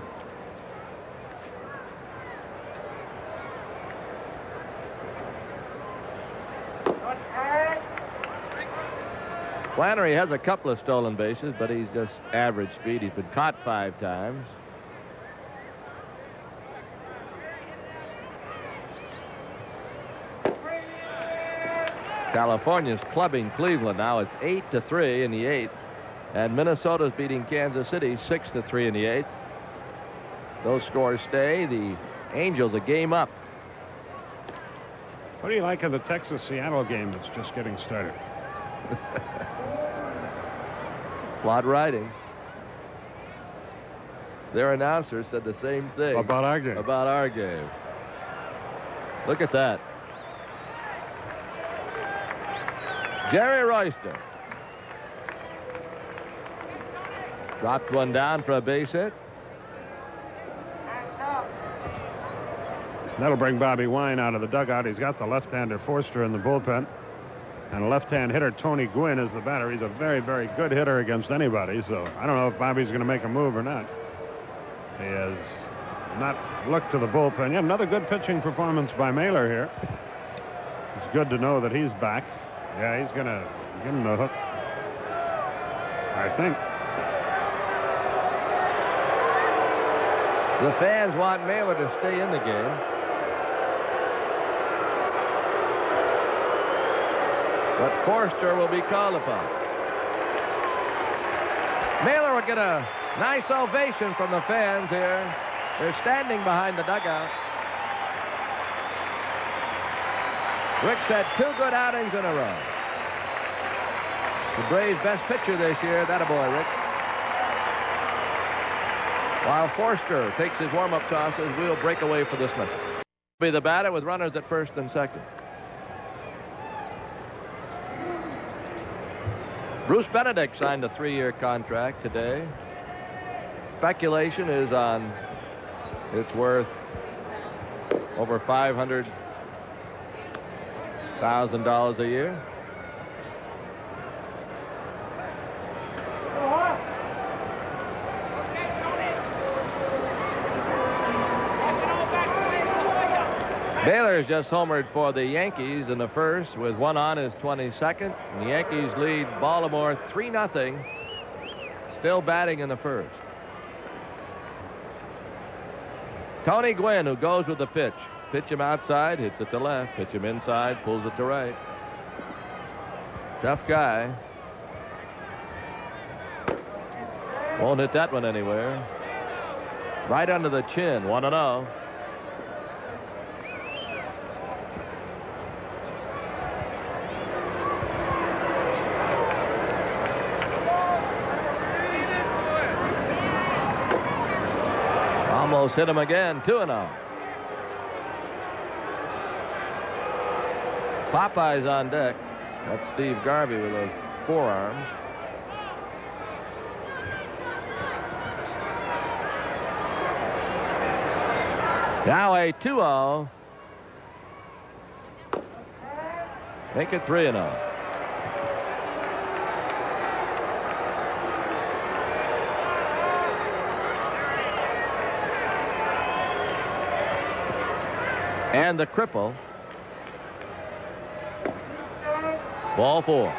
S15: Flannery has a couple of stolen bases, but he's just average speed. He's been caught 5 times. California's clubbing Cleveland now. It's 8-3 in the 8th. And Minnesota's beating Kansas City 6-3 in the 8th. Those scores stay. The Angels a game up.
S14: What do you like of the Texas-Seattle game that's just getting started?
S15: Lot riding. Their announcer said the same thing.
S14: About our game.
S15: About our game. Look at that. Jerry Royster. Dropped one down for a base hit.
S14: That'll bring Bobby Wine out of the dugout. He's got the left-hander Forster in the bullpen. And left-hand hitter Tony Gwynn is the batter. He's a very, very good hitter against anybody. So I don't know if Bobby's going to make a move or not. He has not looked to the bullpen. Yeah, another good pitching performance by Mailer here. It's good to know that he's back. Yeah, he's going to give him the hook, I think.
S15: The fans want Mailer to stay in the game. But Forster will be called upon. Mailer will get a nice ovation from the fans here. They're standing behind the dugout. Ricks had 2 good outings in a row. The Braves' best pitcher this year. That a boy, Rick. While Forster takes his warm-up tosses, we'll break away for this message. Be the batter with runners at first and second. Bruce Benedict signed a 3-year contract today. Speculation is on it's worth over $500,000 a year. Baylor's just homered for the Yankees in the first with 1 on his 22nd. And the Yankees lead Baltimore 3-0. Still batting in the first. Tony Gwynn, who goes with the pitch. Pitch him outside, hits it to left. Pitch him inside, pulls it to right. Tough guy. Won't hit that one anywhere. Right under the chin, 1-0. Almost hit him again, 2-0. Popeye's on deck. That's Steve Garvey with those forearms. Now a 2-0. Make it 3-0. And the cripple. Ball 4.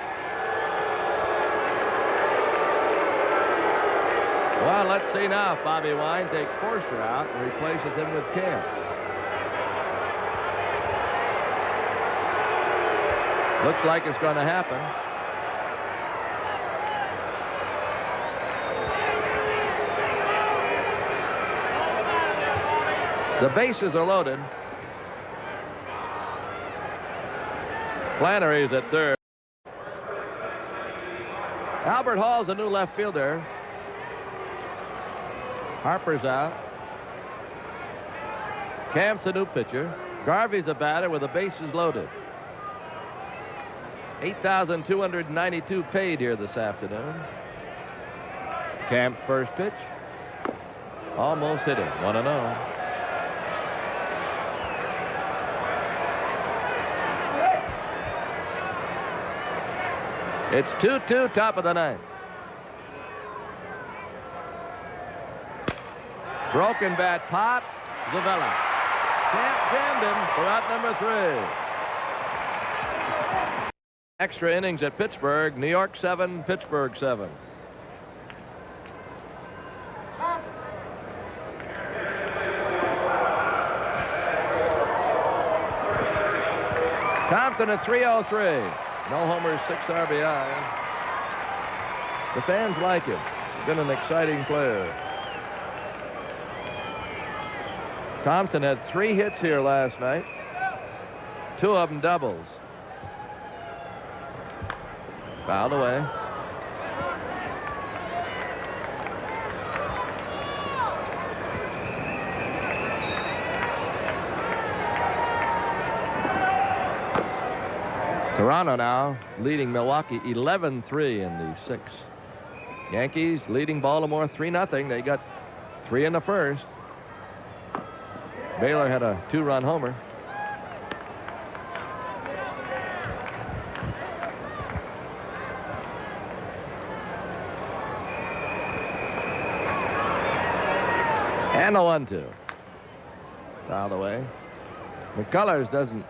S15: Well, let's see now if Bobby Wine takes Forster out and replaces him with Camp. Looks like it's going to happen. The bases are loaded. Flannery's at third. Albert Hall's a new left fielder. Harper's out. Camp's a new pitcher. Garvey's a batter with the bases loaded. 8,292 paid here this afternoon. Camp's first pitch. Almost hit him. 1-0. It's 2-2, top of the ninth. Broken bat pop. Zavella. Camp jammed him for out number 3. Extra innings at Pittsburgh. New York 7, Pittsburgh 7. Thompson at 303. No homers, 6 RBI. The fans like him. He's been an exciting player. Thompson had 3 hits here last night. 2 of them doubles. Fouled away. Toronto now leading Milwaukee 11-3 in the sixth. Yankees leading Baltimore 3-0. They got 3 in the first. Baylor had a 2-run homer. And a 1-2. Fouled away. McCullers doesn't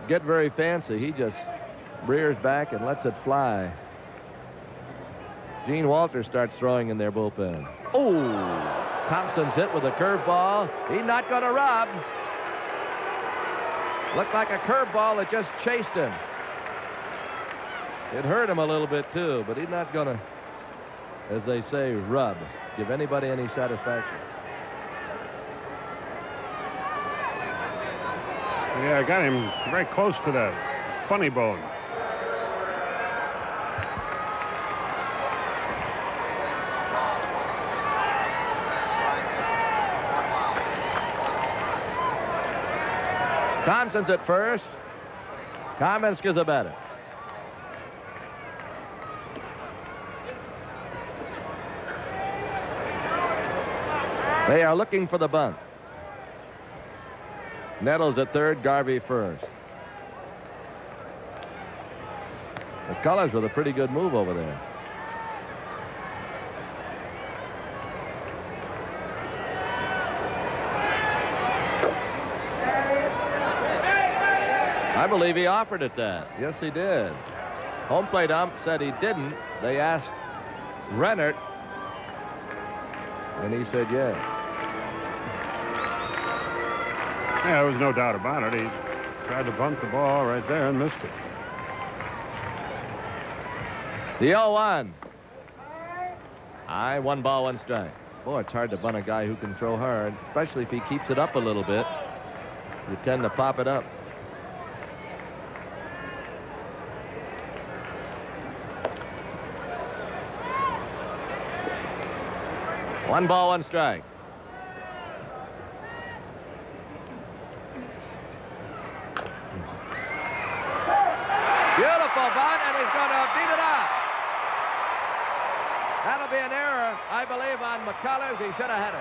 S15: get very fancy. He just rears back and lets it fly. Gene Walters starts throwing in their bullpen. Oh, Thompson's hit with a curveball. He's not going to rob. Looked like a curveball that just chased him. It hurt him a little bit too, but he's not going to, as they say, rub. Give anybody any satisfaction.
S14: Yeah, I got him very close to the funny bone.
S15: Thompson's at first. Kamensk is a batter. They are looking for the bunt. Nettles at third, Garvey first. McCullers with a pretty good move over there. I believe he offered it that. Yes, he did. Home plate ump said he didn't. They asked Rennert, and he said yeah.
S14: Yeah, there was no doubt about it. He tried to bunt the ball right there and missed it.
S15: The 0-1. High, 1 ball, 1 strike. Boy, it's hard to bunt a guy who can throw hard, especially if he keeps it up a little bit. You tend to pop it up. One ball, 1 strike. Beautiful bunt, and he's going to beat it out. That'll be an error, I believe, on McCullers. He should have had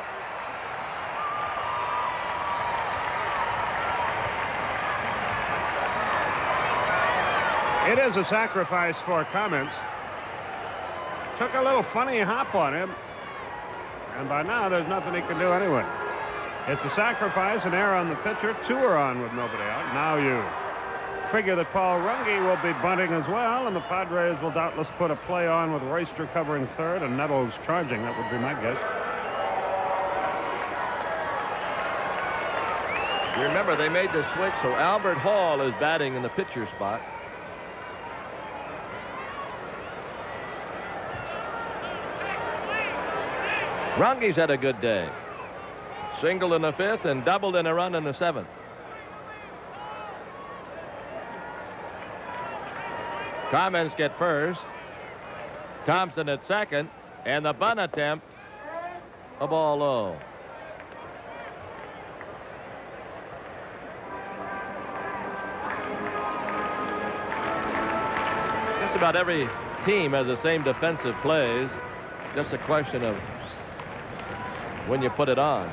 S14: it. It is a sacrifice for Kamensk. Took a little funny hop on him, and by now there's nothing he can do anyway. It's a sacrifice, an error on the pitcher. 2 are on with nobody out. Now you figure that Paul Runge will be bunting as well, and the Padres will doubtless put a play on with Royster covering third and Nettles charging. That would be my guess.
S15: You remember they made the switch, so Albert Hall is batting in the pitcher spot. Runge's had a good day. Singled in the 5th and doubled in a run in the 7th. Kamensk at first. Thompson at second. And the bunt attempt, a ball low. Just about every team has the same defensive plays. Just a question of when you put it on.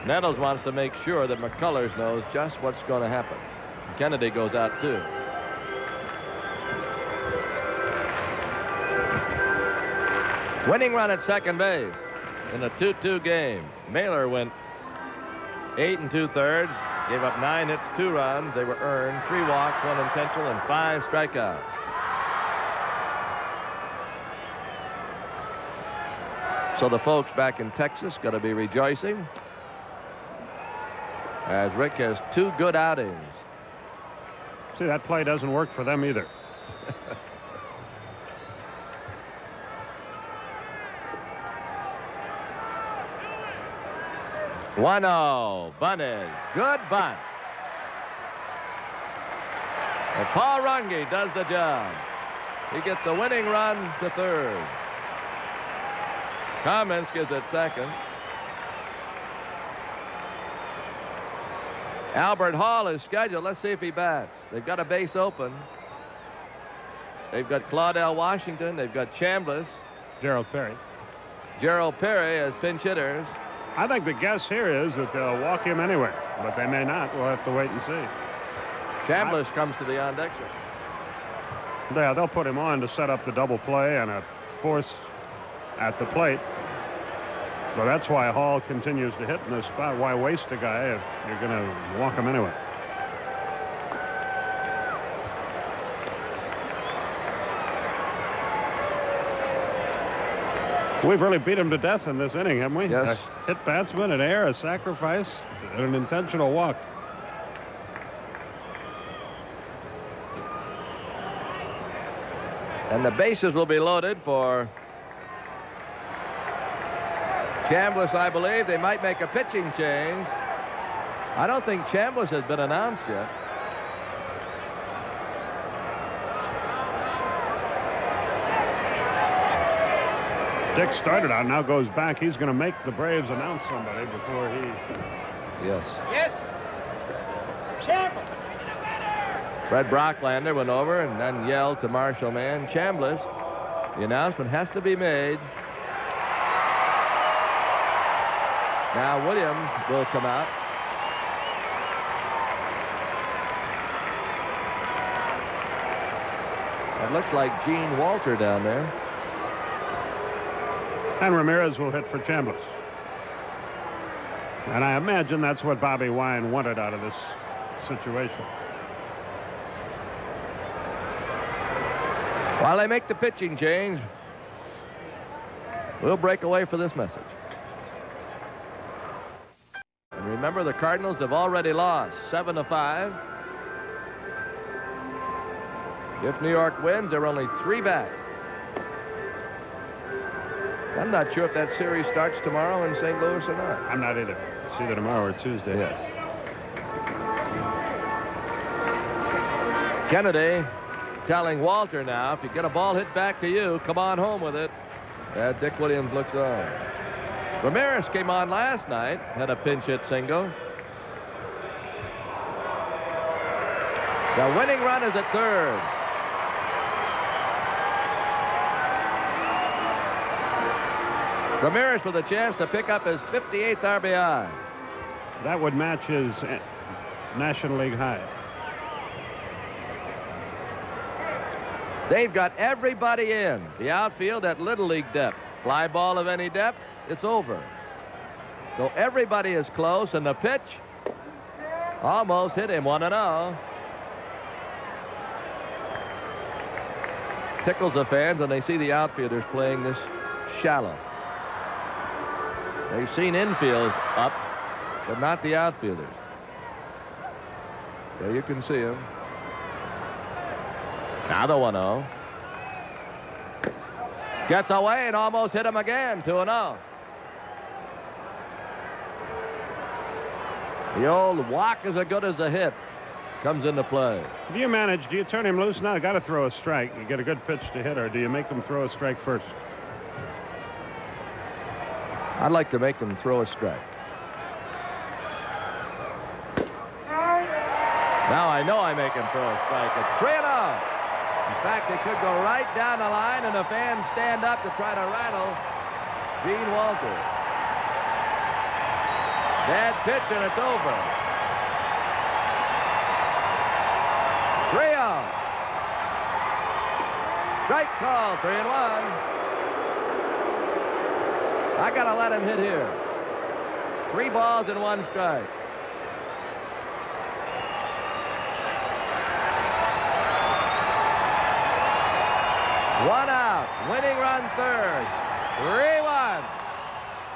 S15: Nettles wants to make sure that McCullers knows just what's going to happen. Kennedy goes out too. Winning run at second base in a 2-2 game. Mailer went 8 2/3, gave up 9 hits, 2 runs. They were earned, 3 walks, 1 intentional, and 5 strikeouts. So the folks back in Texas got to be rejoicing, as Rick has 2 good outings.
S14: See, that play doesn't work for them either.
S15: 1-0. Bunted. Good bunt. And Paul Runge does the job. He gets the winning run to third. Kamensk is at second. Albert Hall is scheduled. Let's see if he bats. They've got a base open. They've got Claudell Washington. They've got Chambliss.
S14: Gerald Perry.
S15: Gerald Perry as pinch hitters.
S14: I think the guess here is that they'll walk him anyway, but they may not. We'll have to wait and see.
S15: Chambliss comes to the on-deck.
S14: Yeah, they'll put him on to set up the double play and a force at the plate. So that's why Hall continues to hit in this spot. Why waste a guy if you're going to walk him anyway? We've really beat him to death in this inning, haven't we?
S15: Yes.
S14: A hit batsman, an error, a sacrifice, and an intentional walk.
S15: And the bases will be loaded for Chambliss, I believe. They might make a pitching change. I don't think Chambliss has been announced yet.
S14: Dick started out, now goes back. He's going to make the Braves announce somebody before he...
S15: Yes.
S5: Yes. Chambliss.
S15: Fred Brocklander went over and then yelled to Marshall Man, Chambliss. The announcement has to be made. Now Williams will come out. It looks like Gene Walter down there.
S14: And Ramirez will hit for Chambliss. And I imagine that's what Bobby Wine wanted out of this situation.
S15: While they make the pitching change, we'll break away for this message. And remember, the Cardinals have already lost 7-5. If New York wins, they're only 3 back. I'm not sure if that series starts tomorrow in St. Louis or not.
S14: I'm not either. It's either tomorrow or Tuesday.
S15: Yes. Kennedy telling Walter now, if you get a ball hit back to you, come on home with it. Dick Williams looks on. Ramirez came on last night, had a pinch hit single. The winning run is at third. Ramirez with a chance to pick up his 58th RBI.
S14: That would match his National League high.
S15: They've got everybody in. The outfield at Little League depth. Fly ball of any depth, it's over. So everybody is close, and the pitch almost hit him 1-0. Tickles the fans when they see the outfielders playing this shallow. They've seen infields up, but not the outfielders. There you can see them. Now the 1-0. Gets away and almost hit him again. 2-0. The old walk is as good as a hit. Comes into play.
S14: Do you manage? Do you turn him loose now? Got to throw a strike. You get a good pitch to hit, or do you make them throw a strike first?
S15: I'd like to make them throw a strike. Now I know I make him throw a strike. It's 3-0. In fact, they could go right down the line, and the fans stand up to try to rattle Gene Walter. Bad pitch, and it's over. 3-0. Strike call, 3-1. I got to let him hit here. 3 balls and 1 strike. One out. Winning run third. 3-1.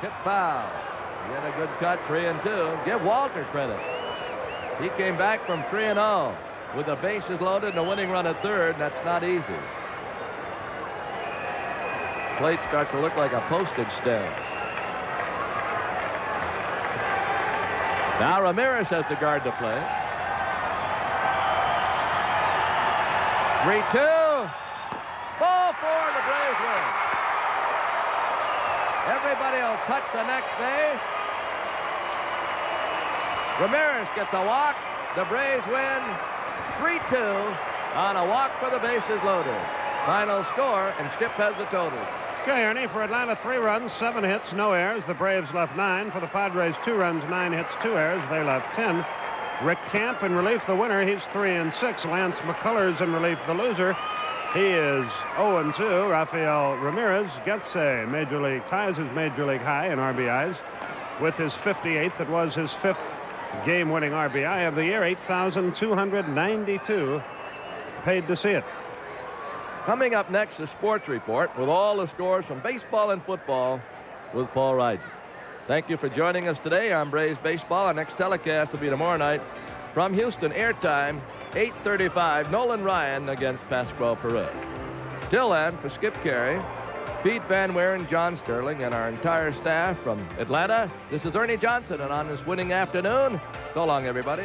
S15: Hit foul. Get a good cut, 3-2. Give Walter credit. He came back from 3-0 with the bases loaded and a winning run at third. That's not easy. Plate starts to look like a postage stamp. Now Ramirez has to guard the play. 3-2. Ball 4, the Braves win. Everybody will touch the next base. Ramirez gets a walk. The Braves win 3-2 on a walk for the bases loaded. Final score, and Skip has the total.
S14: Okay, Ernie, for Atlanta, 3 runs, 7 hits, no errors. The Braves left 9. For the Padres, 2 runs, 9 hits, 2 errors. They left 10. Rick Camp in relief, the winner. He's 3-6. Lance McCullers in relief, the loser. He is 0-2. Rafael Ramirez gets ties his major league high in RBIs with his 58th. It was his 5th game-winning RBI of the year. 8,292 paid to see it.
S15: Coming up next, the Sports Report with all the scores from baseball and football with Paul Ryden. Thank you for joining us today on Braves Baseball. Our next telecast will be tomorrow night from Houston, airtime, 8:35, Nolan Ryan against Pascual Perez. Till then, for Skip Carey, Pete Van Weeren, John Sterling, and our entire staff from Atlanta, this is Ernie Johnson, and on this winning afternoon, so long, everybody.